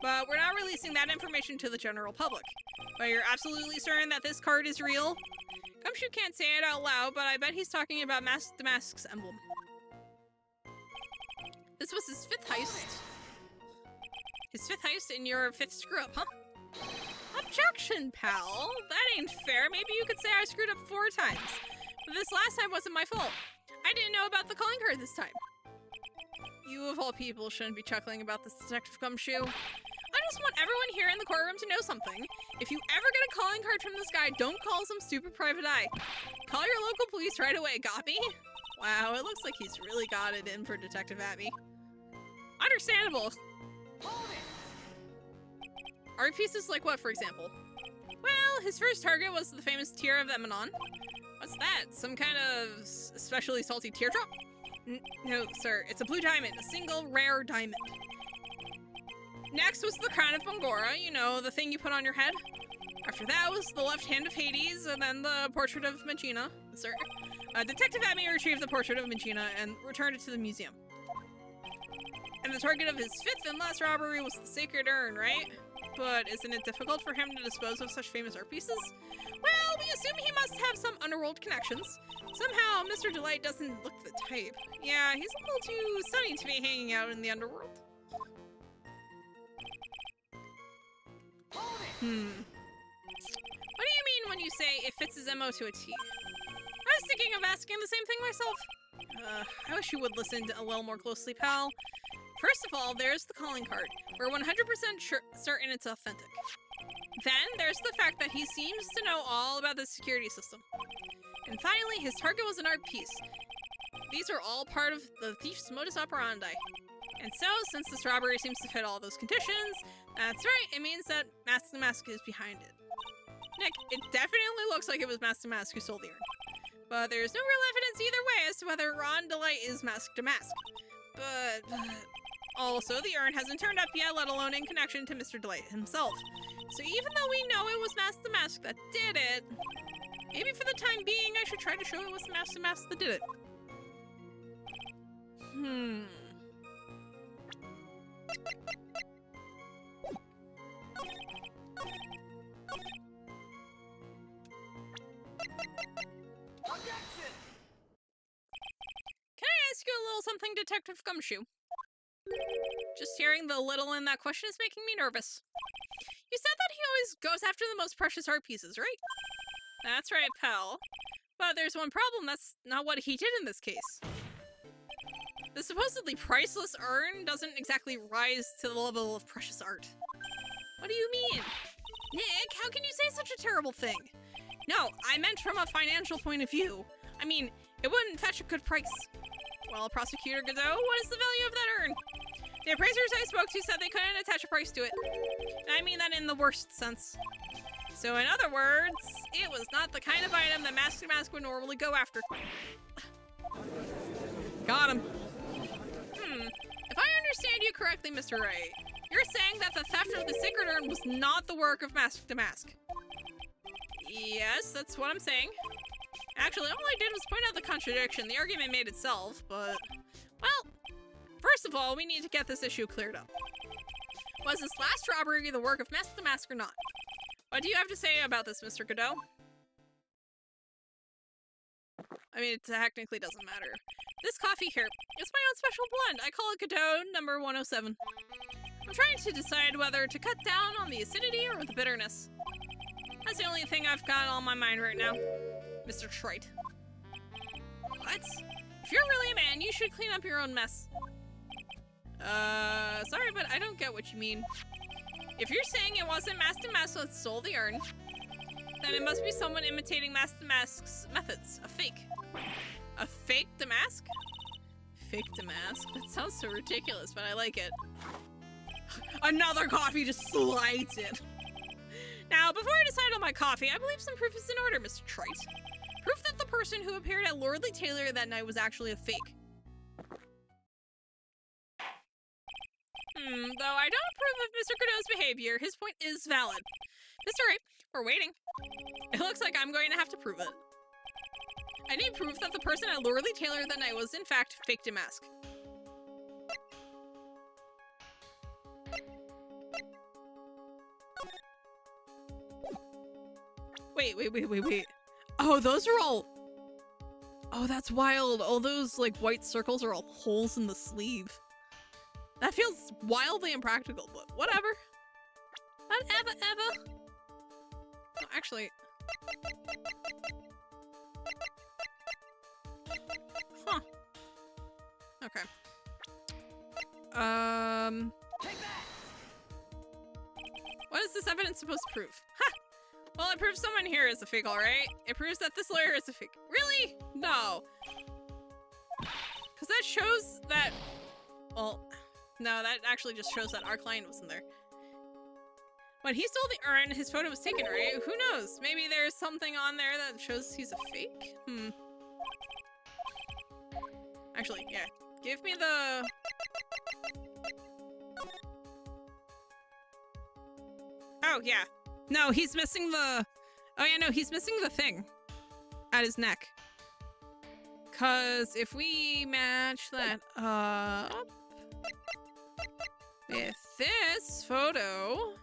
but we're not releasing that information to the general public. But you're absolutely certain that this card is real? Gumshoe can't say it out loud, but I bet he's talking about the Mask's emblem. This was his 5th heist. His 5th heist and your 5th screw-up, huh? Objection, pal. That ain't fair. Maybe you could say I screwed up 4 times. But this last time wasn't my fault. I didn't know about the calling card this time. You of all people shouldn't be chuckling about this, Detective Gumshoe. I just want everyone here in the courtroom to know something. If you ever get a calling card from this guy, don't call some stupid private eye. Call your local police right away, got me? Wow, it looks like he's really got it in for Detective Atme. Understandable. Hold it! Art pieces like what, for example? Well, his first target was the famous Tear of Emanon. What's that? Some kind of especially salty teardrop? No, sir. It's a blue diamond. A single rare diamond. Next was the Crown of Bangora. You know, the thing you put on your head. After that was the left hand of Hades, and then the portrait of Magina. Sir. Detective Atme retrieved the portrait of Magina and returned it to the museum. And the target of his 5th and last robbery was the Sacred Urn, right? But isn't it difficult for him to dispose of such famous art pieces? Well, we assume he must have some underworld connections. Somehow, Mr. Delight doesn't look the type. Yeah, he's a little too sunny to be hanging out in the underworld. What do you mean when you say it fits his MO to a T? I was thinking of asking the same thing myself. I wish you would listen a little more closely, pal. First of all, there's the calling card. We're 100% certain it's authentic. Then, there's the fact that he seems to know all about the security system. And finally, his target was an art piece. These are all part of the thief's modus operandi. And so, since this robbery seems to fit all those conditions, that's right, it means that Mask the Mask is behind it. Nick, it definitely looks like it was Mask the Mask who stole the urn. But there's no real evidence either way as to whether Ron Delight is Mask to Mask. But also, the urn hasn't turned up yet, let alone in connection to Mr. Delight himself. So even though we know it was Mask the Mask that did it, maybe for the time being I should try to show it was Mask the Mask that did it. Can I ask you a little something, Detective Gumshoe? Just hearing the little in that question is making me nervous. You said that he always goes after the most precious art pieces, right? That's right, pal. But there's one problem, that's not what he did in this case. The supposedly priceless urn doesn't exactly rise to the level of precious art. What do you mean? Nick, how can you say such a terrible thing? No, I meant from a financial point of view. I mean, it wouldn't fetch a good price. Well, Prosecutor Godot, what is the value of that urn? The appraisers I spoke to said they couldn't attach a price to it. And I mean that in the worst sense. So in other words, it was not the kind of item that Mask to Mask would normally go after. Got him. If I understand you correctly, Mr. Wright, you're saying that the theft of the sacred urn was not the work of Mask to Mask. Yes, that's what I'm saying. Actually, all I did was point out the contradiction. The argument made itself, but... Well, first of all, we need to get this issue cleared up. Was this last robbery the work of Mask to Mask or not? What do you have to say about this, Mr. Godot? I mean, it technically doesn't matter. This coffee here, it's my own special blend. I call it Godot number 107. I'm trying to decide whether to cut down on the acidity or the bitterness. That's the only thing I've got on my mind right now. Mr. Wright. What? If you're really a man, you should clean up your own mess. Sorry, but I don't get what you mean. If you're saying it wasn't Mask to Mask that stole the urn, then it must be someone imitating Mask to Mask's methods. A fake. A fake Damask? Fake Damask? That sounds so ridiculous, but I like it. Another coffee just slides in. Now, before I decide on my coffee, I believe some proof is in order, Mr. Trite. Proof that the person who appeared at Lordly Taylor that night was actually a fake. Though I don't approve of Mr. Godot's behavior, his point is valid. Mr. Wright, we're waiting. It looks like I'm going to have to prove it. I need proof that the person at Lordly Taylor that night was in fact fake Damask. Wait. Oh, those are all... Oh, that's wild. All those, like, white circles are all holes in the sleeve. That feels wildly impractical, but whatever. Whatever. Oh, actually... Huh. Okay. What is this evidence supposed to prove? Ha! Well, it proves someone here is a fake, alright? It proves that this lawyer is a fake. Really? No. Because that shows that... Well, no, that actually just shows that our client wasn't there. When he stole the urn, his photo was taken, right? Who knows? Maybe there's something on there that shows he's a fake? Actually, yeah. Give me the... Oh, yeah. No, he's missing the... Oh, yeah, no, he's missing the thing at his neck. Because if we match that up with this photo...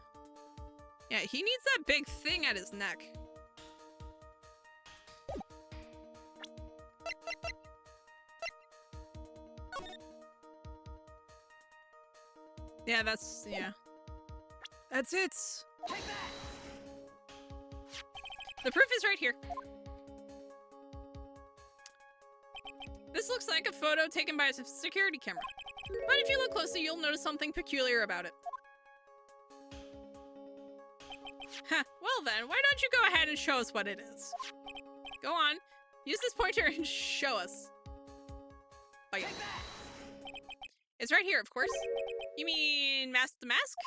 Yeah, he needs that big thing at his neck. Yeah, that's it. Take that! The proof is right here. This looks like a photo taken by a security camera. But if you look closely, you'll notice something peculiar about it. Huh, well then, why don't you go ahead and show us what it is? Go on, use this pointer and show us. Bye. Take that! It's right here, of course. You mean Mask the Mask?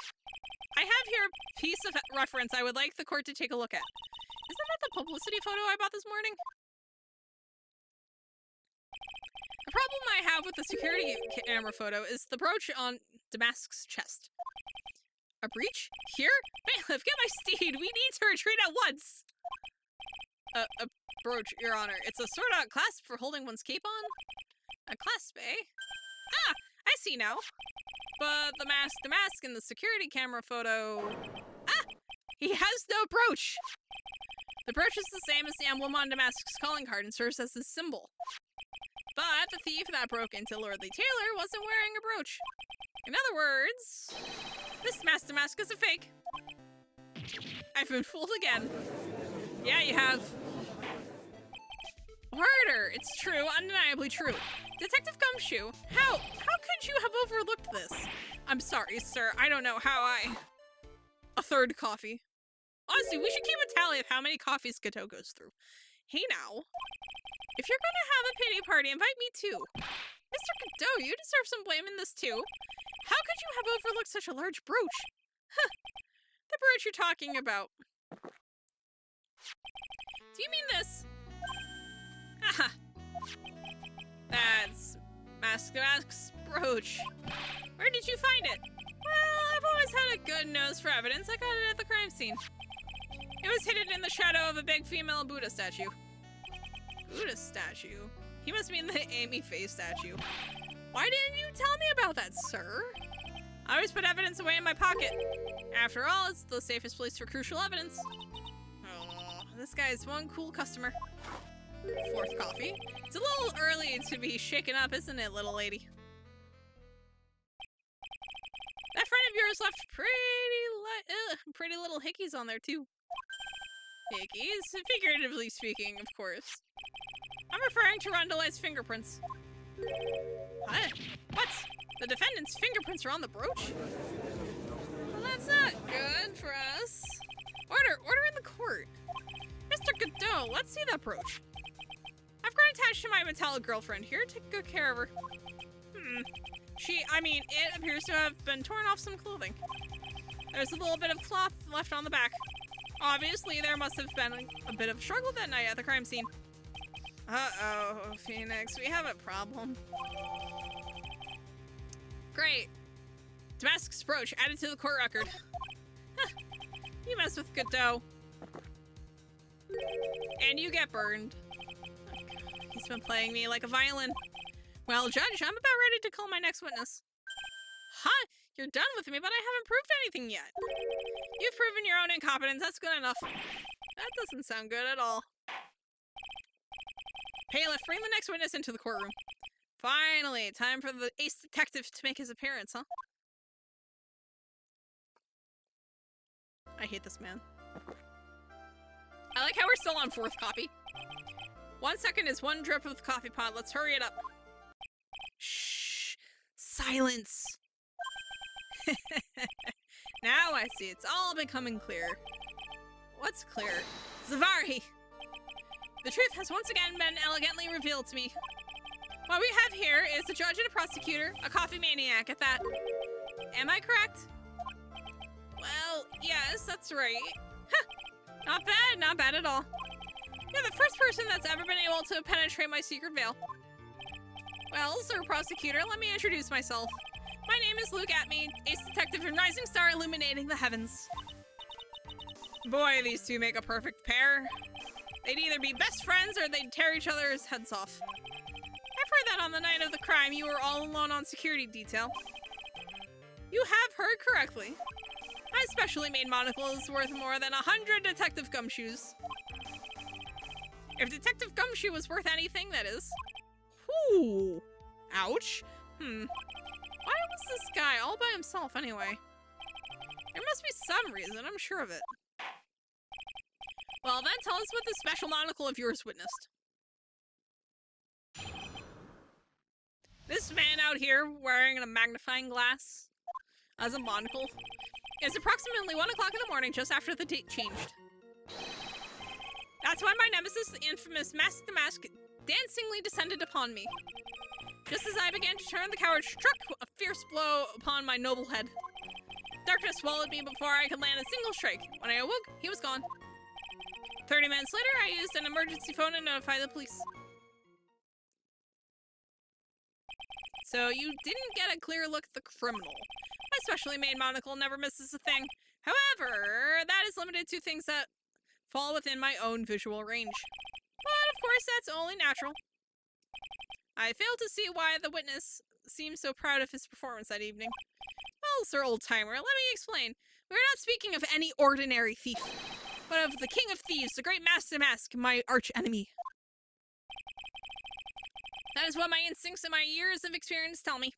I have here a piece of reference I would like the court to take a look at. Isn't that the publicity photo I bought this morning? The problem I have with the security camera photo is the brooch on Damask's chest. A breach? Here? Bailiff, get my steed! We need to retreat at once! A brooch, Your Honor. It's a sort-out clasp for holding one's cape on? A clasp, eh? Ah! I see now. But the mask in the security camera photo... Ah! He has no brooch! The brooch is the same as the emblem on Damask's calling card and serves as his symbol. But the thief that broke into Lordly Taylor wasn't wearing a brooch. In other words, this Master Mask is a fake. I've been fooled again. Yeah, you have. Harder! It's true, undeniably true. Detective Gumshoe, how could you have overlooked this? I'm sorry, sir. I don't know how I... A third coffee. Honestly, we should keep a tally of how many coffees Gateau goes through. Hey now. If you're gonna have a pity party, invite me too. Mr. Gateau, you deserve some blame in this too. How could you have overlooked such a large brooch? Huh. The brooch you're talking about. Do you mean this? Aha. That's Mask's brooch. Where did you find it? Well, I've always had a good nose for evidence. I got it at the crime scene. It was hidden in the shadow of a big female Buddha statue. Buddha statue? He must mean the Amy Faye statue. Why didn't you tell me about that, sir? I always put evidence away in my pocket. After all, it's the safest place for crucial evidence. Oh, this guy's one cool customer. Fourth coffee. It's a little early to be shaken up, isn't it, little lady? That friend of yours left pretty little hickeys on there, too. Hickeys? Figuratively speaking, of course. I'm referring to Rondelet's fingerprints. What? What? The defendant's fingerprints are on the brooch? Well, that's not good for us. Order in the court. Mr. Godot, let's see that brooch. I've grown attached to my metallic girlfriend here. Take good care of her. It appears to have been torn off some clothing. There's a little bit of cloth left on the back. Obviously, there must have been a bit of struggle that night at the crime scene. Uh-oh, Phoenix, we have a problem. Great. Damask's brooch added to the court record. Huh. You mess with Godot. And you get burned. Oh, God. He's been playing me like a violin. Well, Judge, I'm about ready to call my next witness. Huh? You're done with me, but I haven't proved anything yet. You've proven your own incompetence. That's good enough. That doesn't sound good at all. Bailiff, bring the next witness into the courtroom. Finally, time for the ace detective to make his appearance, huh? I hate this man. I like how we're still on fourth copy. 1 second is one drip of the coffee pot. Let's hurry it up. Shh. Silence. Now I see. It's all becoming clear. What's clear? Zavari! The truth has once again been elegantly revealed to me. What we have here is a judge and a prosecutor, a coffee maniac at that. Am I correct? Well, yes, that's right. Huh. Not bad at all. You're the first person that's ever been able to penetrate my secret veil. Well, sir prosecutor, let me introduce myself. My name is Luke Atme, ace detective and rising star illuminating the heavens. Boy, these two make a perfect pair. They'd either be best friends or they'd tear each other's heads off. I've heard that on the night of the crime you were all alone on security detail. You have heard correctly. My specially made monocle is worth more than 100 Detective Gumshoes. If Detective Gumshoe was worth anything, that is. Whew. Ouch. Why was this guy all by himself anyway? There must be some reason, I'm sure of it. Well then, tell us what this special monocle of yours witnessed. This man out here wearing a magnifying glass as a monocle. It's approximately 1 o'clock in the morning, just after the date changed. That's when my nemesis, the infamous Mask the Mask, dancingly descended upon me. Just as I began to turn, the coward struck a fierce blow upon my noble head. Darkness swallowed me before I could land a single strike. When I awoke, he was gone. 30 minutes later, I used an emergency phone to notify the police. So you didn't get a clear look at the criminal. My specially made monocle never misses a thing. However, that is limited to things that fall within my own visual range. But of course, that's only natural. I fail to see why the witness seemed so proud of his performance that evening. Well, Sir Old-Timer, let me explain. We're not speaking of any ordinary thief, but of the King of Thieves, the great Master Mask, my arch-enemy. That is what my instincts and my years of experience tell me.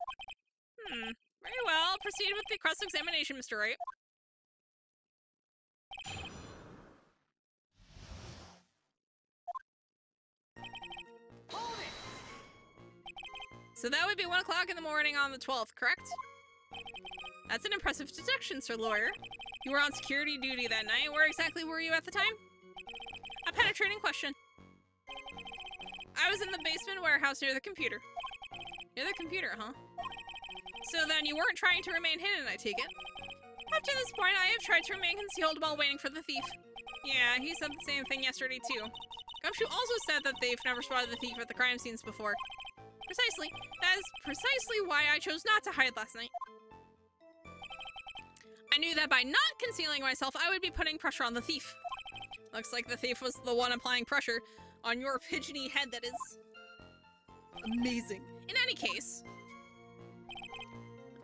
Very well. Proceed with the cross-examination, Mr. Wright. Hold it! So that would be 1 o'clock in the morning on the 12th, correct? That's an impressive deduction, Sir Lawyer. You were on security duty that night. Where exactly were you at the time? A penetrating question. I was in the basement warehouse near the computer. Near the computer, huh? So then you weren't trying to remain hidden, I take it? Up to this point, I have tried to remain concealed while waiting for the thief. Yeah, he said the same thing yesterday, too. Gumshoe also said that they've never spotted the thief at the crime scenes before. Precisely. That is precisely why I chose not to hide last night. I knew that by not concealing myself, I would be putting pressure on the thief. Looks like the thief was the one applying pressure on your pigeony head, that is. Amazing. In any case...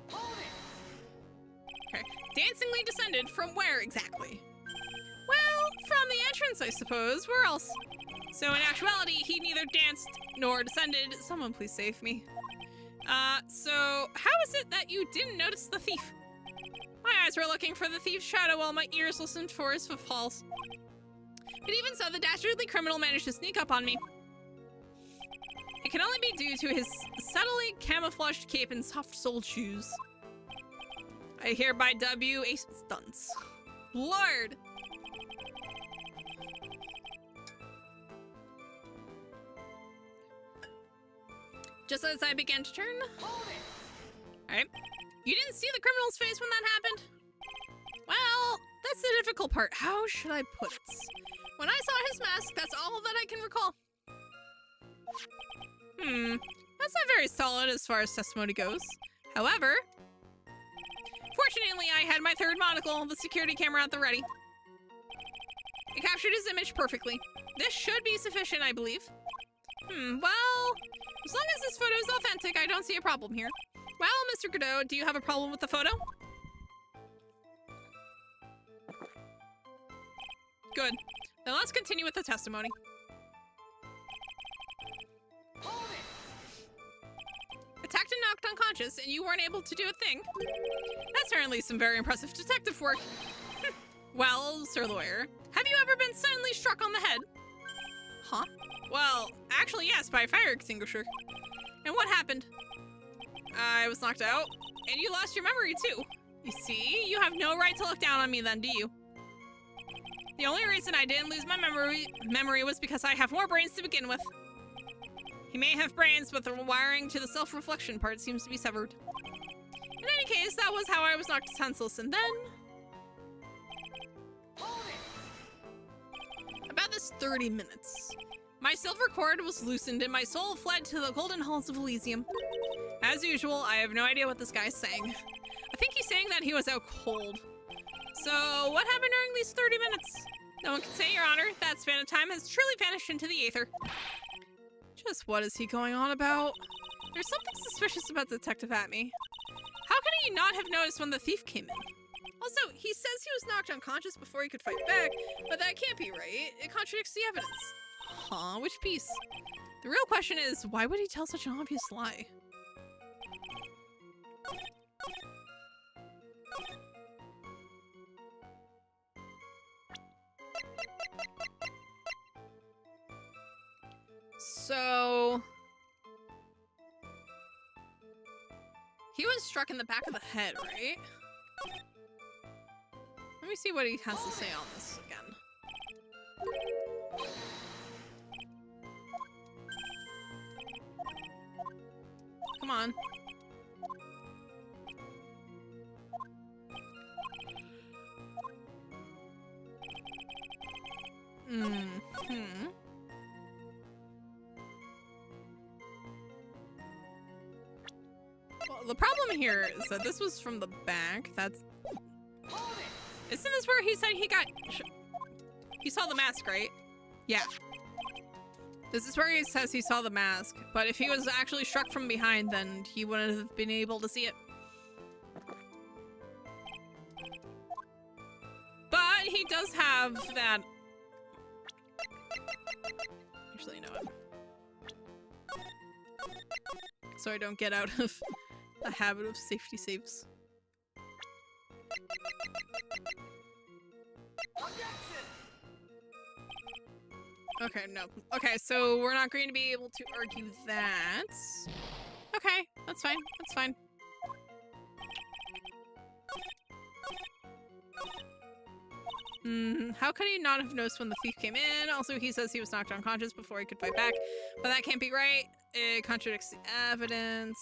Hold it! Okay. Dancingly descended from where exactly? Well, from the entrance, I suppose. Where else? So in actuality, he neither danced nor descended. Someone please save me. So how is it that you didn't notice the thief? My eyes were looking for the thief's shadow while my ears listened for his footfalls. But even so, the dastardly criminal managed to sneak up on me. It can only be due to his subtly camouflaged cape and soft-soled shoes. I hereby dub you a dunce. Lord! Just as I began to turn... Hold it! Alright. You didn't see the criminal's face when that happened? Well, that's the difficult part. How should I put it? When I saw his mask, that's all that I can recall. That's not very solid as far as testimony goes. However, fortunately I had my third monocle, the security camera at the ready. It captured his image perfectly. This should be sufficient, I believe. Well, as long as this photo is authentic, I don't see a problem here. Well, Mr. Godot, do you have a problem with the photo? Good. Then let's continue with the testimony. Hold it! Attacked and knocked unconscious, and you weren't able to do a thing. That's certainly some very impressive detective work. Well, Sir Lawyer, have you ever been suddenly struck on the head? Huh? Well, actually yes, by a fire extinguisher. And what happened? I was knocked out, and you lost your memory too. You see, you have no right to look down on me then, do you? The only reason I didn't lose my memory was because I have more brains to begin with. He may have brains, but the wiring to the self-reflection part seems to be severed. In any case, that was how I was knocked senseless, and then... Hold it! About this 30 minutes. My silver cord was loosened and my soul fled to the golden halls of Elysium. As usual, I have no idea what this guy's saying. I think he's saying that he was out cold. So, what happened during these 30 minutes? No one can say, Your Honor. That span of time has truly vanished into the aether. Just what is he going on about? There's something suspicious about Detective Atme. How could he not have noticed when the thief came in? Also, he says he was knocked unconscious before he could fight back, but that can't be right. It contradicts the evidence. Huh, which piece? The real question is, why would he tell such an obvious lie? So... he was struck in the back of the head, right? Let me see what he has to say on this again. Come on. Mm-hmm. Well, the problem here is that this was from the back. That's... Isn't this where he said he got... he saw the mask, right? Yeah. This is where he says he saw the mask. But if he was actually struck from behind, then he wouldn't have been able to see it. But he does have that... Actually, no. So I don't get out of the habit of safety saves. Okay, no. Okay, so we're not going to be able to argue that. Okay, that's fine. That's fine. How could he not have noticed when the thief came in? Also, he says he was knocked unconscious before he could fight back, but that can't be right. It contradicts the evidence.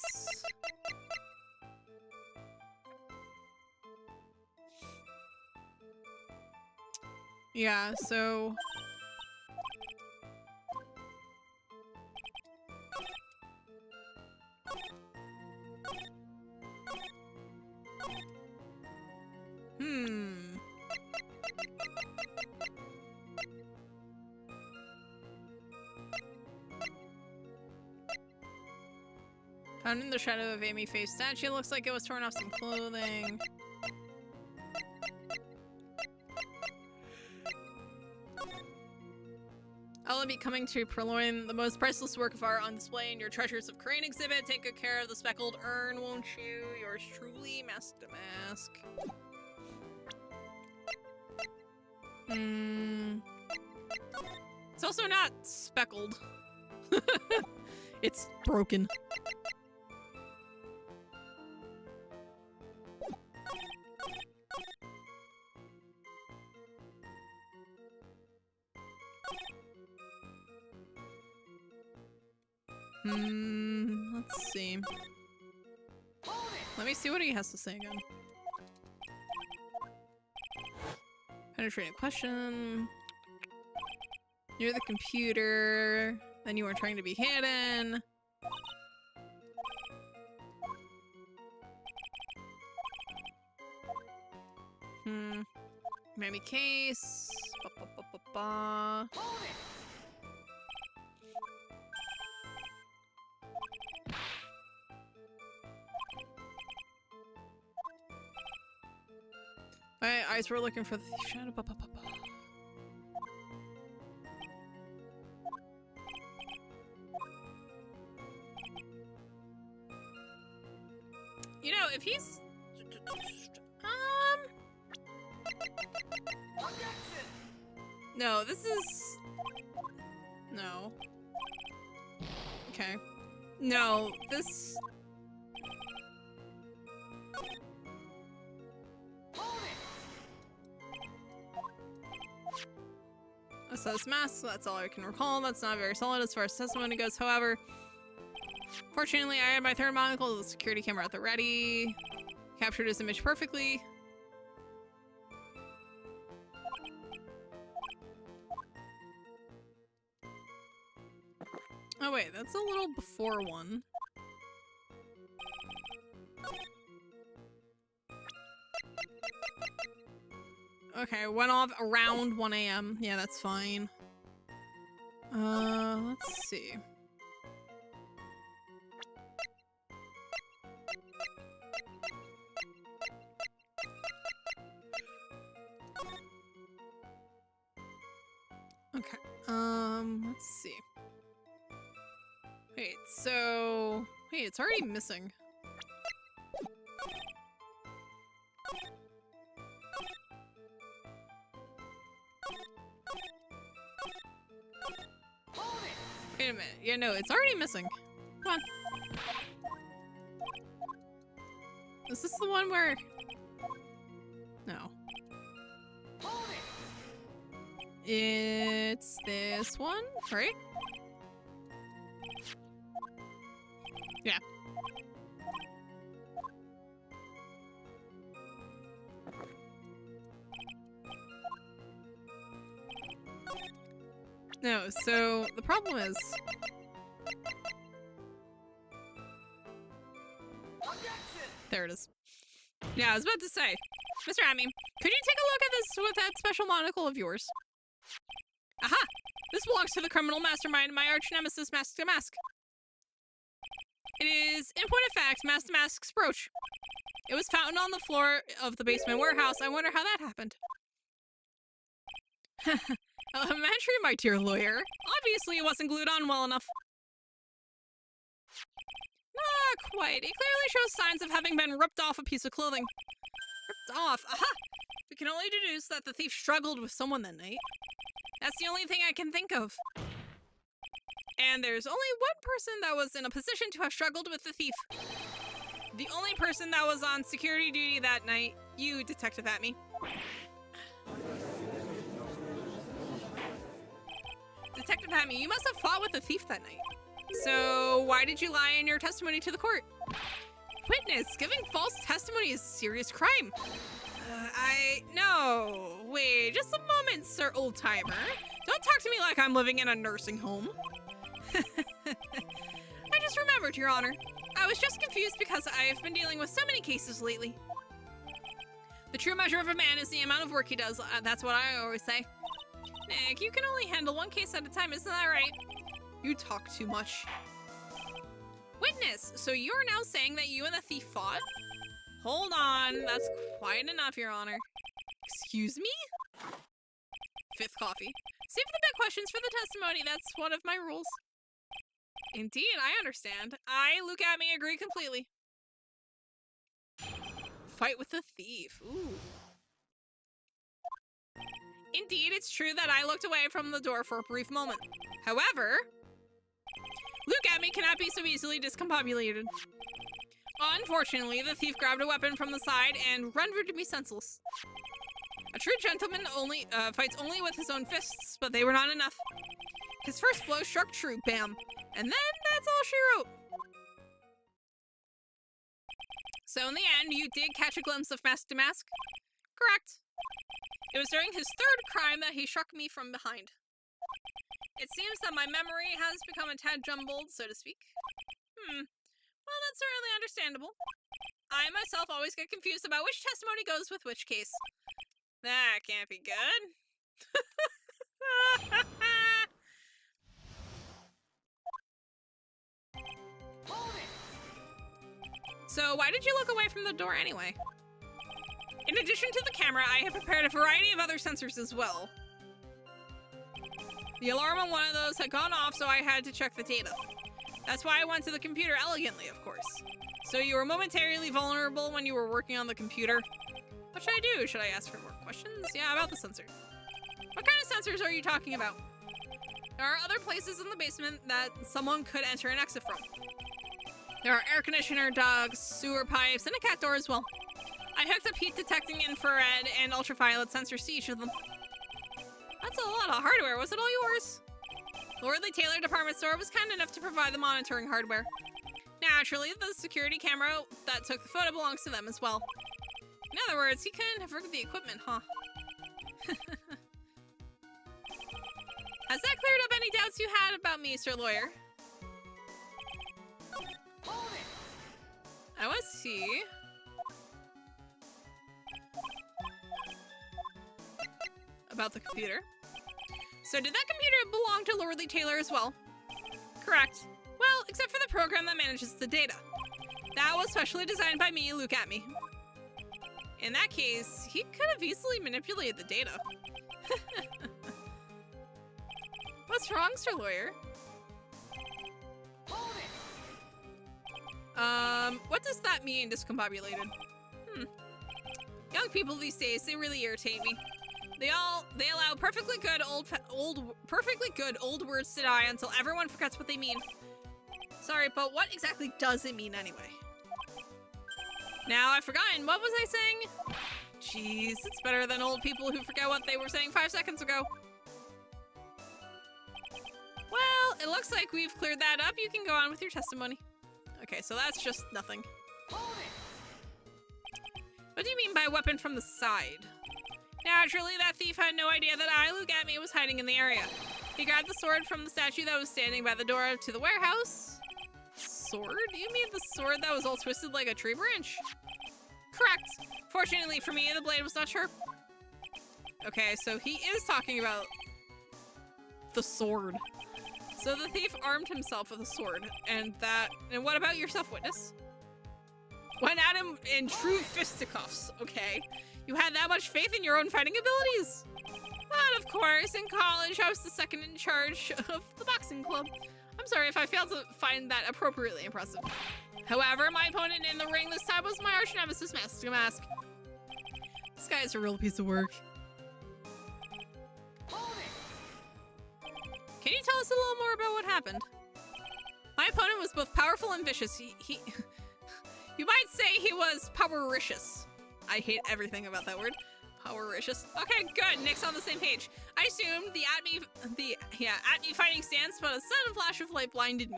Yeah, so... Found in the shadow of Amy Faye's statue. Looks like it was torn off some clothing. I'll be coming to purloin the most priceless work of art on display in your Treasures of Crane exhibit. Take good care of the speckled urn, won't you? Yours truly, Mask to Mask. It's also not speckled. It's broken. Let's see. Let me see what he has to say again. Penetrating question. You're the computer. Then you were trying to be hidden. Maybe case. Ba. My eyes were looking for the shadow. You know, if he's... No, this is... No. Okay. No, this... I saw this mask, that's all I can recall. That's not very solid as far as testimony goes, however. Fortunately, I had my third monocle, the security camera at the ready. Captured his image perfectly. Oh wait, that's a little before one. Okay, went off around 1 AM. Yeah, that's fine. Let's see. Wait, so... Wait, it's already missing. Hold it! Wait a minute. Yeah, no, it's already missing. Come on. Is this the one where... No. Hold it! It's this one, right? Yeah. No, so the problem is... Objection! There it is. Yeah, I was about to say. Mr. Amy, could you take a look at this with that special monocle of yours? Aha! This belongs to the criminal mastermind, my arch nemesis, Mask to Mask. It is, in point of fact, Mask to Mask's brooch. It was found on the floor of the basement warehouse. I wonder how that happened. Elementary, my dear lawyer. Obviously, it wasn't glued on well enough. Not quite. It clearly shows signs of having been ripped off a piece of clothing. Ripped off? Aha! We can only deduce that the thief struggled with someone that night. That's the only thing I can think of. And there's only one person that was in a position to have struggled with the thief. The only person that was on security duty that night. You, Detective Atme. Detective Atme, you must have fought with the thief that night. So, why did you lie in your testimony to the court? Witness, giving false testimony is a serious crime. No. Wait, just a moment, Sir Old-Timer. Don't talk to me like I'm living in a nursing home. I just remembered, Your Honor. I was just confused because I have been dealing with so many cases lately. The true measure of a man is the amount of work he does. That's what I always say. Nick, you can only handle one case at a time, isn't that right? You talk too much. Witness, so you're now saying that you and the thief fought? Hold on, that's quite enough, Your Honor. Excuse me? Fifth coffee. Save the big questions for the testimony. That's one of my rules. Indeed, I understand. I, Luke Atme, agree completely. Fight with the thief. Ooh. Indeed, it's true that I looked away from the door for a brief moment. However, Luke Atme cannot be so easily discombobulated. Unfortunately, the thief grabbed a weapon from the side and rendered me senseless. A true gentleman fights only with his own fists, but they were not enough. His first blow struck true, bam. And then that's all she wrote. So in the end, you did catch a glimpse of Mask to Mask? Correct. It was during his third crime that he struck me from behind. It seems that my memory has become a tad jumbled, so to speak. Well, that's certainly understandable. I myself always get confused about which testimony goes with which case. That can't be good. Hold it! So why did you look away from the door anyway? In addition to the camera, I have prepared a variety of other sensors as well. The alarm on one of those had gone off, so I had to check the data. That's why I went to the computer elegantly, of course. So you were momentarily vulnerable when you were working on the computer. What should I do? Should I ask for more questions? Yeah, about the sensor. What kind of sensors are you talking about? There are other places in the basement that someone could enter and exit from. There are air conditioner, dogs, sewer pipes, and a cat door as well. I hooked up heat detecting infrared and ultraviolet sensors to each of them. That's a lot of hardware. Was it all yours? Lordly Taylor Department Store was kind enough to provide the monitoring hardware. Naturally, the security camera that took the photo belongs to them as well. In other words, he couldn't have rigged the equipment, huh? Has that cleared up any doubts you had about me, Sir Lawyer? Hold it! I want to see. About the computer. So did that computer belong to Lordly Taylor as well? Correct. Well, except for the program that manages the data. That was specially designed by me, Luke Atme. In that case, he could have easily manipulated the data. What's wrong, Sir Lawyer? Hold What does that mean, discombobulated? Young people these days, they really irritate me. They allow perfectly good old words to die until everyone forgets what they mean. Sorry, but what exactly does it mean anyway? Now I've forgotten. What was I saying? Jeez, it's better than old people who forget what they were saying 5 seconds ago. Well, it looks like we've cleared that up. You can go on with your testimony. Okay, so that's just nothing. Hold it! What do you mean by weapon from the side? Naturally, that thief had no idea that Lugami was hiding in the area. He grabbed the sword from the statue that was standing by the door to the warehouse. Sword? You mean the sword that was all twisted like a tree branch? Correct. Fortunately for me, the blade was not sharp. Okay, so he is talking about the sword. So the thief armed himself with a sword, and what about yourself, witness? Went at him in true fisticuffs, okay? You had that much faith in your own fighting abilities? But of course, in college, I was the second in charge of the boxing club. I'm sorry if I failed to find that appropriately impressive. However, my opponent in the ring this time was my arch nemesis, Mask to Mask. This guy is a real piece of work. Hold it! Can you tell us a little more about what happened? My opponent was both powerful and vicious. He you might say he was powericious. I hate everything about that word. Powericious. Okay, good. Nick's on the same page. I assumed the at me fighting stance, but a sudden flash of light blinded me.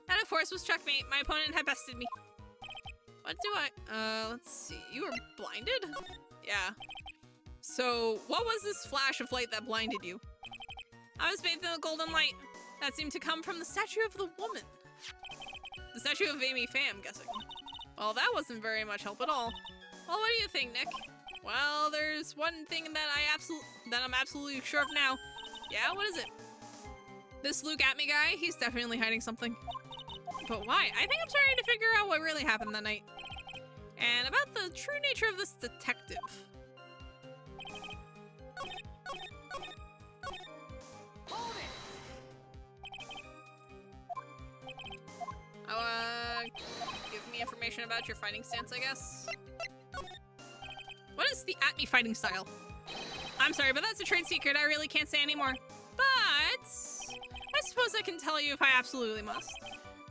That, of course, was checkmate. My opponent had bested me. What do I... let's see. You were blinded? Yeah. So, what was this flash of light that blinded you? I was bathed in a golden light. That seemed to come from the statue of the woman. The statue of Amy Faye, I'm guessing. Well, that wasn't very much help at all. Well, what do you think, Nick? Well, there's one thing that I'm absolutely sure of now. Yeah, what is it? This Luke at me guy, he's definitely hiding something. But why? I think I'm trying to figure out what really happened that night. And about the true nature of this detective. Hold it! Give me information about your fighting stance, I guess. What is the at me fighting style? I'm sorry, but that's a trade secret. I really can't say anymore. But I suppose I can tell you if I absolutely must.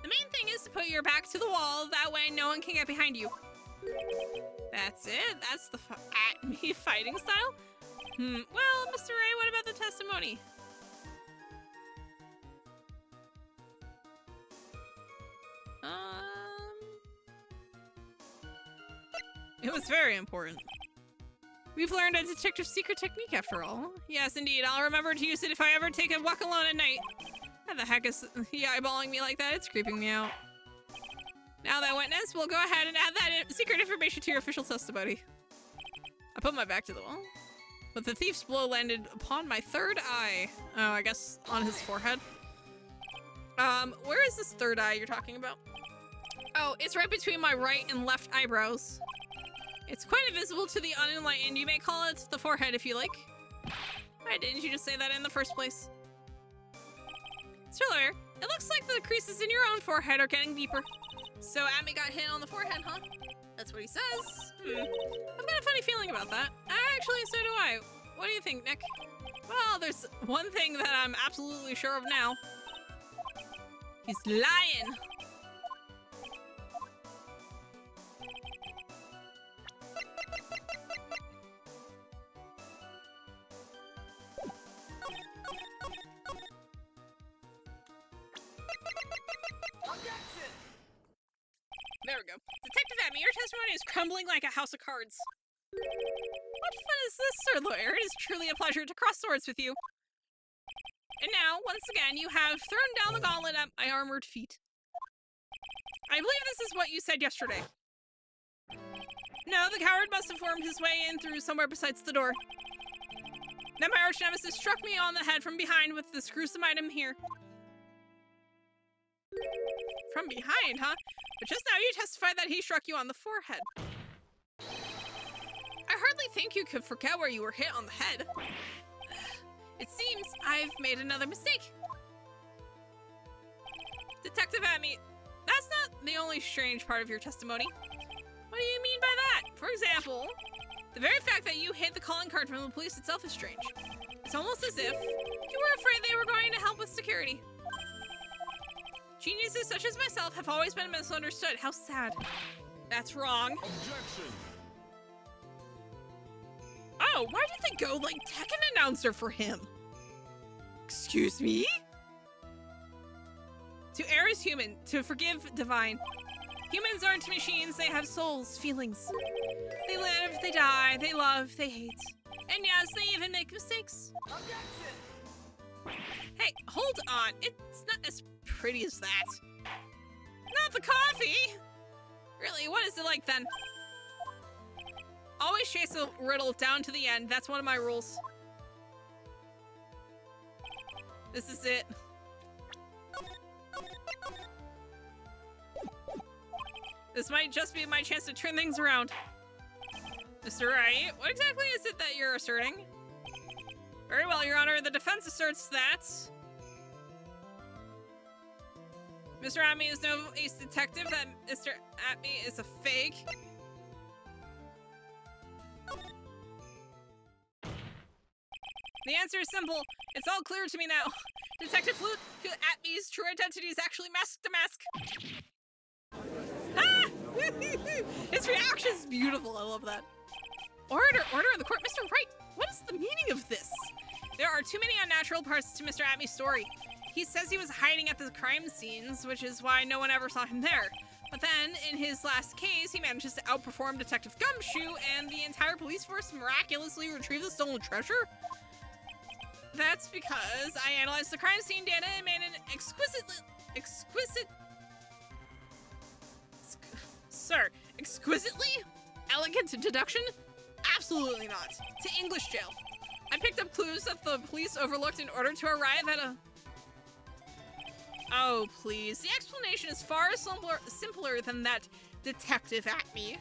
The main thing is to put your back to the wall. That way no one can get behind you. That's it. That's the at me fighting style. Well, Mr. Ray, what about the testimony? It was very important. We've learned a detective's secret technique after all. Yes, indeed. I'll remember to use it if I ever take a walk alone at night. How the heck is he eyeballing me like that? It's creeping me out. Now that witness, we'll go ahead and add that secret information to your official testimony. I put my back to the wall. But the thief's blow landed upon my third eye. Oh, I guess on his forehead. Where is this third eye you're talking about? Oh, it's right between my right and left eyebrows. It's quite invisible to the unenlightened. You may call it the forehead if you like. Why didn't you just say that in the first place? Still there. It looks like the creases in your own forehead are getting deeper. So Amy got hit on the forehead, huh? That's what he says. I've got a funny feeling about that. Actually, so do I. What do you think, Nick? Well, there's one thing that I'm absolutely sure of now. He's lying. Objection! There we go. Detective Amy, your testimony is crumbling like a house of cards. What fun is this, Sir Lawyer? It is truly a pleasure to cross swords with you. And now, once again, you have thrown down the gauntlet at my armored feet. I believe this is what you said yesterday. No, the coward must have formed his way in through somewhere besides the door. Then my arch nemesis struck me on the head from behind with this gruesome item here. From behind, huh? But just now you testified that he struck you on the forehead. I hardly think you could forget where you were hit on the head. It seems I've made another mistake. Detective Amy, That's not the only strange part of your testimony. What do you mean by that? For example, the very fact that you hid the calling card from the police itself is strange. It's almost as if you were afraid they were going to help with security. Geniuses such as myself have always been misunderstood. How sad. That's wrong. Objection. Oh, why did they go like tech an announcer for him? Excuse me? To err is human, to forgive divine. Humans aren't machines, they have souls, feelings. They live, they die, they love, they hate. And yes, they even make mistakes. Objection. Hey, hold on. It's not as pretty as that. Not the coffee! Really, what is it like then? Always chase a riddle down to the end. That's one of my rules. This is it. This might just be my chance to turn things around. Mr. Wright, what exactly is it that you're asserting? Very well, Your Honor. The defense asserts that Mr. Atme is no ace detective, that Mr. Atme is a fake. The answer is simple. It's all clear to me now. Detective Luke Atme's true identity is actually mask to mask. Ah! His reaction is beautiful. I love that. Order in the court. Mr. Wright, what is the meaning of this? There are too many unnatural parts to Mr. Atme's story. He says he was hiding at the crime scenes, which is why no one ever saw him there. But then, in his last case, he manages to outperform Detective Gumshoe, and the entire police force miraculously retrieved the stolen treasure? That's because I analyzed the crime scene data and made an exquisitely elegant deduction? Absolutely not. To English jail. I picked up clues that the police overlooked in order to arrive at a... Oh, please. The explanation is far simpler than that, Detective Atme.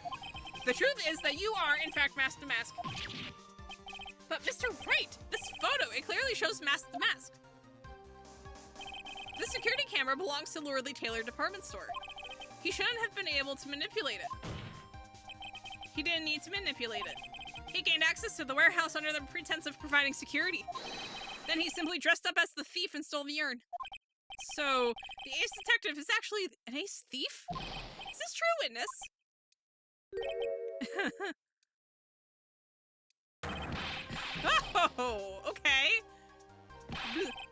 The truth is that you are, in fact, mask to mask. But Mr. Wright, this photo, it clearly shows mask to mask. This security camera belongs to Lordly Taylor department store. He shouldn't have been able to manipulate it. He didn't need to manipulate it. He gained access to the warehouse under the pretense of providing security. Then he simply dressed up as the thief and stole the urn. So, the ace detective is actually an ace thief? Is this true, witness? Oh, okay.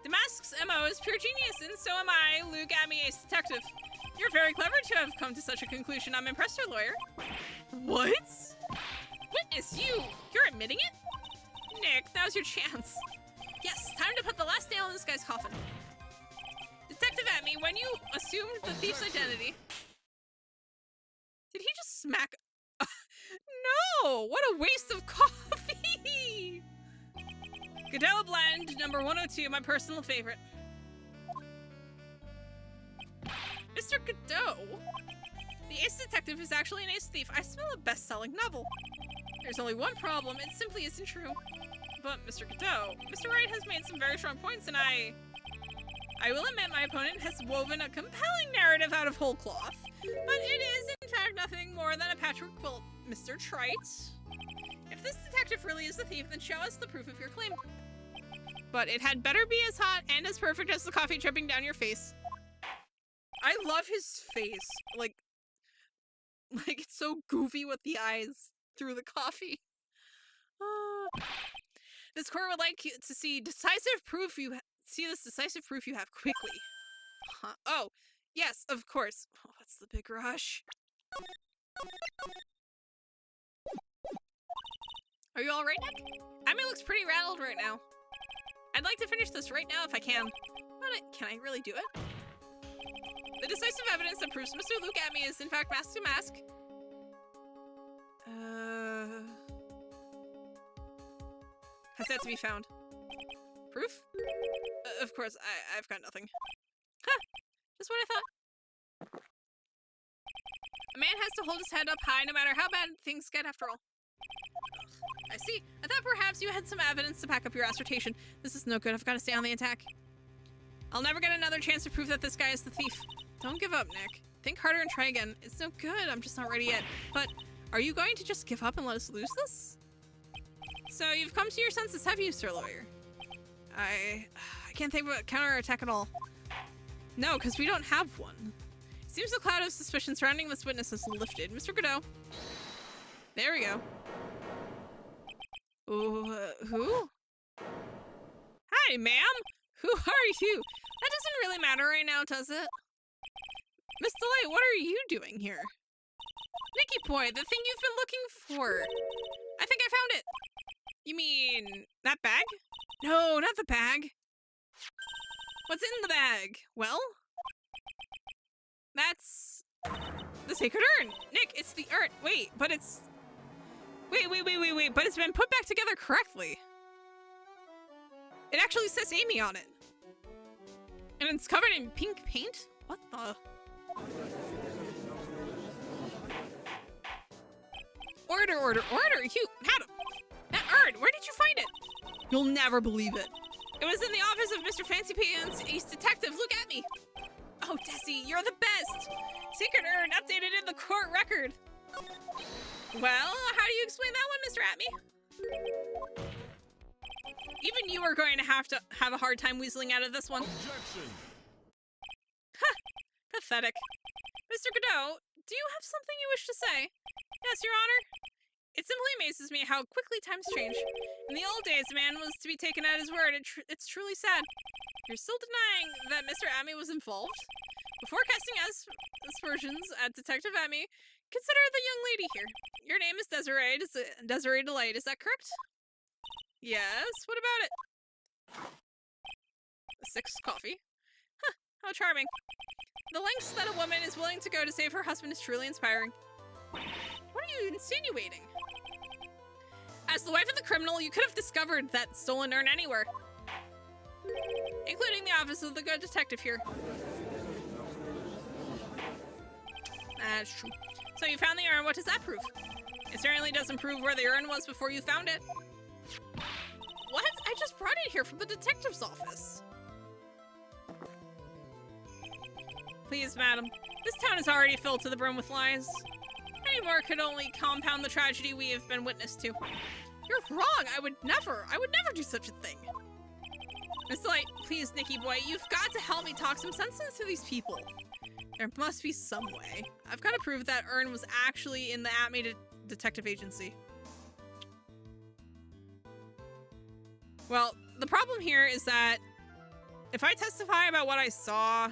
The mask's MO is pure genius, and so am I, Luke Atme, ace detective. You're very clever to have come to such a conclusion. I'm impressed, your lawyer. What? Witness, you're admitting it? Nick, now's your chance. Yes, time to put the last nail in this guy's coffin. Detective Atme, when you assumed the thief's identity... Did he just smack... No! What a waste of coffee! Godella Blend, number 102, my personal favorite. Mr. Godot? The ace detective is actually an ace thief. I smell a best-selling novel. There's only one problem, it simply isn't true. But Mr. Godot, Mr. Wright has made some very strong points, and I will admit my opponent has woven a compelling narrative out of whole cloth. But it is, in fact, nothing more than a patchwork quilt, Mr. Trite. If this detective really is the thief, then show us the proof of your claim. But it had better be as hot and as perfect as the coffee dripping down your face. I love his face. Like it's so goofy with the eyes through the coffee. This court would like to see decisive proof you this decisive proof you have quickly. Huh. Oh, yes, of course. Oh, what's the big rush? Are you all right, Nick? I mean, looks pretty rattled right now. I'd like to finish this right now if I can. But can I really do it? The decisive evidence that proves Mr. Luke Atme is in fact mask to mask. Has that to be found? Proof? Of course, I've got nothing. Huh! Just what I thought. A man has to hold his head up high no matter how bad things get after all. I see. I thought perhaps you had some evidence to back up your assertion. This is no good. I've got to stay on the attack. I'll never get another chance to prove that this guy is the thief. Don't give up, Nick. Think harder and try again. It's no good. I'm just not ready yet. But are you going to just give up and let us lose this? So you've come to your senses, have you, Sir Lawyer? I can't think of a counterattack at all. No, because we don't have one. Seems the cloud of suspicion surrounding this witness has lifted. Mr. Godot. There we go. Ooh, who? Hi, ma'am. Who are you? That doesn't really matter right now, does it? Miss Delight, what are you doing here? Nicky boy, the thing you've been looking for. I think I found it. You mean that bag? No, not the bag. What's in the bag? Well, that's the sacred urn. Nick, it's the urn. Wait, but it's... Wait. But it's been put back together correctly. It actually says Amy on it. And it's covered in pink paint? What the... Order. You, madam. That urn, where did you find it? You'll never believe it. It was in the office of Mr. Fancy Pants, ace detective. Look at me. Oh, Desi, you're the best. Secret urn updated in the court record. Well, how do you explain that one, Mr. Atme? Even you are going to have a hard time weaseling out of this one. Objection. Ha! Pathetic. Mr. Godot, do you have something you wish to say? Yes, Your Honor. It simply amazes me how quickly times change. In the old days, a man was to be taken at his word. It's truly sad. You're still denying that Mr. Atme was involved? Before casting aspersions at Detective Atme, consider the young lady here. Your name is Desiree. Desiree Delight, is that correct? Yes, what about it? 6 coffee. Huh, how charming. The lengths that a woman is willing to go to save her husband is truly inspiring. What are you insinuating? As the wife of the criminal, you could have discovered that stolen urn anywhere. Including the office of the good detective here. That's true. So you found the urn, what does that prove? It certainly doesn't prove where the urn was before you found it. What? I just brought it here from the detective's office. Please, madam. This town is already filled to the brim with lies. Any more could only compound the tragedy we have been witness to. You're wrong. I would never do such a thing. Miss Light, please, Nicky boy, you've got to help me talk some sense into these people. There must be some way. I've got to prove that urn was actually in the Atme Detective Agency. Well, the problem here is that if I testify about what I saw,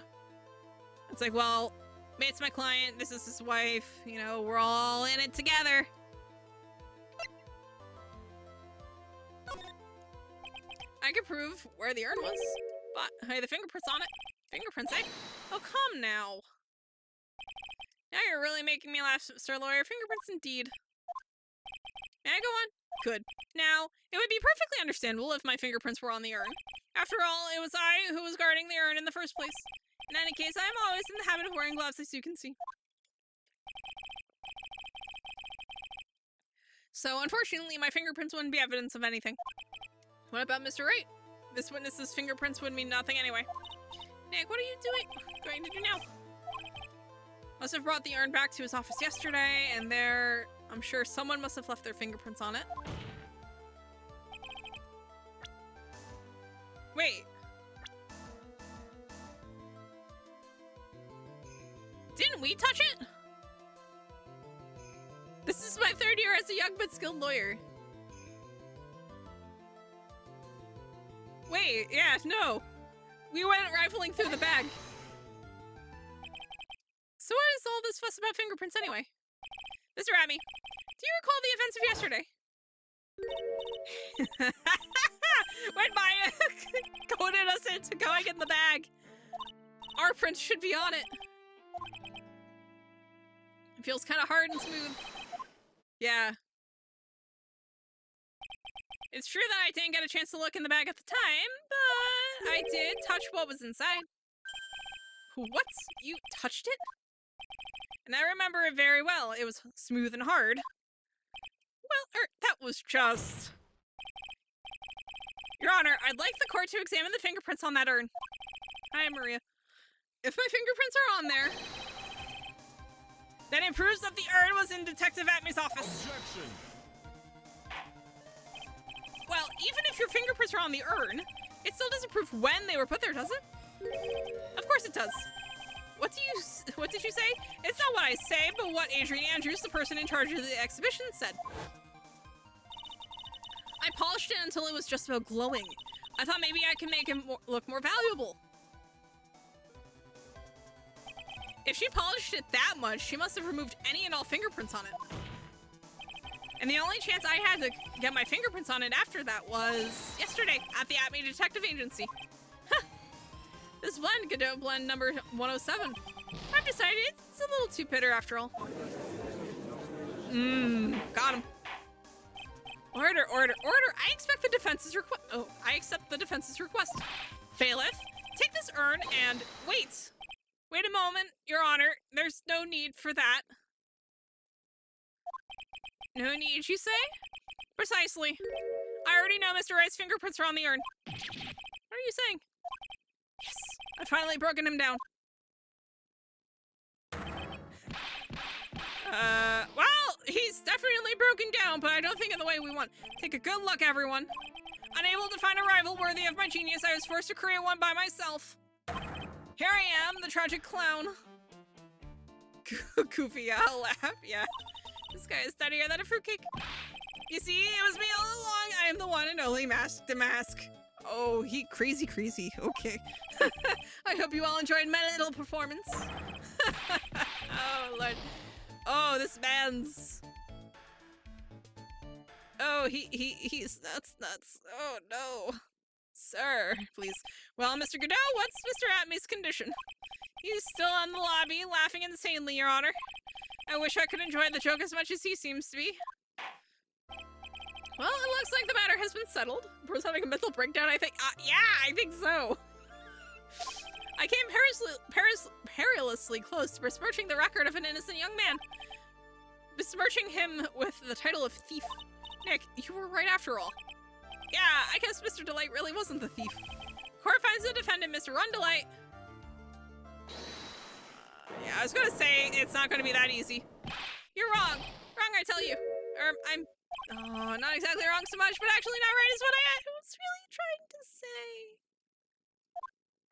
it's like, well, Mate's my client, this is his wife, you know, we're all in it together. I could prove where the urn was, but hey, the fingerprints on it. Fingerprints, eh? Oh, come now. Now you're really making me laugh, Sir Lawyer. Fingerprints indeed. May I go on? Good. Now, it would be perfectly understandable if my fingerprints were on the urn. After all, it was I who was guarding the urn in the first place. In any case, I am always in the habit of wearing gloves, as you can see. So, unfortunately, my fingerprints wouldn't be evidence of anything. What about Mr. Wright? This witness's fingerprints would mean nothing anyway. Nick, what are you going to do now? Must have brought the urn back to his office yesterday, and there, I'm sure someone must have left their fingerprints on it. Wait. Didn't we touch it? This is my 3rd year as a young but skilled lawyer. Wait, yeah, no. We went rifling through the bag. So what is all this fuss about fingerprints anyway? Mr. Atme, do you recall the events of yesterday? When Maya coded us into going in the bag. Our prints should be on it. It feels kind of hard and smooth. Yeah. It's true that I didn't get a chance to look in the bag at the time, but I did touch what was inside. What? You touched it? And I remember it very well. It was smooth and hard. Well, that was just... Your Honor, I'd like the court to examine the fingerprints on that urn. Hi, Maria. If my fingerprints are on there, Then it proves that the urn was in Detective Atmy's office. Objection. Well, even if your fingerprints are on the urn, it still doesn't prove when they were put there, does it? Of course it does. What did you say? It's not what I say, but what Adrian Andrews, the person in charge of the exhibition, said. I polished it until it was just about glowing. I thought maybe I could make it look more valuable. If she polished it that much, she must have removed any and all fingerprints on it. And the only chance I had to get my fingerprints on it after that was yesterday at the Atme Detective Agency. Huh. This blend, Godot blend number 107. I've decided it's a little too bitter after all. Got him. Order. I expect the defense's request. Oh, I accept the defense's request. Bailiff, take this urn and wait. Wait a moment, Your Honor. There's no need for that. No need, you say? Precisely. I already know Mr. Wright's fingerprints are on the urn. What are you saying? Yes, I've finally broken him down. Well, he's definitely broken down, but I don't think in the way we want. Take a good look, everyone. Unable to find a rival worthy of my genius, I was forced to create one by myself. Here I am, the tragic clown. Goofy, I'll laugh, yeah. This guy is steadier than a fruitcake. You see, it was me all along. I am the one and only Mask to Mask. Oh, he crazy. Okay. I hope you all enjoyed my little performance. Oh, Lord. Oh, this man's... Oh, he's nuts. Oh, no. Sir, please. Well, Mr. Godot, what's Mr. Atmy's condition? He's still in the lobby, laughing insanely, Your Honor. I wish I could enjoy the joke as much as he seems to be. Well, it looks like the matter has been settled. Bro's having a mental breakdown, I think. Yeah, I think so. I came perilously close to besmirching the record of an innocent young man. Besmirching him with the title of thief. Nick, you were right after all. Yeah, I guess Mr. Delight really wasn't the thief. Court finds the defendant, Mr. Ron Delight. Yeah, I was gonna say, it's not gonna be that easy. You're wrong. Wrong, I tell you. I'm... Oh, not exactly wrong so much, but actually not right is what I was really trying to say.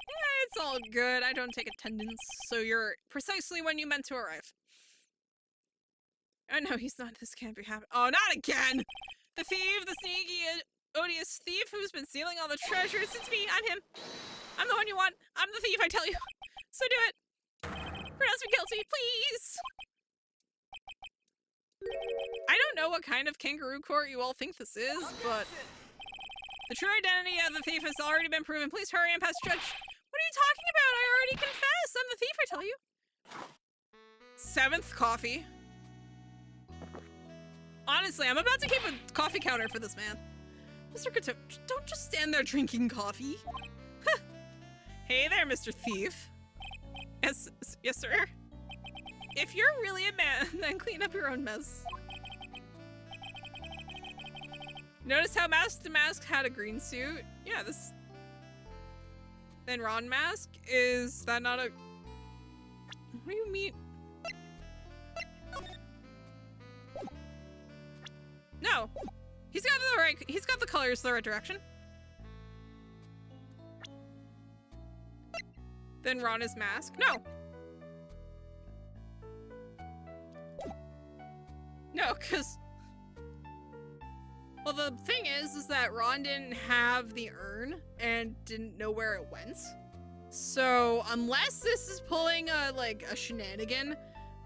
Yeah, it's all good. I don't take attendance, so you're precisely when you meant to arrive. Oh no, he's not. This can't be happening. Oh, not again! The thief, the sneaky, odious thief who's been stealing all the treasures. It's me. I'm him. I'm the one you want. I'm the thief, I tell you. So do it. Pronounce me guilty, please! I don't know what kind of kangaroo court you all think this is, but... The true identity of the thief has already been proven. Please hurry and pass judge. What are you talking about? I already confessed. I'm the thief, I tell you. 7th coffee. Honestly, I'm about to keep a coffee counter for this man. Mr. Kato, don't just stand there drinking coffee. Hey there, Mr. Thief. Yes, sir. If you're really a man, then clean up your own mess. Notice how Mask to Mask had a green suit? Yeah, this... Then Ron Mask? Is that not a... What do you mean? No! He's got the colors the right direction. Then Ron is Mask? No! No, because... Well, the thing is that Ron didn't have the urn and didn't know where it went. So, unless this is pulling a shenanigan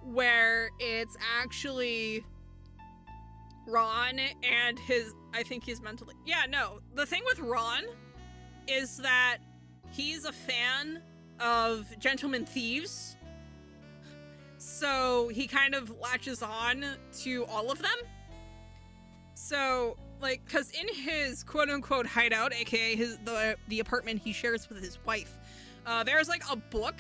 where it's actually Ron and I think he's mentally... Yeah, no. The thing with Ron is that he's a fan of Gentlemen Thieves. So he kind of latches on to all of them. So, like, because in his quote-unquote hideout, aka the apartment he shares with his wife, there's like a book,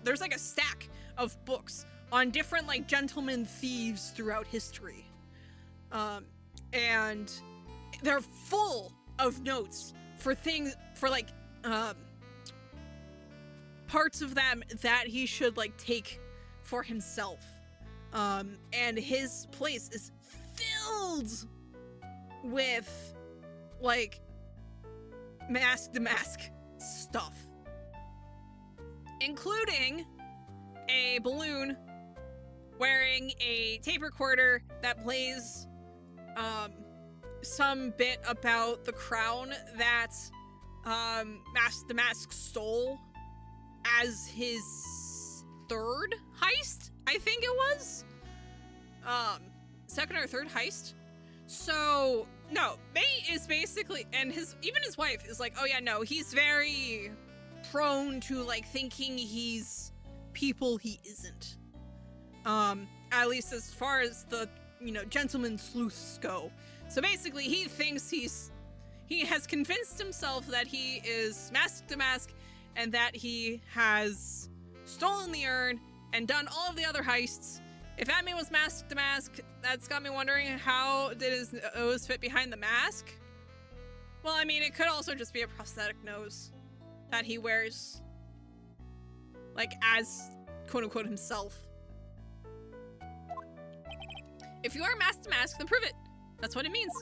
there's like a stack of books on different like gentlemen thieves throughout history. And they're full of notes for things, for like, parts of them that he should like take for himself. And his place is filled with, like, mask-to-mask stuff. Including a balloon wearing a tape recorder that plays, some bit about the crown that, Mask stole as his third heist, I think it was? Second or third heist? So, no, May is basically, and even his wife is like, oh yeah, no, he's very prone to, like, thinking he's people he isn't. At least as far as the, you know, gentleman sleuths go. So basically, he thinks he has convinced himself that he is Mask to Mask and that he has stolen the urn and done all of the other heists. If Atme was Mask to Mask, that's got me wondering, how did his nose fit behind the mask? Well, I mean, it could also just be a prosthetic nose that he wears, like, as quote-unquote himself. If you are Mask to Mask, then prove it. That's what it means.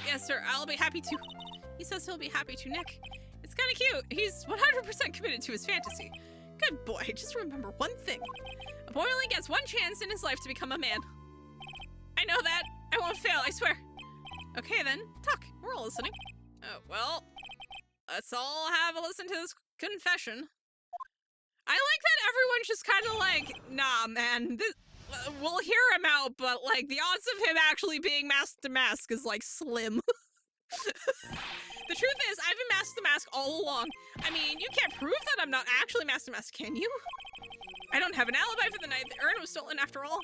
Yes, sir, I'll be happy to. He says he'll be happy to, Nick. It's kind of cute. He's 100% committed to his fantasy. Good boy, just remember one thing. A boy only gets one chance in his life to become a man. I know that. I won't fail, I swear. Okay then, talk. We're all listening. Well, let's all have a listen to this confession. I like that everyone's just kind of like, nah, man, we'll hear him out, but, like, the odds of him actually being Mask to Mask is, like, slim. The truth is, I've been Mask to Mask all along. I mean, you can't prove that I'm not actually Mask to Mask, can you? I don't have an alibi for the night the urn was stolen after all.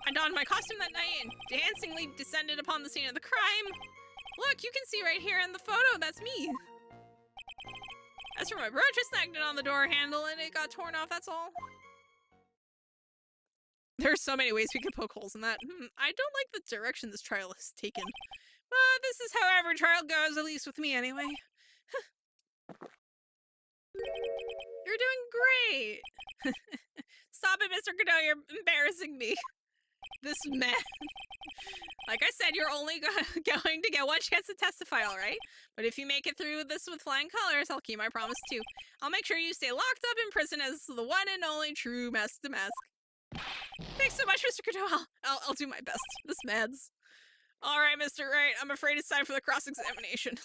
I donned my costume that night and dancingly descended upon the scene of the crime. Look, you can see right here in the photo, that's me. As for my brooch, I snagged it on the door handle and it got torn off, that's all. There's so many ways we could poke holes in that. I don't like the direction this trial has taken. But this is how every trial goes, at least with me anyway. You're doing great. Stop it, Mr. Godot, you're embarrassing me. This man. Like I said, you're only going to get one chance to testify, alright? But if you make it through this with flying colors, I'll keep my promise too. I'll make sure you stay locked up in prison as the one and only true Mask to Mask. Thanks so much, Mr. Godot. I'll do my best. This mad's. Alright, Mr. Wright, I'm afraid it's time for the cross-examination.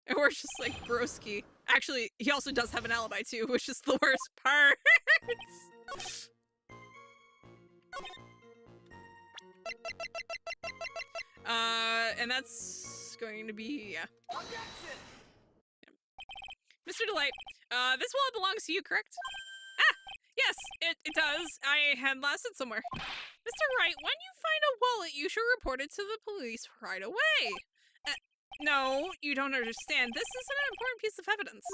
And we're just like, broski. Actually, he also does have an alibi too, which is the worst part. And that's going to be, yeah. Mr. Delight, this wallet belongs to you, correct? Ah, yes, it does. I had lost it somewhere. Mr. Wright, when you find a wallet, you should report it to the police right away. No, you don't understand. This is an important piece of evidence.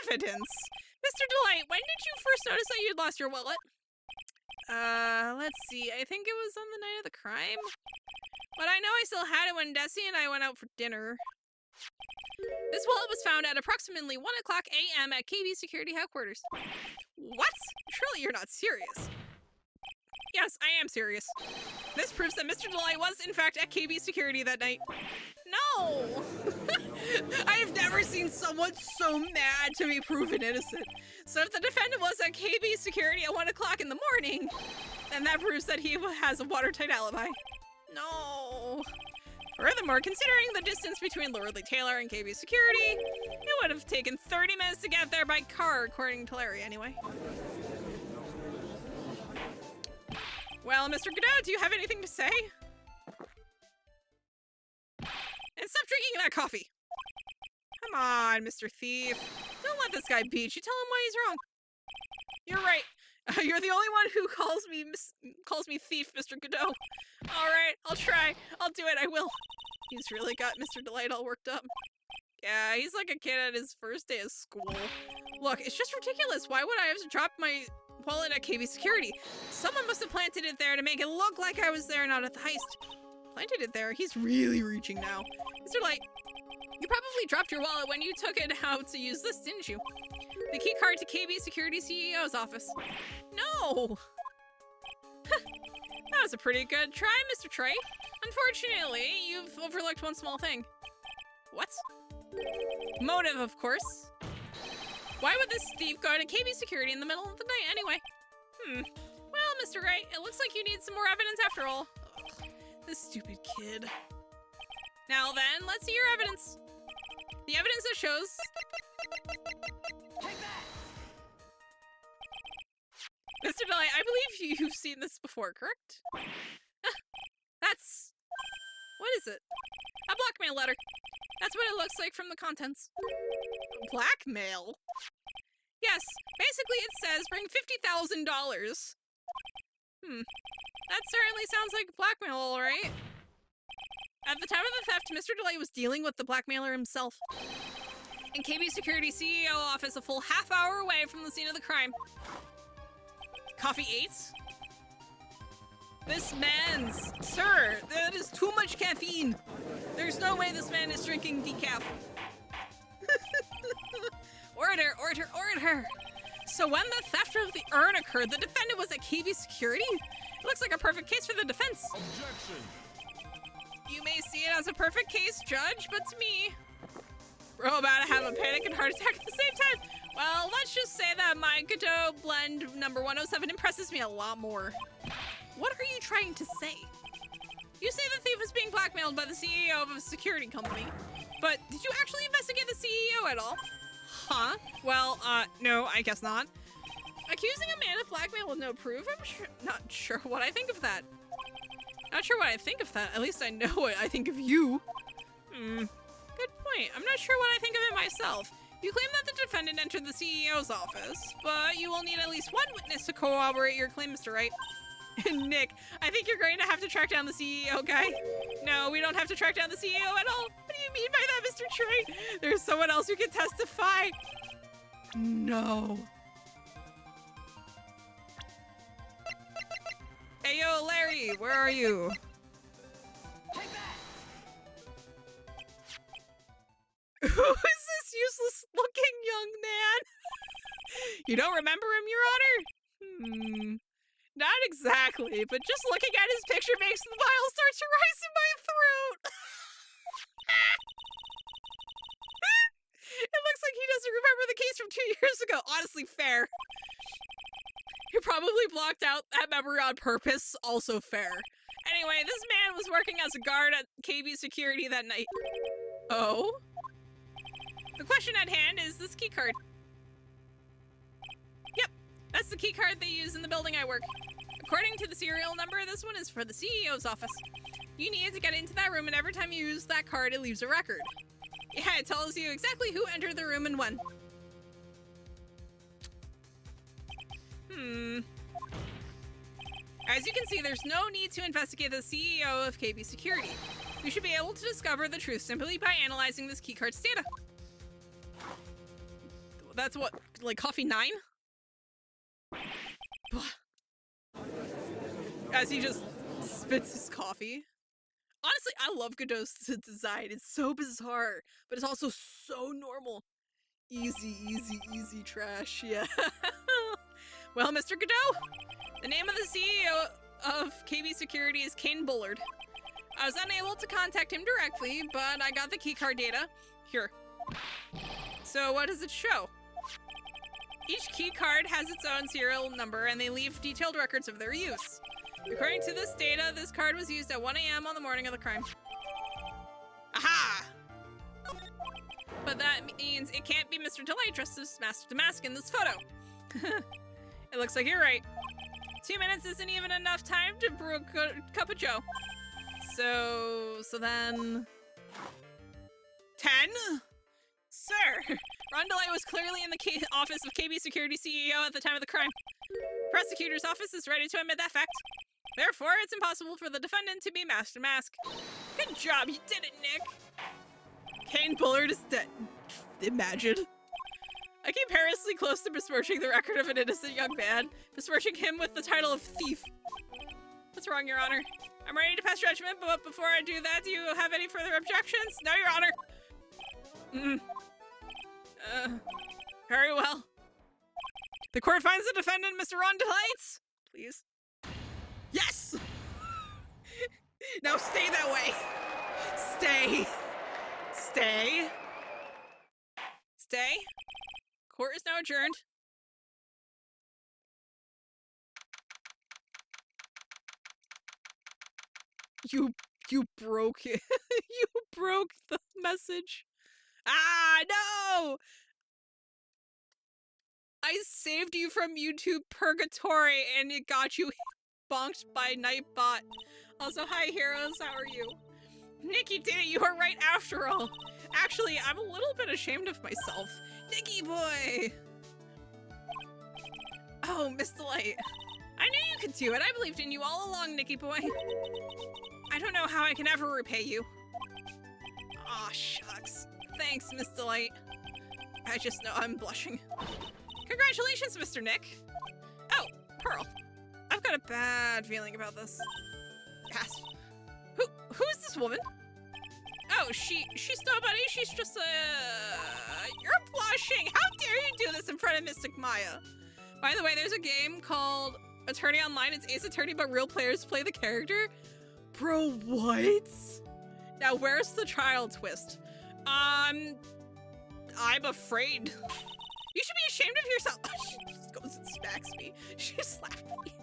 Evidence? Mr. Delight, when did you first notice that you'd lost your wallet? Let's see. I think it was on the night of the crime. But I know I still had it when Desi and I went out for dinner. This wallet was found at approximately 1 o'clock a.m. at KB Security Headquarters. What? Surely you're not serious. Yes, I am serious. This proves that Mr. Delight was, in fact, at KB Security that night. No! I have never seen someone so mad to be proven innocent. So if the defendant was at KB Security at 1 o'clock in the morning, then that proves that he has a watertight alibi. No. Furthermore, considering the distance between Lordly Taylor and KB Security, it would have taken 30 minutes to get there by car, according to Larry anyway. Well, Mr. Godot, do you have anything to say? And stop drinking that coffee! Come on, Mr. Thief. Don't let this guy beat you. Tell him why he's wrong. You're right. You're the only one who calls me thief, Mr. Godot. Alright, I'll try. I'll do it, I will. He's really got Mr. Delight all worked up. Yeah, he's like a kid at his first day of school. Look, it's just ridiculous. Why would I have to drop my wallet at KB Security? Someone must have planted it there to make it look like I was there, not at the heist. Planted it there? He's really reaching now. Mr. Light, you probably dropped your wallet when you took it out to use this, didn't you? The key card to KB Security CEO's office. No! was a pretty good try, Mr. Trey. Unfortunately, you've overlooked one small thing. What? Motive, of course. Why would this thief go to KB security in the middle of the night anyway? Well, Mr. Wright, it looks like you need some more evidence after all. Ugh, this stupid kid. Now then, let's see your evidence. The evidence that shows... Take that! Mr. Delight, I believe you've seen this before, correct? That's... What is it? A blackmail letter. That's what it looks like from the contents. Blackmail? Yes, basically it says bring $50,000. That certainly sounds like blackmail, all right. At the time of the theft, Mr. Delay was dealing with the blackmailer himself. In KB Security CEO office, a full half hour away from the scene of the crime. Coffee 8? This man's... Sir, that is too much caffeine. There's no way this man is drinking decaf. Order. So when the theft of the urn occurred, the defendant was at KB Security? It looks like a perfect case for the defense. Objection. You may see it as a perfect case, Judge, but to me... We're all about to have a panic and heart attack at the same time. Well, let's just say that my Godot blend number 107 impresses me a lot more. What are you trying to say? You say the thief is being blackmailed by the CEO of a security company, but did you actually investigate the CEO at all? Huh? Well, no, I guess not. Accusing a man of blackmail with no proof? Not sure what I think of that. Not sure what I think of that. At least I know what I think of you. Good point. I'm not sure what I think of it myself. You claim that the defendant entered the CEO's office, but you will need at least one witness to corroborate your claim, Mr. Wright. Nick, I think you're going to have to track down the CEO guy. No, we don't have to track down the CEO at all. What do you mean by that, Mr. Trey? There's someone else who can testify. No. Hey, yo, Larry, where are you? Take that! Who is this useless-looking young man? You don't remember him, Your Honor? Not exactly, but just looking at his picture makes the bile start to rise in my throat. It looks like he doesn't remember the case from 2 years ago. Honestly, fair. He probably blocked out that memory on purpose. Also fair. Anyway, this man was working as a guard at KB Security that night. Oh? The question at hand is this key card. Yep, that's the key card they use in the building I work. According to the serial number, this one is for the CEO's office. You need to get into that room, and every time you use that card, it leaves a record. Yeah, it tells you exactly who entered the room and when. As you can see, there's no need to investigate the CEO of KB Security. You should be able to discover the truth simply by analyzing this keycard's data. That's what, like coffee 9? As he just spits his coffee. Honestly, I love Godot's design. It's so bizarre, but it's also so normal. Easy trash, yeah. Well, Mr. Godot, the name of the CEO of KB Security is Kane Bullard. I was unable to contact him directly, but I got the keycard data. Here. So what does it show? Each key card has its own serial number, and they leave detailed records of their use. According to this data, this card was used at 1 a.m. on the morning of the crime. Aha! But that means it can't be Mr. Delay dressed as Master Damask in this photo. It looks like you're right. 2 minutes isn't even enough time to brew a cup of joe. So then... 10? Sir, Ron Delay was clearly in the office of KB Security CEO at the time of the crime. The prosecutor's office is ready to admit that fact. Therefore, it's impossible for the defendant to be Master Mask. Good job, you did it, Nick. Kane Bullard is dead. Imagine. I came perilously close to besmirching the record of an innocent young man, besmirching him with the title of thief. What's wrong, Your Honor? I'm ready to pass judgment, but before I do that, do you have any further objections? No, Your Honor. Very well. The court finds the defendant, Mr. Ron Delights. Please. Yes! Now stay that way. Stay. Stay. Stay. Court is now adjourned. You broke it. You broke the message. Ah, no! I saved you from YouTube purgatory and it got you bonked by Nightbot. Also, hi heroes, how are you? Nikki did it, you were right after all. Actually, I'm a little bit ashamed of myself. Nikki boy! Oh, Miss Delight. I knew you could do it. I believed in you all along, Nikki boy. I don't know how I can ever repay you. Aw, shucks. Thanks, Miss Delight. I just know I'm blushing. Congratulations, Mr. Nick. Oh, Pearl. I've got a bad feeling about this. Gasp. Who is this woman? Oh, she's nobody. She's just you're blushing. How dare you do this in front of Mystic Maya? By the way, there's a game called Attorney Online. It's Ace Attorney, but real players play the character. Bro, what? Now, where's the trial twist? I'm afraid. You should be ashamed of yourself. She just goes and smacks me. She slapped me.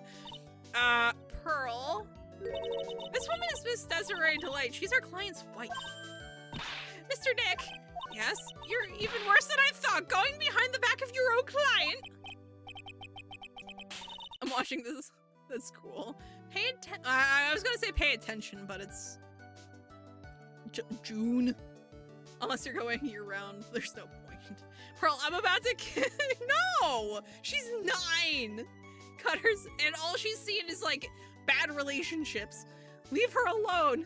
Pearl. This woman is Miss Desiree Delight. She's our client's wife. Mr. Nick. Yes? You're even worse than I thought. Going behind the back of your own client. I'm watching this. That's cool. Pay attention. I was gonna say pay attention, but it's June. Unless you're going year round, there's no point. Pearl, I'm about to no! She's 9! Cutters, and all she's seen is like bad relationships. Leave her alone.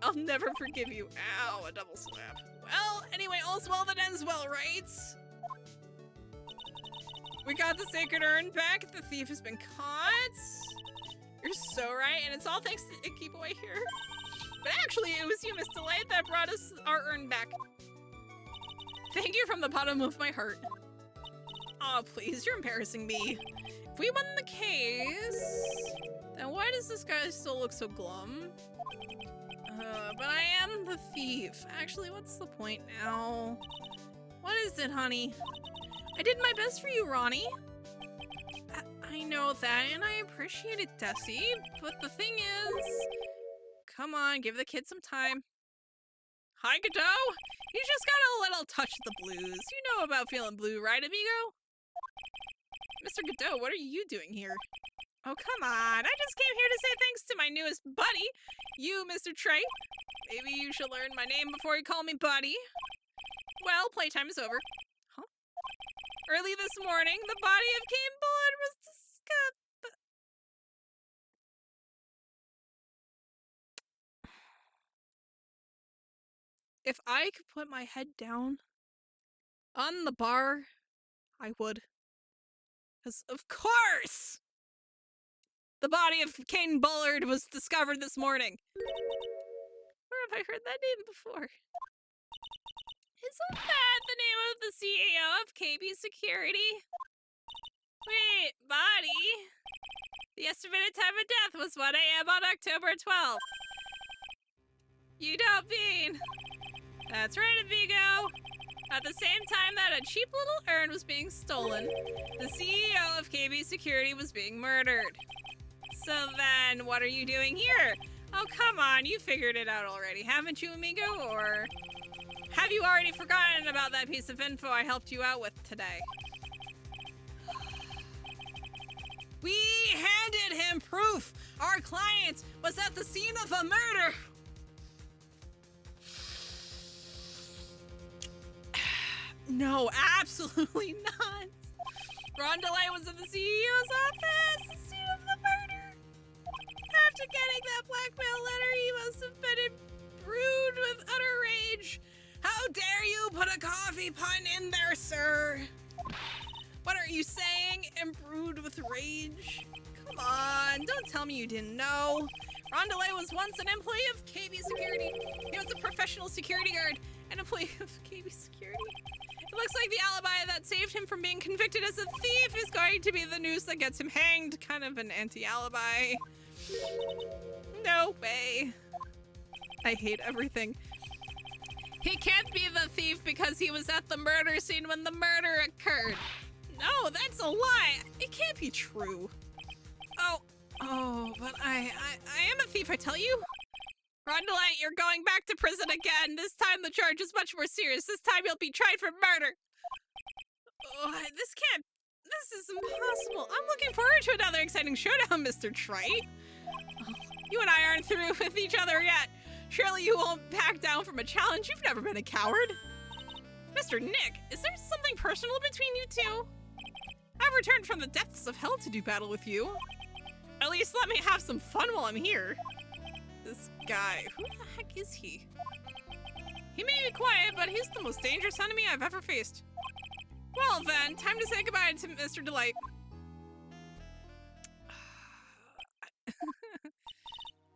I'll never forgive you. Ow, a double slap. Well, anyway, all's well that ends well, right? We got the sacred urn back. The thief has been caught. You're so right, and it's all thanks to Icky Boy here. But actually, it was you, Miss Delight, that brought us our urn back. Thank you from the bottom of my heart. Oh, please, you're embarrassing me. If we won the case, then why does this guy still look so glum? But I am the thief. Actually, what's the point now? What is it, honey? I did my best for you, Ronnie. I know that, and I appreciate it, Desi, but the thing is... Come on, give the kid some time. Hi, Godot! You just got a little touch of the blues. You know about feeling blue, right, amigo? Mr. Godot, what are you doing here? Oh, come on. I just came here to say thanks to my newest buddy, you, Mr. Trey. Maybe you should learn my name before you call me buddy. Well, playtime is over. Huh? Early this morning, the body of Kane Bullard was discovered. If I could put my head down on the bar, I would. Because, of course, the body of Kane Bullard was discovered this morning. Where have I heard that name before? Isn't that the name of the CEO of KB Security? Wait, body? The estimated time of death was 1 a.m. on October 12th. You don't mean... That's right, amigo. At the same time that a cheap little urn was being stolen, the CEO of KB Security was being murdered. So then, what are you doing here? Oh, come on, you figured it out already, haven't you, amigo? Or have you already forgotten about that piece of info I helped you out with today? We handed him proof! Our client was at the scene of a murder! No, absolutely not. Ron DeLay was in the CEO's office, the scene of the murder. After getting that blackmail letter, he must have been imbued with utter rage. How dare you put a coffee pun in there, sir? What are you saying? Imbued with rage? Come on, don't tell me you didn't know. Ron DeLay was once an employee of KB Security. He was a professional security guard, an employee of KB Security. It looks like the alibi that saved him from being convicted as a thief is going to be the noose that gets him hanged. Kind of an anti-alibi. No way. I hate everything. He can't be the thief because he was at the murder scene when the murder occurred. No, that's a lie. It can't be true. Oh, but I am a thief, I tell you. Rondelite, you're going back to prison again. This time the charge is much more serious. This time you'll be tried for murder. Oh, this is impossible. I'm looking forward to another exciting showdown, Mr. Trite. Oh, you and I aren't through with each other yet. Surely you won't back down from a challenge. You've never been a coward. Mr. Nick, is there something personal between you two? I've returned from the depths of hell to do battle with you. At least let me have some fun while I'm here. This guy, who the heck is he? He may be quiet, but he's the most dangerous enemy I've ever faced. Well then, time to say goodbye to Mr. Delight.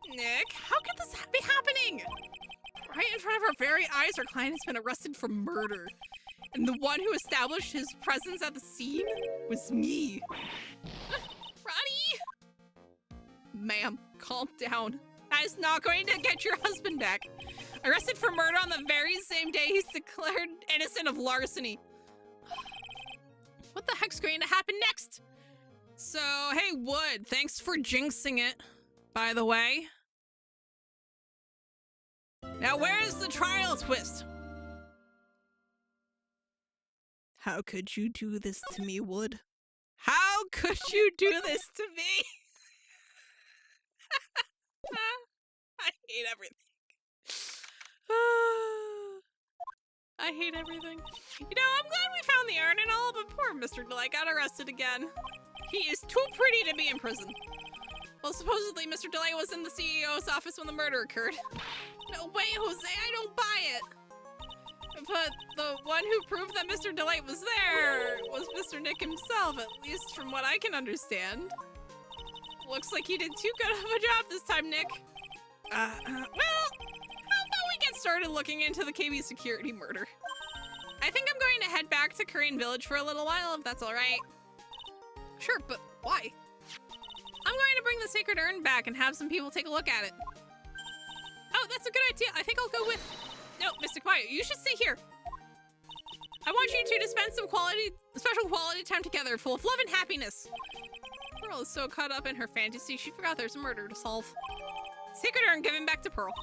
Nick, how could this be happening? Right in front of our very eyes, our client has been arrested for murder. And the one who established his presence at the scene was me. Ronnie! Ma'am, calm down. That is not going to get your husband back. Arrested for murder on the very same day he's declared innocent of larceny. What the heck's going to happen next? So, hey, Wood, thanks for jinxing it, by the way. Now, where's the trial twist? How could you do this to me, Wood? How could you do this to me? I hate everything. I hate everything. You know, I'm glad we found the urn and all, but poor Mr. Delight got arrested again. He is too pretty to be in prison. Well, supposedly Mr. Delight was in the CEO's office when the murder occurred. No way, Jose, I don't buy it. But the one who proved that Mr. Delight was there was Mr. Nick himself, at least from what I can understand. Looks like you did too good of a job this time, Nick. Well, how about we get started looking into the KB security murder? I think I'm going to head back to Korean Village for a little while, if that's all right. Sure, but why? I'm going to bring the sacred urn back and have some people take a look at it. Oh, that's a good idea. I think I'll go with... No, Mr. Quiet, you should stay here. I want you two to spend some special quality time together, full of love and happiness. Pearl is so caught up in her fantasy, she forgot there's a murder to solve. Sacred urn given back to Pearl.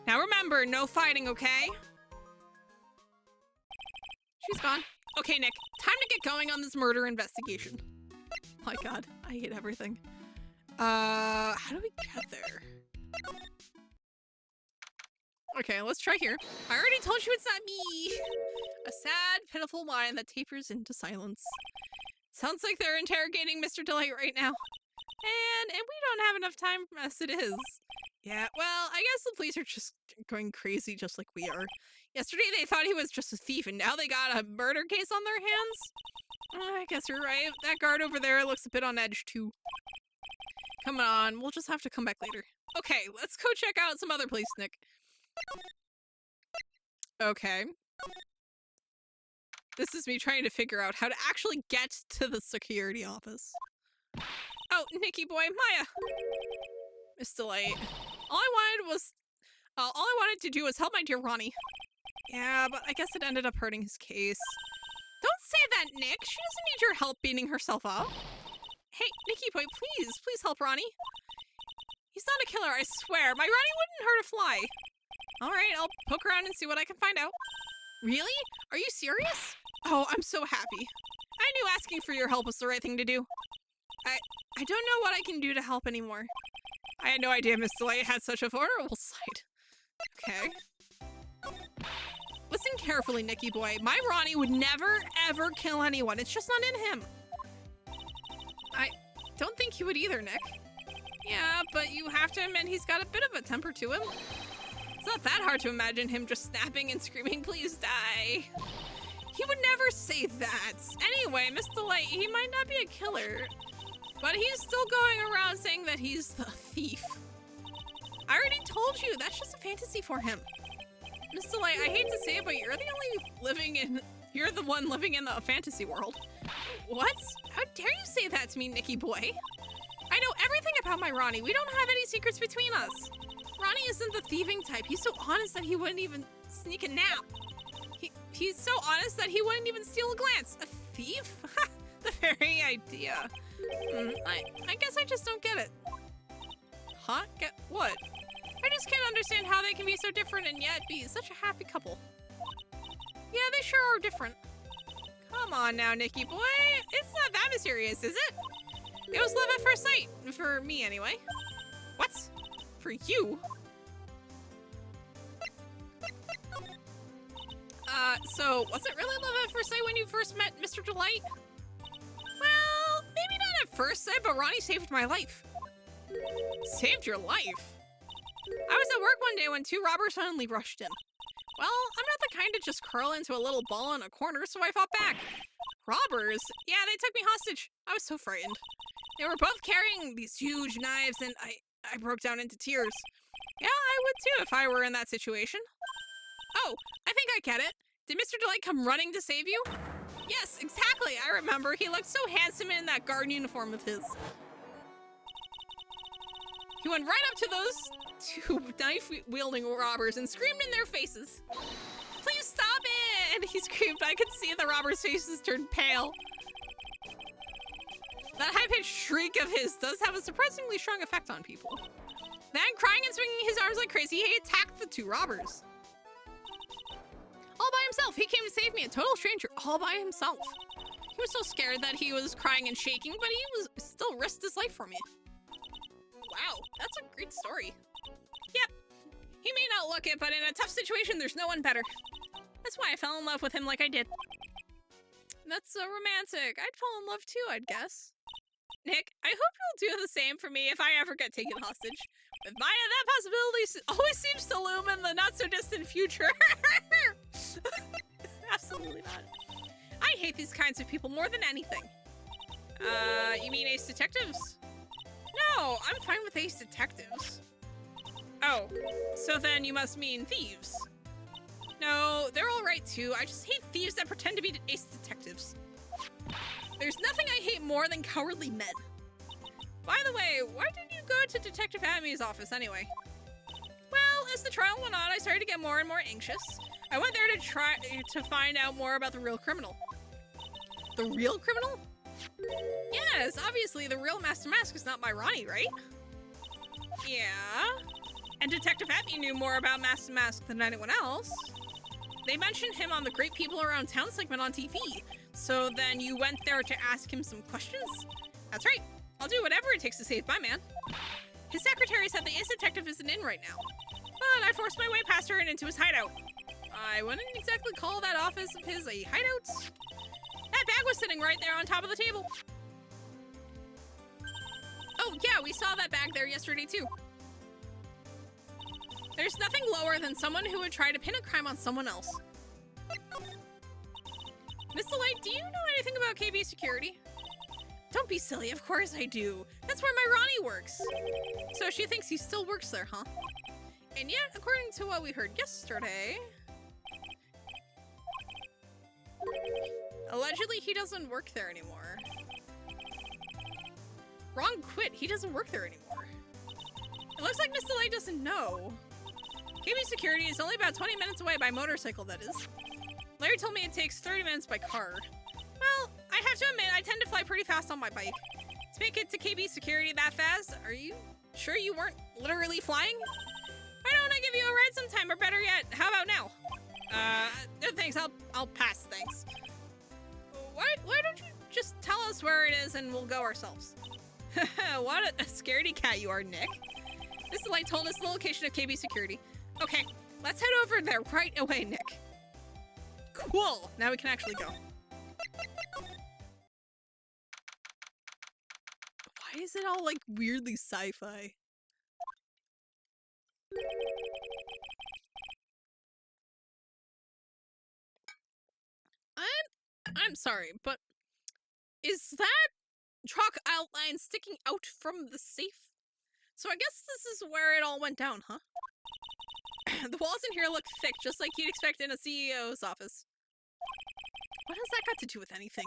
Now remember, no fighting, okay? She's gone. Okay, Nick, time to get going on this murder investigation. My God, I hate everything. How do we get there? Okay, let's try here. I already told you it's not me. A sad, pitiful whine that tapers into silence. Sounds like they're interrogating Mr. Delight right now. And we don't have enough time as it is. Yeah, well, I guess the police are just going crazy just like we are. Yesterday they thought he was just a thief and now they got a murder case on their hands? I guess you're right. That guard over there looks a bit on edge too. Come on, we'll just have to come back later. Okay, let's go check out some other place, Nick. Okay. This is me trying to figure out how to actually get to the security office. Oh, Nicky boy, Maya! Miss Delight. All I wanted to do was help my dear Ronnie. Yeah, but I guess it ended up hurting his case. Don't say that, Nick! She doesn't need your help beating herself up. Hey, Nicky boy, please help Ronnie. He's not a killer, I swear. My Ronnie wouldn't hurt a fly. Alright, I'll poke around and see what I can find out. Really? Are you serious? Oh, I'm so happy. I knew asking for your help was the right thing to do. I don't know what I can do to help anymore. I had no idea Miss Delight had such a vulnerable side. Okay. Listen carefully, Nicky boy. My Ronnie would never, ever kill anyone. It's just not in him. I don't think he would either, Nick. Yeah, but you have to admit he's got a bit of a temper to him. It's not that hard to imagine him just snapping and screaming, please die. He would never say that. Anyway, Miss Delight, he might not be a killer, but he's still going around saying that he's the thief. I already told you, that's just a fantasy for him. Miss Delight, I hate to say it, but you're the one living in the fantasy world. What? How dare you say that to me, Nicky boy? I I know everything about my Ronnie. We don't have any secrets between us. Ronnie isn't the thieving type. He's so honest that he wouldn't even sneak a nap. He's so honest that he wouldn't even steal a glance. A thief? The very idea. I guess I just don't get it. Huh? Get what? I just can't understand how they can be so different and yet be such a happy couple. Yeah, they sure are different. Come on now, Nikki boy. It's not that mysterious, is it? It was love at first sight. For me, anyway. What? For you? So was it really love at first sight when you first met Mr. Delight? Well, maybe not at first sight, but Ronnie saved my life. Saved your life? I was at work one day when two robbers suddenly rushed in. Well, I'm not the kind to just curl into a little ball in a corner, so I fought back. Robbers? Yeah, they took me hostage. I was so frightened. They were both carrying these huge knives, and I broke down into tears. Yeah, I would too if I were in that situation. Oh, I think I get it. Did Mr. Delight come running to save you? Yes, exactly. I remember. He looked so handsome in that guard uniform of his. He went right up to those two knife-wielding robbers and screamed in their faces. Please stop it! And he screamed. I could see the robbers' faces turn pale. That high-pitched shriek of his does have a surprisingly strong effect on people. Then, crying and swinging his arms like crazy, he attacked the two robbers. All by himself. He came to save me, a total stranger, all by himself. He was so scared that he was crying and shaking, but he was still risked his life for me. Wow, that's a great story. Yep. He may not look it, but in a tough situation, there's no one better. That's why I fell in love with him like I did. That's so romantic. I'd fall in love too, I'd guess. Nick, I hope you'll do the same for me if I ever get taken hostage. With Maya, that possibility always seems to loom in the not-so-distant future. Absolutely not. I hate these kinds of people more than anything. You mean ace detectives? No, I'm fine with ace detectives. Oh, so then you must mean thieves. No, they're all right too. I just hate thieves that pretend to be ace detectives. There's nothing I hate more than cowardly men. By the way, why did you go to Detective Amy's office anyway? Well, as the trial went on, I started to get more and more anxious. I went there to try to find out more about the real criminal. The real criminal? Yes, obviously the real Master Mask is not my Ronnie, right? Yeah. And Detective Amy knew more about Master Mask than anyone else. They mentioned him on the Great People Around Town segment on TV. So then you went there to ask him some questions? That's right. I'll do whatever it takes to save my man. His secretary said the ace detective isn't in right now. But I forced my way past her and into his hideout. I wouldn't exactly call that office of his a hideout. That bag was sitting right there on top of the table. Oh yeah, we saw that bag there yesterday too. There's nothing lower than someone who would try to pin a crime on someone else. Miss Light, do you know anything about KB security? Don't be silly, of course I do. That's where my Ronnie works. So she thinks he still works there, huh? And yet, according to what we heard yesterday... allegedly, he doesn't work there anymore. Ron quit. He doesn't work there anymore. It looks like Mr. Light doesn't know. KB security is only about 20 minutes away by motorcycle, that is. Larry told me it takes 30 minutes by car. Well, I have to admit, I tend to fly pretty fast on my bike. To make it to KB security that fast, are you sure you weren't literally flying? Why don't I give you a ride sometime, or better yet, how about now? No thanks, I'll pass, thanks. Why don't you just tell us where it is and we'll go ourselves? What a scaredy cat you are, Nick. Mr. Light told us the location of KB security. Okay, let's head over there right away, Nick. Cool, now we can actually go. Why is it all like weirdly sci-fi? I'm sorry, but is that chalk outline sticking out from the safe? So I guess this is where it all went down, huh? The walls in here look thick, just like you'd expect in a CEO's office. What has that got to do with anything?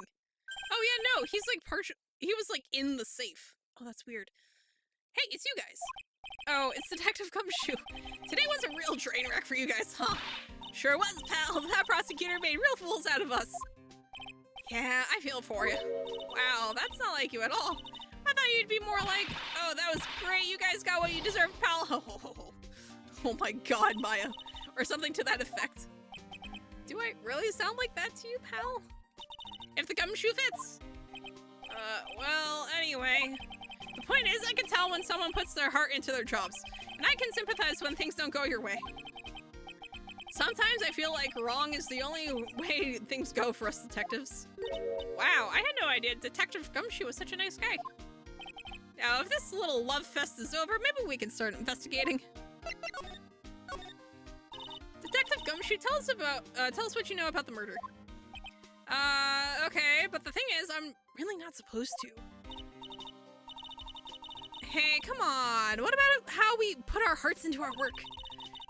Oh yeah, no, he's like he was like in the safe. Oh, that's weird. Hey, it's you guys. Oh, it's Detective Gumshoe. Today was a real train wreck for you guys, huh? Sure was, pal. That prosecutor made real fools out of us. Yeah, I feel for you. Wow, that's not like you at all. I thought you'd be more like, oh, that was great. You guys got what you deserved, pal. Oh my god, Maya. Or something to that effect. Do I really sound like that to you, pal? If the gumshoe fits. Well, anyway. The point is, I can tell when someone puts their heart into their jobs. And I can sympathize when things don't go your way. Sometimes I feel like wrong is the only way things go for us detectives. Wow, I had no idea Detective Gumshoe was such a nice guy. Now, if this little love fest is over, maybe we can start investigating. Detective Gumshoe, tell us what you know about the murder. Okay, but the thing is, I'm really not supposed to. Hey, come on. What about how we put our hearts into our work?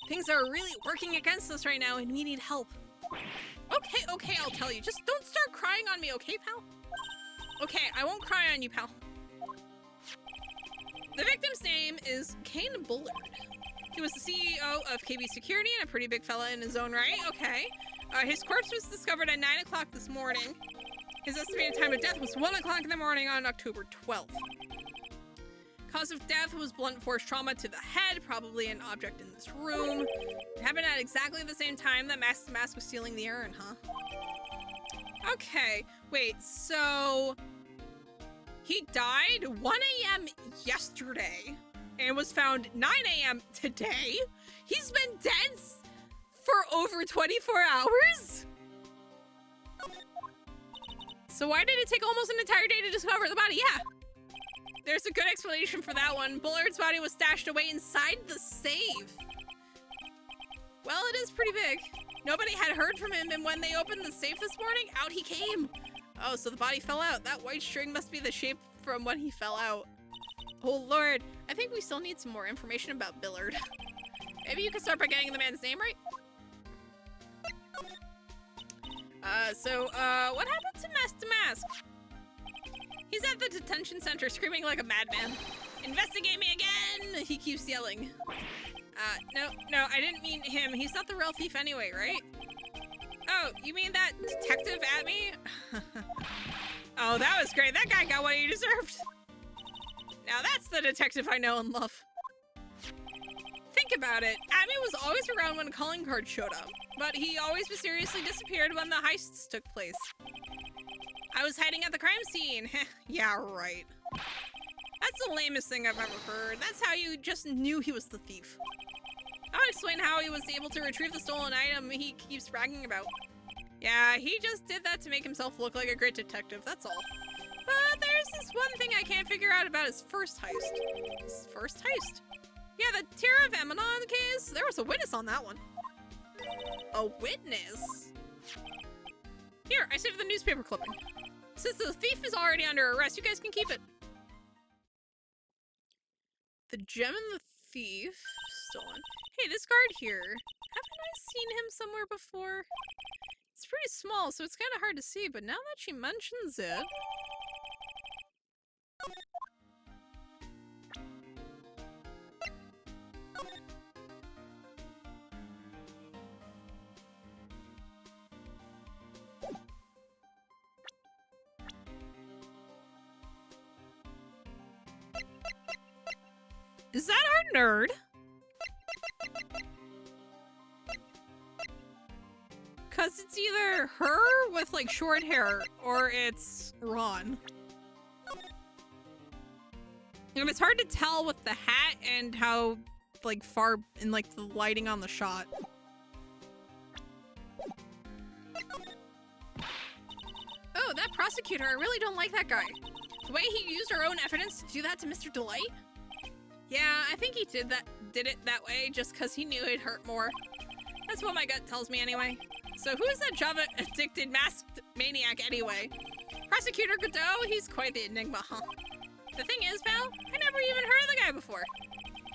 Things are really working against us right now, and we need help. Okay, I'll tell you. Just don't start crying on me, okay, pal? Okay, I won't cry on you, pal. The victim's name is Kane Bullard. He was the CEO of KB Security and a pretty big fella in his own right. Okay. His corpse was discovered at 9 o'clock this morning. His estimated time of death was 1 o'clock in the morning on October 12th. Cause of death was blunt force trauma to the head, probably an object in this room. It happened at exactly the same time that Mask to Mask was stealing the urn, huh? Okay, wait, so... He died 1 a.m. yesterday and was found 9 a.m. today? He's been dead for over 24 hours? So why did it take almost an entire day to discover the body? Yeah. There's a good explanation for that one. Bullard's body was stashed away inside the safe. Well, it is pretty big. Nobody had heard from him, and when they opened the safe this morning, out he came. Oh, so the body fell out. That white string must be the shape from when he fell out. Oh, Lord. I think we still need some more information about Bullard. Maybe you could start by getting the man's name right? What happened to Mask to Mask? He's at the detention center screaming like a madman. Investigate me again! He keeps yelling. No, I didn't mean him. He's not the real thief anyway, right? Oh, you mean that detective at me? Oh, that was great. That guy got what he deserved. Now that's the detective I know and love. Think about it. Atme was always around when calling cards showed up, but he always mysteriously disappeared when the heists took place. I was hiding at the crime scene. Yeah, right. That's the lamest thing I've ever heard. That's how you just knew he was the thief. I'll explain how he was able to retrieve the stolen item he keeps bragging about. Yeah, he just did that to make himself look like a great detective, that's all. But there's this one thing I can't figure out about his first heist. His first heist? Yeah, the Terror of Emanon case? There was a witness on that one. A witness? Here, I saved the newspaper clipping. Since the thief is already under arrest, you guys can keep it. The gem and the thief stolen. Hey, this guard here. Haven't I seen him somewhere before? It's pretty small, so it's kind of hard to see, but now that she mentions it... Is that our nerd? Cause it's either her with like short hair or it's Ron. And it's hard to tell with the hat and how like far and like the lighting on the shot. Oh, that prosecutor, I really don't like that guy. The way he used our own evidence to do that to Mr. Delight? Yeah, I think he did it that way just because he knew it'd hurt more. That's what my gut tells me anyway. So who is that Java-addicted masked maniac anyway? Prosecutor Godot? He's quite the enigma, huh? The thing is, pal, I never even heard of the guy before.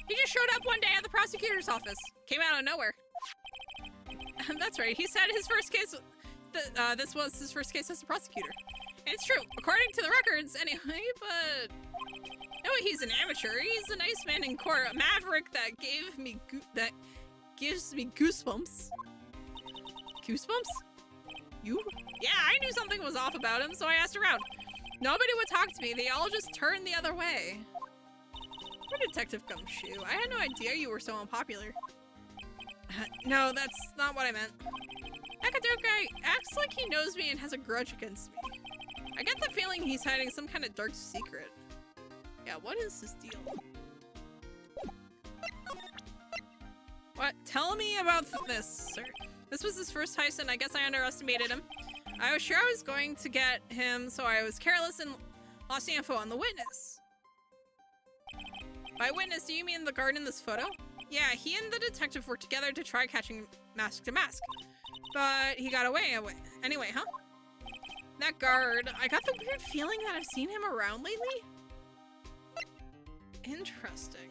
He just showed up one day at the prosecutor's office. Came out of nowhere. That's right, he said his first case, this was his first case as a prosecutor. It's true, according to the records, anyway, but... No, he's an amateur. He's a nice man in court, a maverick that gives me goosebumps. Goosebumps? You? Yeah, I knew something was off about him, so I asked around. Nobody would talk to me. They all just turned the other way. Where did Detective Gumshoe? I had no idea you were so unpopular. No, that's not what I meant. That dope guy acts like he knows me and has a grudge against me. I get the feeling he's hiding some kind of dark secret. Yeah, what is his deal? What? Tell me about this, sir. This was his first heist, and I guess I underestimated him. I was sure I was going to get him, so I was careless and lost the info on the witness. By witness, do you mean the guard in this photo? Yeah, he and the detective worked together to try catching Mask to Mask. But he got away anyway, huh? That guard, I got the weird feeling that I've seen him around lately. Interesting.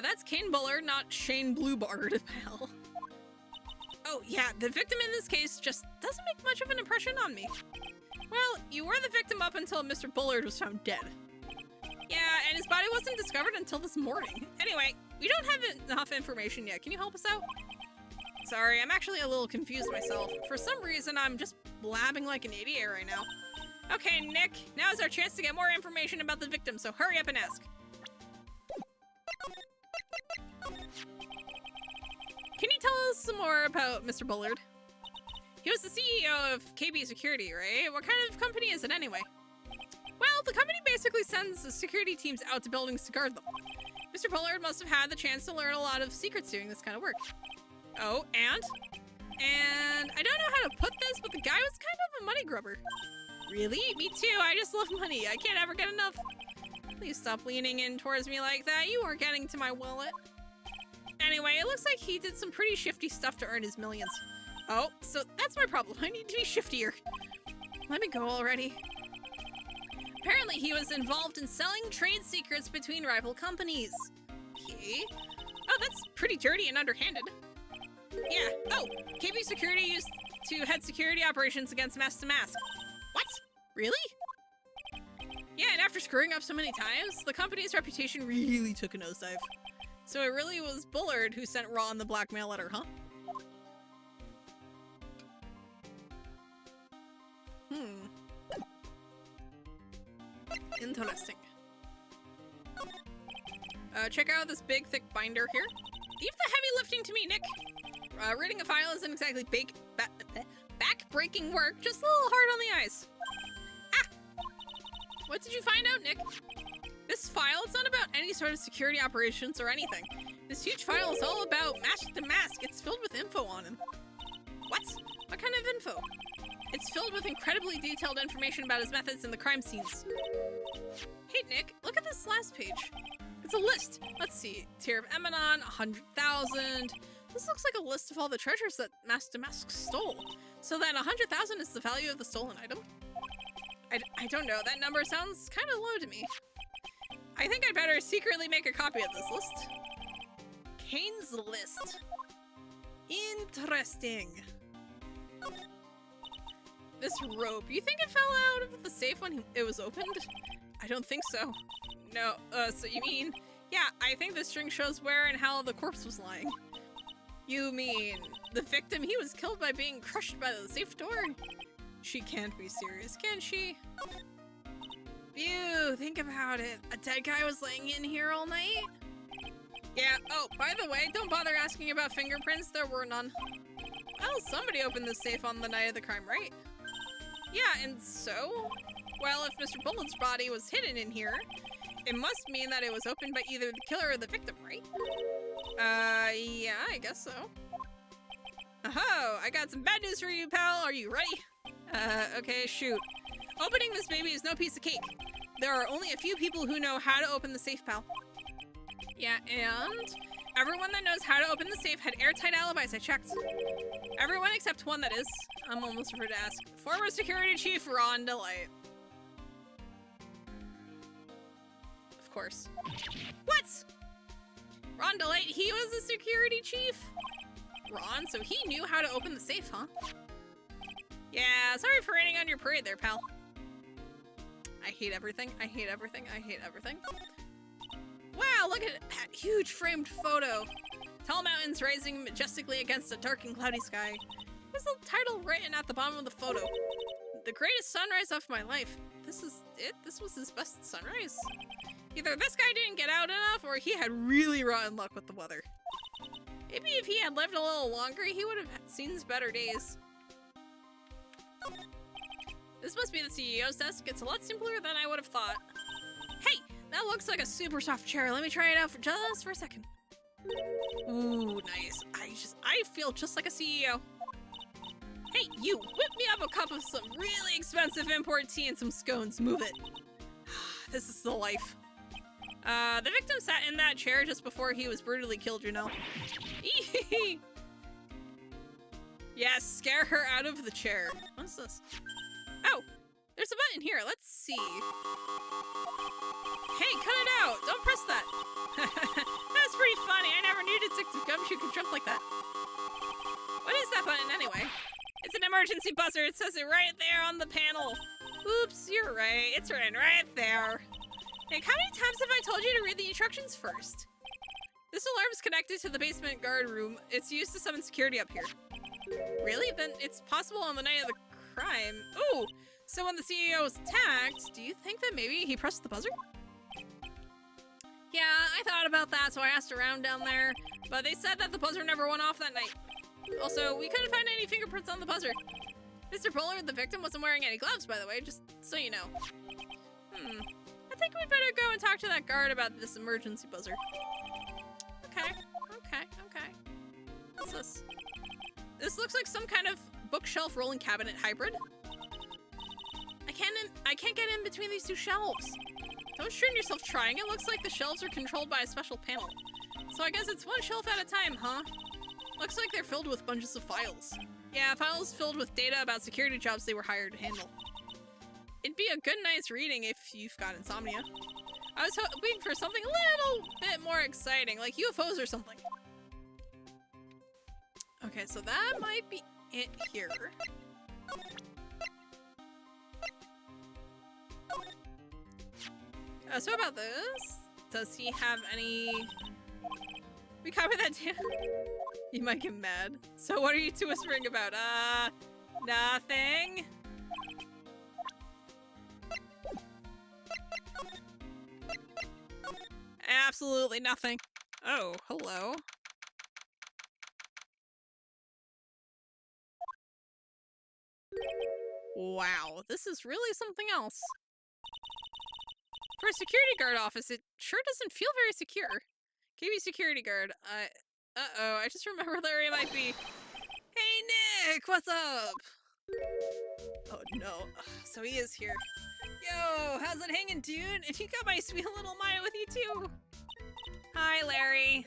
That's Kane Bullard, not Shane Bluebard, pal. Oh, yeah, the victim in this case just doesn't make much of an impression on me. Well, you were the victim up until Mr. Bullard was found dead. Yeah, and his body wasn't discovered until this morning. Anyway, we don't have enough information yet. Can you help us out? Sorry, I'm actually a little confused myself. For some reason, I'm just blabbing like an idiot right now. Okay, Nick, now is our chance to get more information about the victim, so hurry up and ask. Can you tell us some more about Mr. Bullard? He was the CEO of KB Security, right? What kind of company is it anyway? Well, the company basically sends the security teams out to buildings to guard them. Mr. Bullard must have had the chance to learn a lot of secrets doing this kind of work. Oh, and I don't know how to put this, but the guy was kind of a money grubber. Really? Me too. I just love money. I can't ever get enough. Please stop leaning in towards me like that. You aren't getting to my wallet. Anyway, it looks like he did some pretty shifty stuff to earn his millions. Oh, so that's my problem. I need to be shiftier. Let me go already. Apparently, he was involved in selling trade secrets between rival companies. Okay. Oh, that's pretty dirty and underhanded. Yeah. Oh, KB Security used to head security operations against Mask to Mask. What? Really? Yeah, and after screwing up so many times, the company's reputation really took a nosedive. So it really was Bullard who sent Ron the blackmail letter, huh? Interesting. Check out this big, thick binder here. Leave the heavy lifting to me, Nick. Reading a file isn't exactly back-breaking work, just a little hard on the eyes. Ah! What did you find out, Nick? This file is not about any sort of security operations or anything. This huge file is all about Mask to Mask. It's filled with info on him. What? What kind of info? It's filled with incredibly detailed information about his methods and the crime scenes. Hey, Nick, look at this last page. It's a list. Let's see. Tier of Emanon, 100,000. This looks like a list of all the treasures that Mask to Mask stole. So that 100,000 is the value of the stolen item? I don't know. That number sounds kind of low to me. I think I'd better secretly make a copy of this list. Kane's list. Interesting. This rope, you think it fell out of the safe when it was opened? I don't think so. No, so you mean... Yeah, I think the string shows where and how the corpse was lying. You mean the victim, he was killed by being crushed by the safe door? She can't be serious, can she? Ew, think about it. A dead guy was laying in here all night? Yeah, oh, by the way, don't bother asking about fingerprints, there were none. Well, somebody opened the safe on the night of the crime, right? Yeah, and so? Well, if Mr. Bullet's body was hidden in here, it must mean that it was opened by either the killer or the victim, right? Yeah, I guess so. Oh, I got some bad news for you, pal. Are you ready? Okay, shoot. Opening this baby is no piece of cake. There are only a few people who know how to open the safe, pal. Yeah, and everyone that knows how to open the safe had airtight alibis, I checked. Everyone except one, that is. I'm almost afraid to ask. Former Security Chief Ron Delight. Of course. What? Ron Delight, he was the security chief? Ron, so he knew how to open the safe, huh? Yeah, sorry for raining on your parade there, pal. I hate everything. I hate everything. I hate everything. Wow, look at that huge framed photo. Tall mountains rising majestically against a dark and cloudy sky. There's the title written at the bottom of the photo. The greatest sunrise of my life. This is it? This was his best sunrise? Either this guy didn't get out enough, or he had really rotten luck with the weather. Maybe if he had lived a little longer, he would have seen his better days. This must be the CEO's desk. It's a lot simpler than I would have thought. Hey, that looks like a super soft chair. Let me try it out for just for a second. Ooh, nice. I feel just like a CEO. Hey, you, whip me up a cup of some really expensive import tea and some scones. Move it. This is the life. The victim sat in that chair just before he was brutally killed, you know. Yes, scare her out of the chair. What's this? Oh, there's a button here. Let's see. Hey, cut it out. Don't press that. That's pretty funny. I never knew Detective Gumshoe could jump like that. What is that button anyway? It's an emergency buzzer. It says it right there on the panel. Oops, you're right. It's written right there. Like, how many times have I told you to read the instructions first? This alarm is connected to the basement guard room. It's used to summon security up here. Really? Then it's possible on the night of the crime. Ooh! So when the CEO was attacked, do you think that maybe he pressed the buzzer? Yeah, I thought about that, so I asked around down there. But they said that the buzzer never went off that night. Also, we couldn't find any fingerprints on the buzzer. Mr. Bullard, the victim, wasn't wearing any gloves, by the way, just so you know. I think we'd better go and talk to that guard about this emergency buzzer. Okay. What's this? This looks like some kind of bookshelf rolling cabinet hybrid. I can't get in between these two shelves. Don't strain yourself trying. It looks like the shelves are controlled by a special panel. So I guess it's one shelf at a time, huh? Looks like they're filled with bunches of files. Yeah, files filled with data about security jobs they were hired to handle. It'd be a good night's reading if you've got insomnia. I was hoping for something a little bit more exciting, like UFOs or something. Okay, so that might be it here. So about this, does he have any... We covered that down. You might get mad. So what are you two whispering about? Nothing. Absolutely nothing. Oh, hello. Wow, this is really something else. For a security guard office, it sure doesn't feel very secure. KB security guard, uh-oh, I just remember Larry might be... Hey Nick, what's up? Oh no, so he is here. Yo, how's it hanging, dude? And you got my sweet little Maya with you too. Hi, Larry.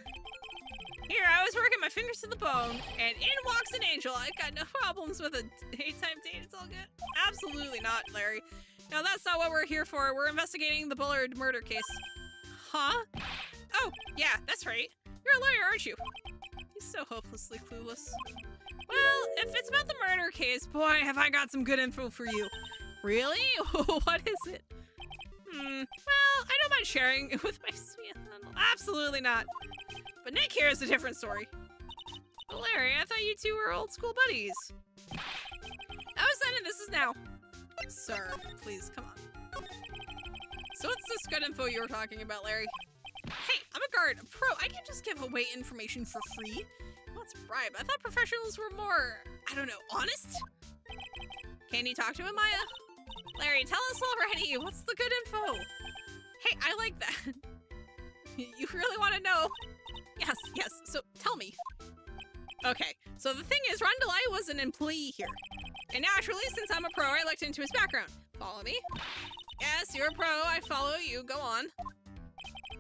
Here, I was working my fingers to the bone, and in walks an angel. I got no problems with a daytime date, it's all good. Absolutely not, Larry. No, that's not what we're here for. We're investigating the Bullard murder case. Huh? Oh, yeah, that's right. You're a lawyer, aren't you? He's so hopelessly clueless. Well, if it's about the murder case, boy, have I got some good info for you. Really? What is it? Well, I don't mind sharing with my sweet little... Absolutely not. But Nick here is a different story. But Larry, I thought you two were old school buddies. That was then and this is now. Sir, please, come on. So what's this good info you were talking about, Larry? Hey, I'm a guard, a pro. I can't just give away information for free. What's bribe? I thought professionals were more, I don't know, honest? Can you talk to him, Maya? Larry, tell us already. What's the good info? Hey, I like that. You really want to know? Yes, so tell me. Okay, so the thing is, Ron Delay was an employee here. And naturally, since I'm a pro, I looked into his background. Follow me? Yes, you're a pro. I follow you. Go on.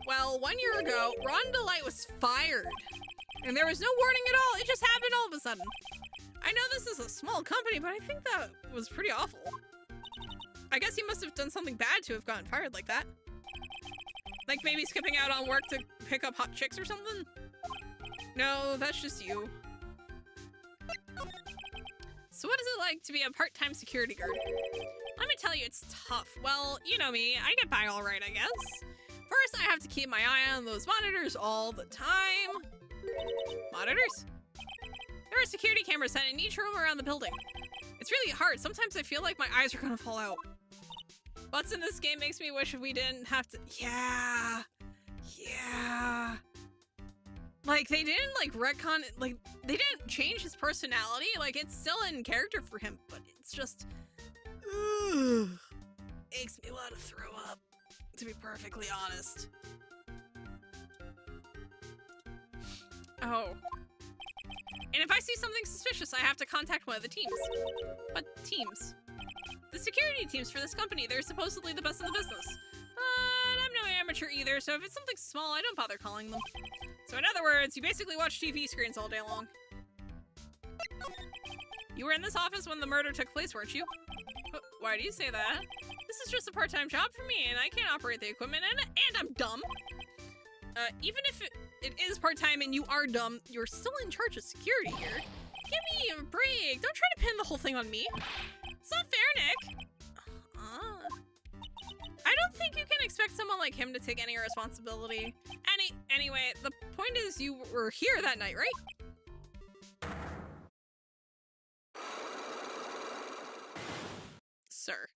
Well, 1 year ago, Ron Delight was fired. And there was no warning at all. It just happened all of a sudden. I know this is a small company, but I think that was pretty awful. I guess he must have done something bad to have gotten fired like that. Like maybe skipping out on work to pick up hot chicks or something? No, that's just you. So what is it like to be a part-time security guard? Let me tell you, it's tough. Well, you know me, I get by all right, I guess. First, I have to keep my eye on those monitors all the time. Monitors? There are security cameras set in each room around the building. It's really hard. Sometimes I feel like my eyes are gonna fall out. What's in this game makes me wish we didn't have to— Yeah. Like, they didn't, like, retcon— like, they didn't change his personality. Like, it's still in character for him, but it's just— ugh, makes me want to throw up, to be perfectly honest. Oh. And if I see something suspicious, I have to contact one of the teams. What teams? The security teams for this company. They're supposedly the best in the business. But I'm no amateur either, so if it's something small, I don't bother calling them. So in other words, you basically watch TV screens all day long. You were in this office when the murder took place, weren't you? Why do you say that? This is just a part-time job for me, and I can't operate the equipment, and I'm dumb. Even if it is part-time and you are dumb, you're still in charge of security here. Give me a break. Don't try to pin the whole thing on me. It's not fair, Nick. I don't think you can expect someone like him to take any responsibility. Anyway, the point is you were here that night, right? Sir.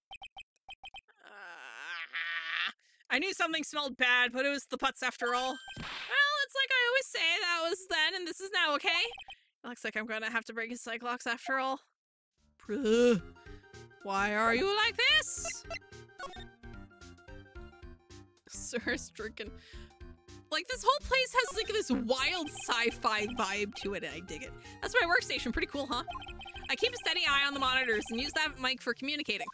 I knew something smelled bad, but it was the putz after all. Well, it's like I always say, that was then and this is now, okay? It looks like I'm gonna have to break his psych locks after all. Why are you like this? Sir's drinking. Like, this whole place has like this wild sci-fi vibe to it, and I dig it. That's my workstation, pretty cool, huh? I keep a steady eye on the monitors and use that mic for communicating.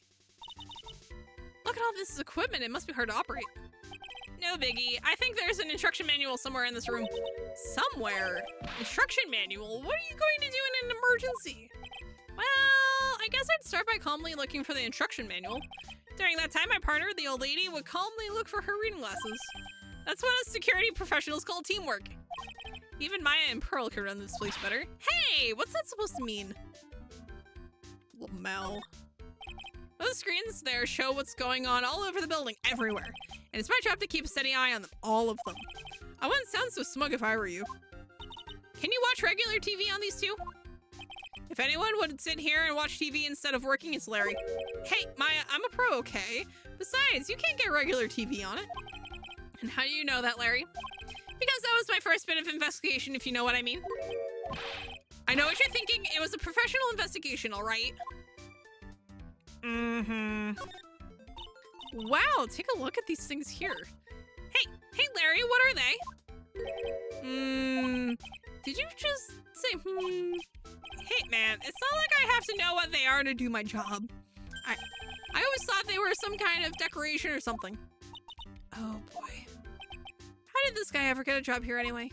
Look at all this equipment, it must be hard to operate. No biggie, I think there's an instruction manual somewhere in this room. Somewhere? Instruction manual? What are you going to do in an emergency? Well, I guess I'd start by calmly looking for the instruction manual. During that time, my partner, the old lady, would calmly look for her reading glasses. That's what us security professionals call teamwork. Even Maya and Pearl could run this place better. Hey, what's that supposed to mean? Lamel. Those screens there show what's going on all over the building, everywhere. And it's my job to keep a steady eye on them, all of them. I wouldn't sound so smug if I were you. Can you watch regular TV on these two? If anyone would sit here and watch TV instead of working, it's Larry. Hey, Maya, I'm a pro, okay? Besides, you can't get regular TV on it. And how do you know that, Larry? Because that was my first bit of investigation, if you know what I mean. I know what you're thinking. It was a professional investigation, all right? Wow, take a look at these things here. Hey, Larry, what are they? Did you just say, Hey, man, it's not like I have to know what they are to do my job. I always thought they were some kind of decoration or something. Oh, boy. How did this guy ever get a job here anyway?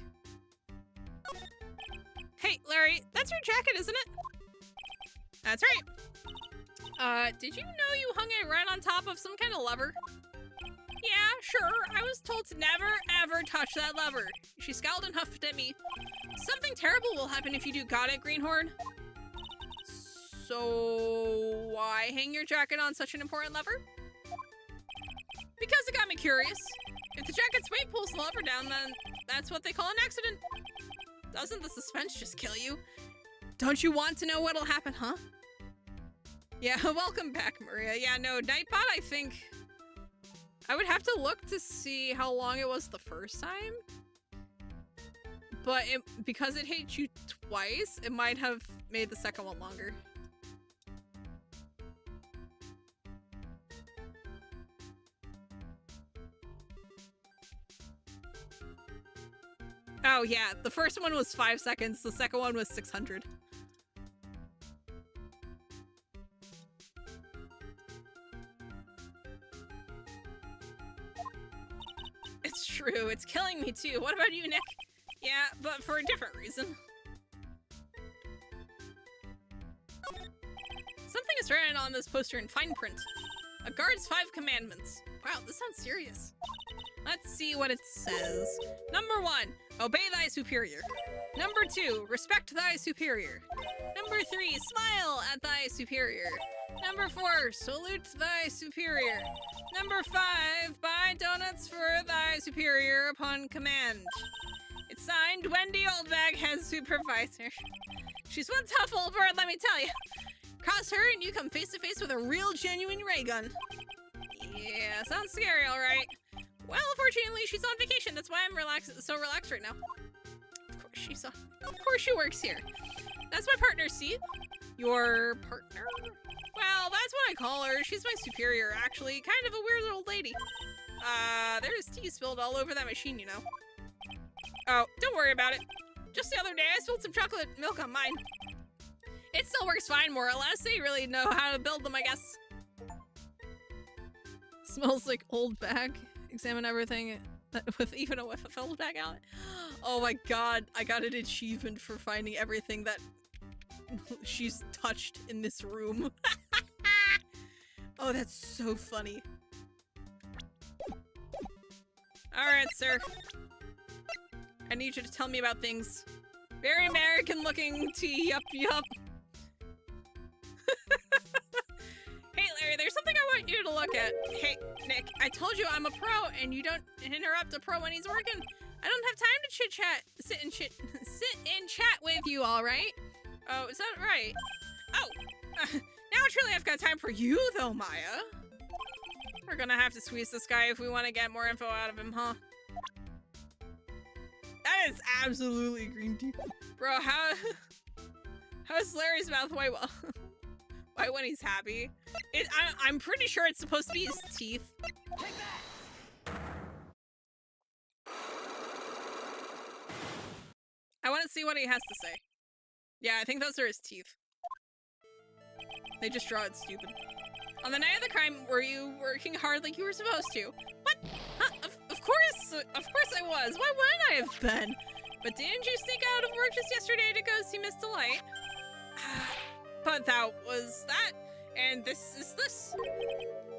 Hey, Larry, that's your jacket, isn't it? That's right. Did you know you hung it right on top of some kind of lever? Yeah, sure. I was told to never, ever touch that lever. She scowled and huffed at me. Something terrible will happen if you do. Got it, Greenhorn? So, why hang your jacket on such an important lever? Because it got me curious. If the jacket's weight pulls the lever down, then that's what they call an accident. Doesn't the suspense just kill you? Don't you want to know what'll happen, huh? Yeah, welcome back, Maria. Yeah, no, Nightbot, I think... I would have to look to see how long it was the first time. But because it hit you twice, it might have made the second one longer. Oh yeah, the first one was 5 seconds, the second one was 600. It's true, it's killing me too. What about you, Nick? Yeah, but for a different reason. Something is written on this poster in fine print. A guard's 5 commandments. Wow, this sounds serious. Let's see what it says. Number 1, obey thy superior. Number 2, respect thy superior. Number 3, smile at thy superior. Number 4, salute thy superior. Number 5, buy donuts for thy superior upon command. It's signed, Wendy Oldbag, head supervisor. She's one tough old bird, let me tell you. Cross her and you come face to face with a real genuine ray gun. Yeah, sounds scary, all right. Well, fortunately, she's on vacation. That's why I'm so relaxed right now. Of course she works here. That's my partner, see? Your partner? Well, that's what I call her. She's my superior, actually. Kind of a weird old lady. There's tea spilled all over that machine, you know. Oh, don't worry about it. Just the other day, I spilled some chocolate milk on mine. It still works fine, more or less. They really know how to build them, I guess. Smells like old bag. Examine everything with even a whiff of old bag out. Oh my god, I got an achievement for finding everything that she's touched in this room. Oh, that's so funny. Alright, sir. I need you to tell me about things. Very American looking tea, yup. Hey Larry, there's something I want you to look at. Hey Nick, I told you I'm a pro and you don't interrupt a pro when he's working. I don't have time to sit and chat with you, all right? Oh, is that right? Oh, now truly I've got time for you though, Maya. We're gonna have to squeeze this guy if we want to get more info out of him, huh? That is absolutely green tea. Bro, how's Larry's mouth white? White when he's happy? I'm pretty sure it's supposed to be his teeth. Take that! I want to see what he has to say. Yeah, I think those are his teeth. They just draw it stupid. On the night of the crime, were you working hard like you were supposed to? What? Huh? Of course I was. Why wouldn't I have been? But didn't you sneak out of work just yesterday to go see Miss Delight? But that was that, and this is this.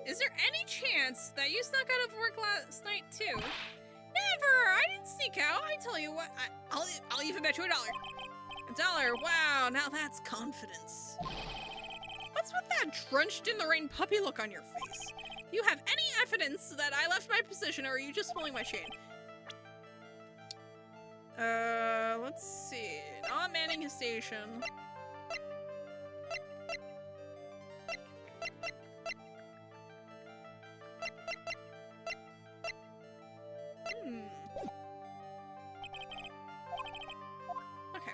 Is there any chance that you snuck out of work last night too? Never! I didn't sneak out. I tell you what, I'll even bet you $1. $1? Wow, now that's confidence. What's with that drenched in the rain puppy look on your face? Do you have any evidence that I left my position, or are you just pulling my chain? Let's see. Not manning his station. Okay.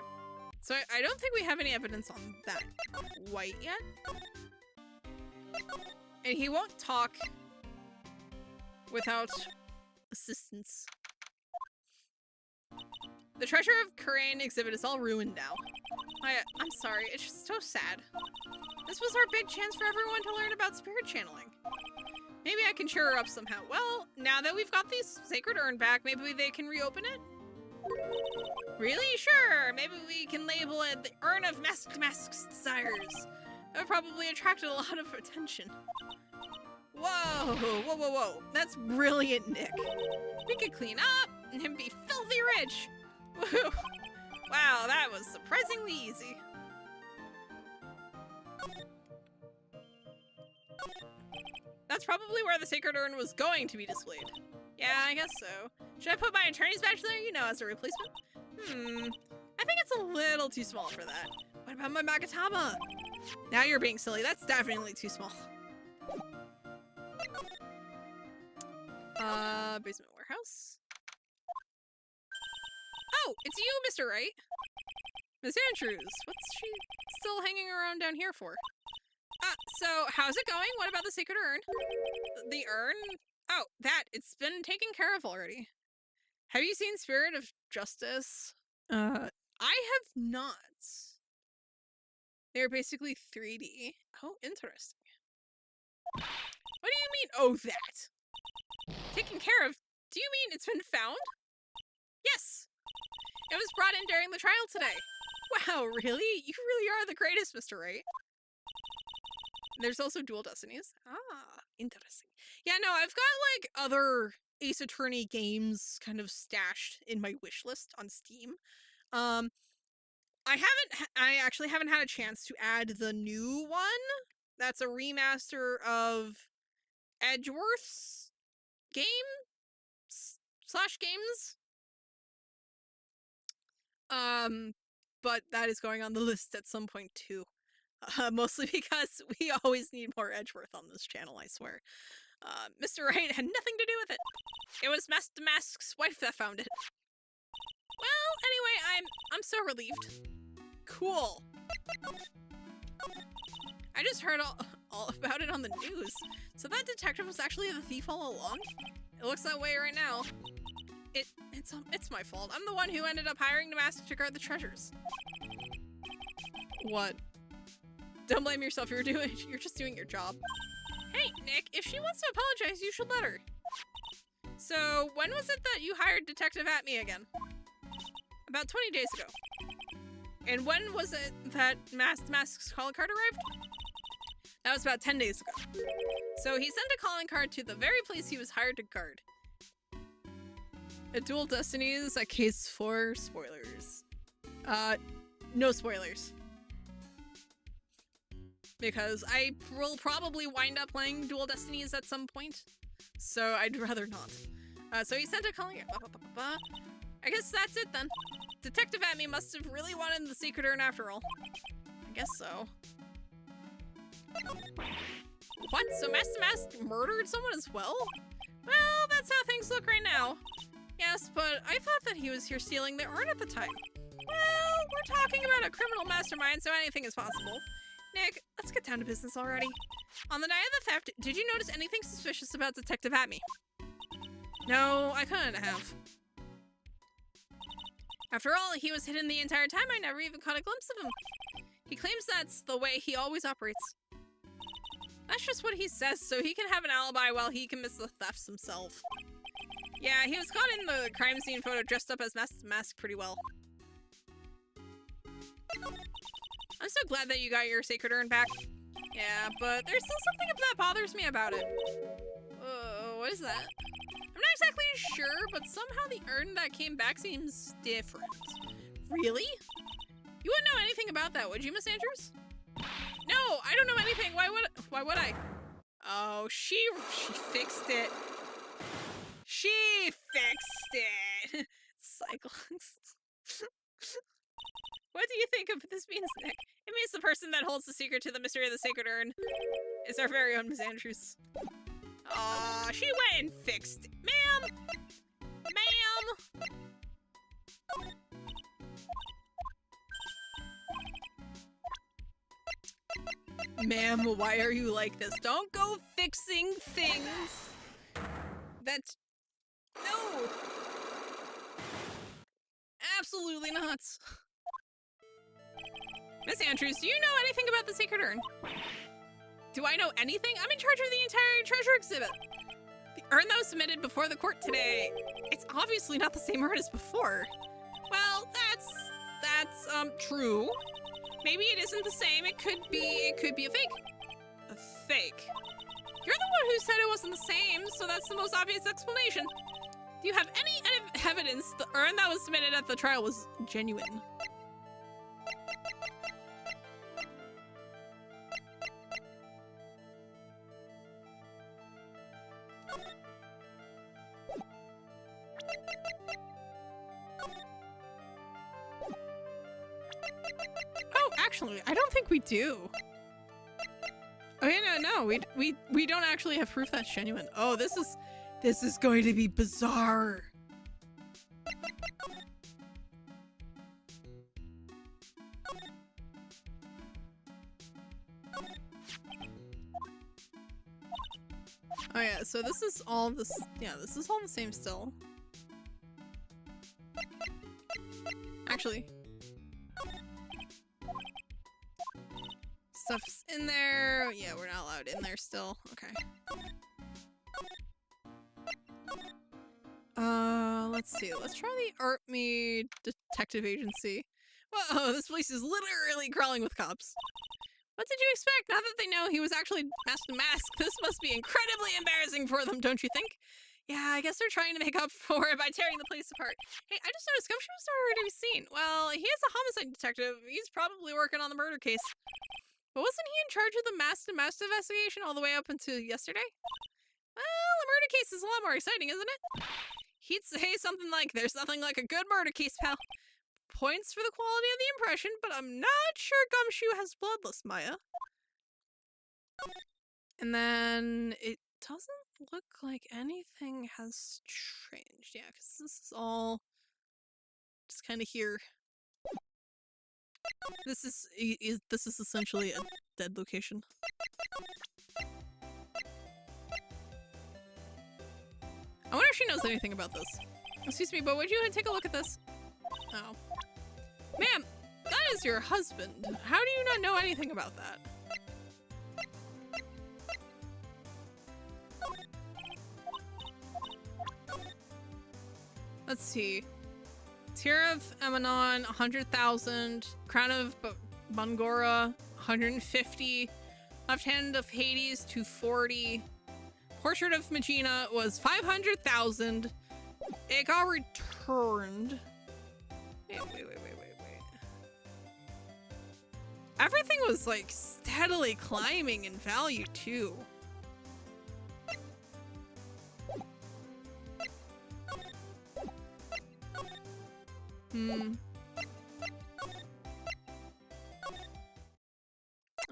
So I don't think we have any evidence on that quite yet. And he won't talk without assistance. The treasure of Karain exhibit is all ruined now. I'm sorry, it's just so sad. This was our big chance for everyone to learn about spirit channeling. Maybe I can cheer her up somehow. Well, now that we've got the sacred urn back, maybe they can reopen it? Really? Sure. Maybe we can label it the Urn of Mask's Desires. That would probably attracted a lot of attention. Whoa. That's brilliant, Nick. We could clean up and be filthy rich. Woohoo. Wow, that was surprisingly easy. That's probably where the sacred urn was going to be displayed. Yeah, I guess so. Should I put my attorney's badge there, you know, as a replacement? I think it's a little too small for that. What about my Magatama? Now you're being silly. That's definitely too small. Basement warehouse. Oh, it's you, Mr. Wright. Miss Andrews, what's she still hanging around down here for? So how's it going? What about the sacred urn? The urn? Oh, that. It's been taken care of already. Have you seen Spirit of Justice? I have not. They're basically 3D. Oh, interesting. What do you mean, oh, that? Taken care of? Do you mean it's been found? Yes. It was brought in during the trial today. Wow, really? You really are the greatest, Mr. Wright. There's also dual destinies. Ah, interesting. Yeah, no, I've got, like, other Ace Attorney games kind of stashed in my wish list on Steam. I actually haven't had a chance to add the new one. That's a remaster of Edgeworth's game slash games. But that is going on the list at some point too. Mostly because we always need more Edgeworth on this channel, I swear. Mr. Wright had nothing to do with it. It was Master Mask's wife that found it. Well, anyway, I'm so relieved. Cool. I just heard all about it on the news. So that detective was actually the thief all along? It looks that way right now. It's my fault. I'm the one who ended up hiring the mask to guard the treasures. What? Don't blame yourself. You're just doing your job. Hey, Nick, if she wants to apologize, you should let her. So, when was it that you hired Detective Atme again? About 20 days ago. And when was it that Mask's calling card arrived? That was about 10 days ago. So he sent a calling card to the very place he was hired to guard. A Dual Destinies, a case for spoilers. No spoilers. Because I will probably wind up playing Dual Destinies at some point. So I'd rather not. So he sent a calling... I guess that's it then. Detective Atme must have really wanted the secret urn after all. I guess so. What? So Master Mask murdered someone as well? Well, that's how things look right now. Yes, but I thought that he was here stealing the urn at the time. Well, we're talking about a criminal mastermind, so anything is possible. Nick, let's get down to business already. On the night of the theft, did you notice anything suspicious about Detective Atme? No, I couldn't have. After all, he was hidden the entire time. I never even caught a glimpse of him. He claims that's the way he always operates. That's just what he says, so he can have an alibi while he commits the thefts himself. Yeah, he was caught in the crime scene photo dressed up as Mask pretty well. I'm so glad that you got your sacred urn back. Yeah, but there's still something that bothers me about it. What is that? I'm not exactly sure, but somehow the urn that came back seems different. Really? You wouldn't know anything about that, would you, Miss Andrews? No, I don't know anything. Why would I? Oh, she fixed it. She fixed it. Cyclones. What do you think of this means, Nick? It means the person that holds the secret to the mystery of the sacred urn is our very own Miss Andrews. Aw, she went and fixed it. Ma'am! Ma'am, why are you like this? Don't go fixing things. That's... No! Absolutely not. Miss Andrews, do you know anything about the sacred urn? Do I know anything? I'm in charge of the entire treasure exhibit. The urn that was submitted before the court today, it's obviously not the same urn as before. Well, that's true. Maybe it isn't the same. It could be a fake. A fake. You're the one who said it wasn't the same, so that's the most obvious explanation. Do you have any evidence the urn that was submitted at the trial was genuine? Oh, actually, I don't think we do. Oh yeah, no, we don't actually have proof that's genuine. Oh, this is going to be bizarre. Oh yeah, so this is all this. Yeah, this is all the same still. Actually, stuff's in there. Yeah, we're not allowed in there still. Okay. Let's see. Let's try the Artme Detective Agency. Whoa, this place is literally crawling with cops. What did you expect? Now that they know he was actually Master Mask, this must be incredibly embarrassing for them, don't you think? Yeah, I guess they're trying to make up for it by tearing the place apart. Hey, I just noticed Gumshoe was nowhere to be seen. Well, he is a homicide detective. He's probably working on the murder case. But wasn't he in charge of the mass investigation all the way up until yesterday? Well, a murder case is a lot more exciting, isn't it? He'd say something like, there's nothing like a good murder case, pal. Points for the quality of the impression, but I'm not sure Gumshoe has bloodless, Maya. And then it doesn't look like anything has changed. Yeah, because this is all just kind of here. This is essentially a dead location. I wonder if she knows anything about this. Excuse me, but would you take a look at this? Oh. Ma'am, that is your husband. How do you not know anything about that? Let's see. Tear of Emanon, 100,000. Crown of Bangora, 150. Left Hand of Hades, 240. Portrait of Magina was 500,000. It got returned. Wait. Everything was like steadily climbing in value too.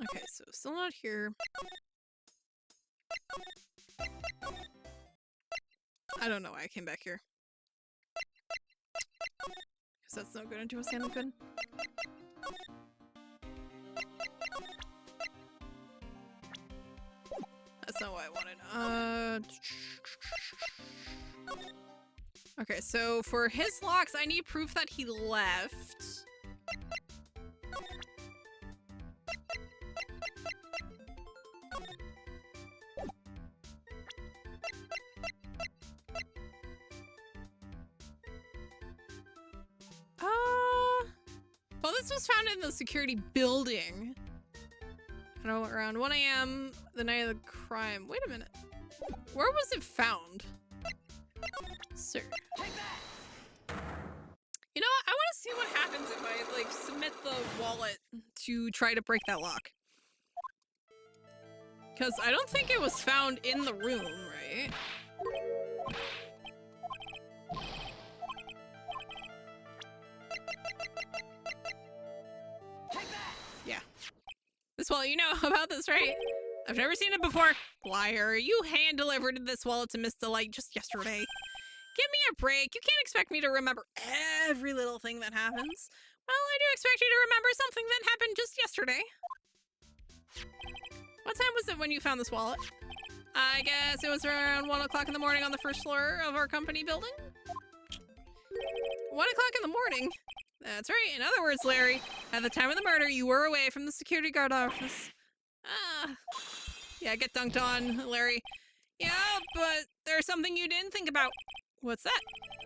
Okay, so still not here. I don't know why I came back here. Because that's no good into a stand good. That's not what I wanted. Okay, so for his locks, I need proof that he left. Well, this was found in the security building. I know, around 1 a.m. the night of the crime. Wait a minute. Where was it found? Sir. You know what? I want to see what happens if I, like, submit the wallet to try to break that lock. Because I don't think it was found in the room, right? Yeah. This wallet, you know about this, right? I've never seen it before. Liar, you hand-delivered this wallet to Miss Delight just yesterday. Give me a break. You can't expect me to remember every little thing that happens. Well, I do expect you to remember something that happened just yesterday. What time was it when you found this wallet? I guess it was around 1 o'clock in the morning on the first floor of our company building. 1 o'clock in the morning? That's right. In other words, Larry, at the time of the murder, you were away from the security guard office. Yeah, get dunked on, Larry. Yeah, but there's something you didn't think about. What's that?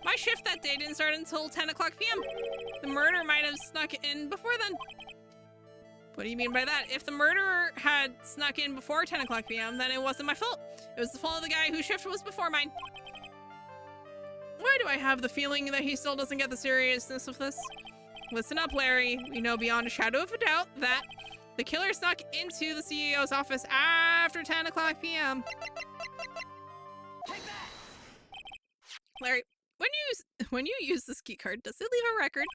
My shift that day didn't start until 10 o'clock p.m. The murderer might have snuck in before then. What do you mean by that? If the murderer had snuck in before 10 o'clock p.m., then it wasn't my fault. It was the fault of the guy whose shift was before mine. Why do I have the feeling that he still doesn't get the seriousness of this? Listen up, Larry. We know beyond a shadow of a doubt that the killer snuck into the CEO's office after 10 o'clock p.m. Larry, when you use this key card, does it leave a record?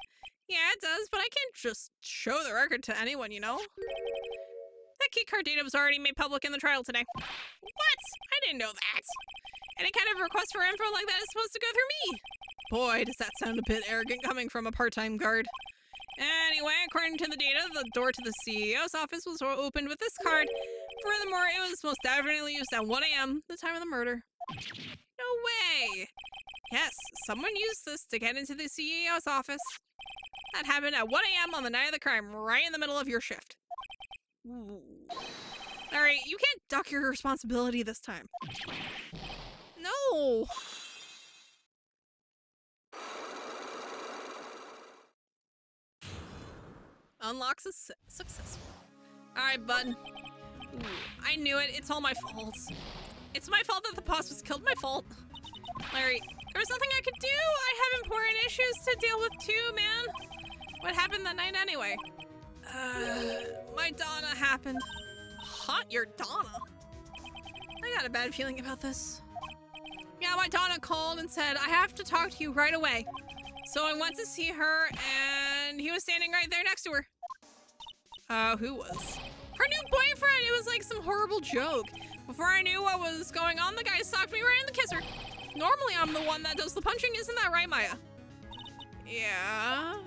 Yeah, it does, but I can't just show the record to anyone, you know? That key card data was already made public in the trial today. What? I didn't know that. Any kind of request for info like that is supposed to go through me. Boy, does that sound a bit arrogant coming from a part-time guard. Anyway, according to the data, the door to the CEO's office was opened with this card. Furthermore, it was most definitely used at 1 a.m., the time of the murder. No way! Yes, someone used this to get into the CEO's office. That happened at 1 a.m. on the night of the crime, right in the middle of your shift. Ooh. Alright, you can't duck your responsibility this time. No! Unlocks is successful. Alright, bud. Ooh, I knew it. It's all my fault. It's my fault that the boss was killed. My fault. Larry, there was nothing I could do. I have important issues to deal with too, man. What happened that night anyway? My Donna happened. Huh? Your Donna? I got a bad feeling about this. Yeah, my Donna called and said, I have to talk to you right away. So I went to see her, and he was standing right there next to her. Who was? Her new boyfriend! It was like some horrible joke. Before I knew what was going on, the guy socked me right in the kisser. Normally, I'm the one that does the punching, isn't that right, Maya? Yeah.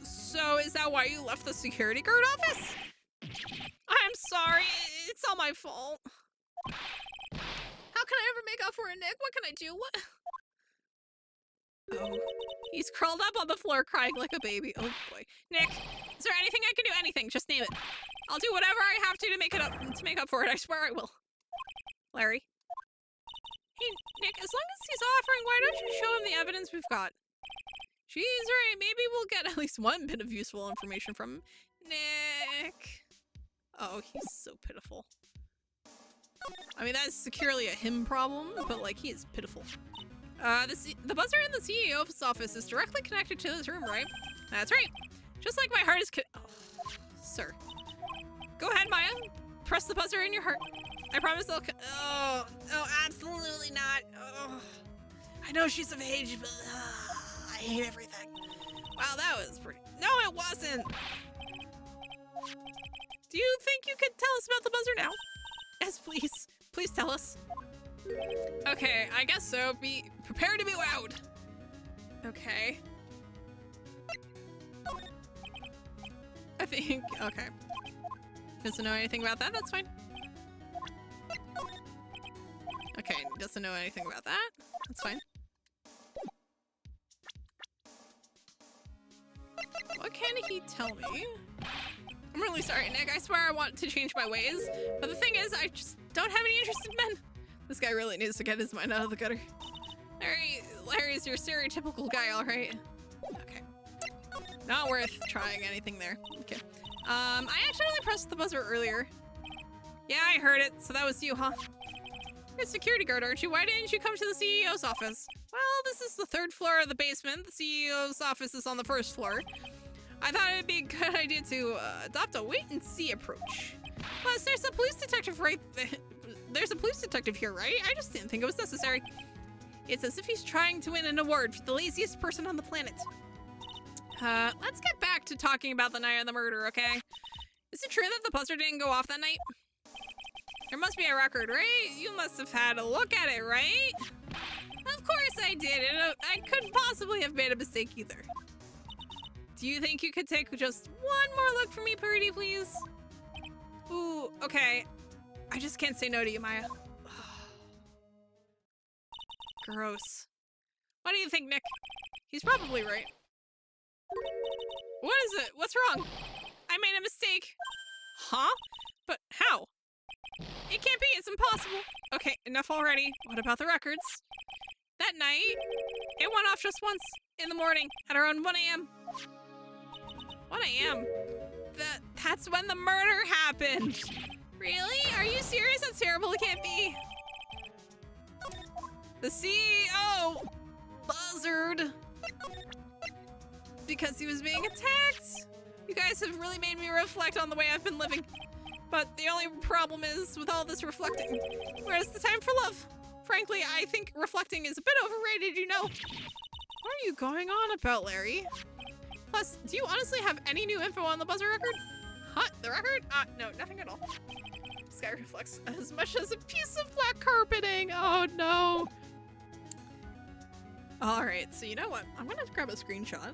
So, is that why you left the security guard office? I'm sorry, it's all my fault. How can I ever make up for it, Nick? What can I do? What? Oh, he's curled up on the floor crying like a baby. Oh boy. Nick, is there anything I can do? Anything, just name it. I'll do whatever I have to make up for it. I swear I will. Larry? Hey, Nick, as long as he's offering, why don't you show him the evidence we've got? She's right, maybe we'll get at least one bit of useful information from him. Nick. Oh, he's so pitiful. I mean, that's securely a him problem, but like, he is pitiful. The buzzer in the CEO's office is directly connected to this room, right? That's right. Just like my heart is oh, sir. Go ahead, Maya. Press the buzzer in your heart. I promise they'll oh, absolutely not. Oh. I know she's of age, but I hate everything. Wow, that was pretty... No, it wasn't! Do you think you could tell us about the buzzer now? Yes, please. Please tell us. Okay, I guess so. Be prepared to be wowed. Okay. I think... Okay. Doesn't know anything about that? That's fine. Okay, doesn't know anything about that. That's fine. What can he tell me? I'm really sorry, Nick. I swear I want to change my ways. But the thing is, I just don't have any interest in men. This guy really needs to get his mind out of the gutter. Larry's your stereotypical guy, all right? Okay. Not worth trying anything there. Okay. I accidentally pressed the buzzer earlier. Yeah, I heard it. So that was you, huh? You're a security guard, aren't you? Why didn't you come to the CEO's office? Well, this is the 3rd floor of the basement. The CEO's office is on the 1st floor. I thought it'd be a good idea to adopt a wait-and-see approach. Plus, there's a police detective right there. There's a police detective here, right? I just didn't think it was necessary. It's as if he's trying to win an award for the laziest person on the planet. Let's get back to talking about the night of the murder, okay? Is it true that the buzzer didn't go off that night? There must be a record, right? You must have had a look at it, right? Of course I did. I couldn't possibly have made a mistake either. Do you think you could take just one more look for me, pretty please? Ooh, okay. I just can't say no to you, Maya. Gross. What do you think, Nick? He's probably right. What is it? What's wrong? I made a mistake. Huh? But how? It can't be. It's impossible. Okay, enough already. What about the records? That night, it went off just once in the morning at around 1 a.m. 1 a.m.? That's when the murder happened. Really? Are you serious? That's terrible. It can't be. The CEO buzzed because he was being attacked. You guys have really made me reflect on the way I've been living. But the only problem is, with all this reflecting, where's the time for love? Frankly, I think reflecting is a bit overrated, you know. What are you going on about, Larry? Plus, do you honestly have any new info on the buzzer record? Huh? The record? No, nothing at all. Sky reflects as much as a piece of black carpeting. Oh, no. All right, so you know what? I'm gonna grab a screenshot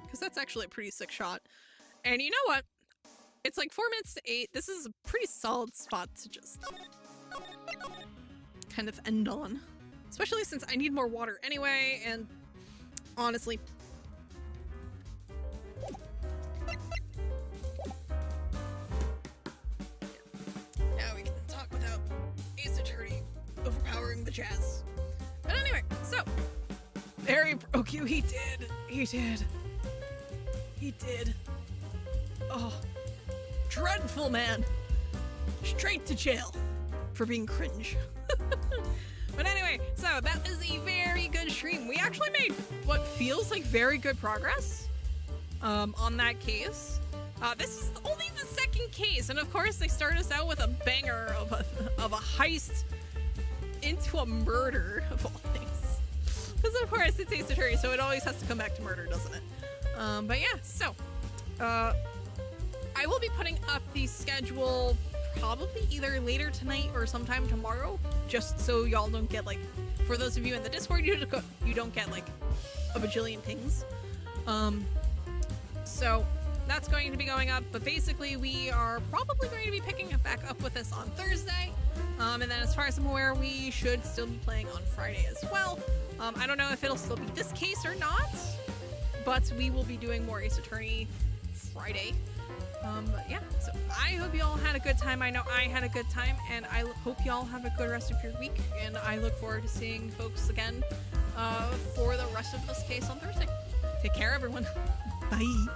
because that's actually a pretty sick shot. And you know what? It's like 4 minutes to 8. This is a pretty solid spot to just kind of end on. Especially since I need more water anyway, and honestly... Now we can talk without Ace Attorney overpowering the jazz. But anyway, so... Barry broke you. He did. He did. He did. Oh... Dreadful man. Straight to jail for being cringe. But anyway, so that was a very good stream. We actually made what feels like very good progress on that case. This is only the second case, and of course they start us out with a banger of a heist into a murder of all things. Because of course it's Ace Attorney, so it always has to come back to murder, doesn't it? But yeah, so I will be putting up the schedule probably either later tonight or sometime tomorrow, just so y'all don't get like, for those of you in the Discord, you don't get like a bajillion things. So that's going to be going up, but basically we are probably going to be picking it back up with this on Thursday. And then as far as I'm aware, we should still be playing on Friday as well. I don't know if it'll still be this case or not, but we will be doing more Ace Attorney Friday. But yeah, so I hope y'all had a good time. I know I had a good time, and I hope y'all have a good rest of your week, and I look forward to seeing folks again for the rest of this case on Thursday. Take care, everyone. Bye.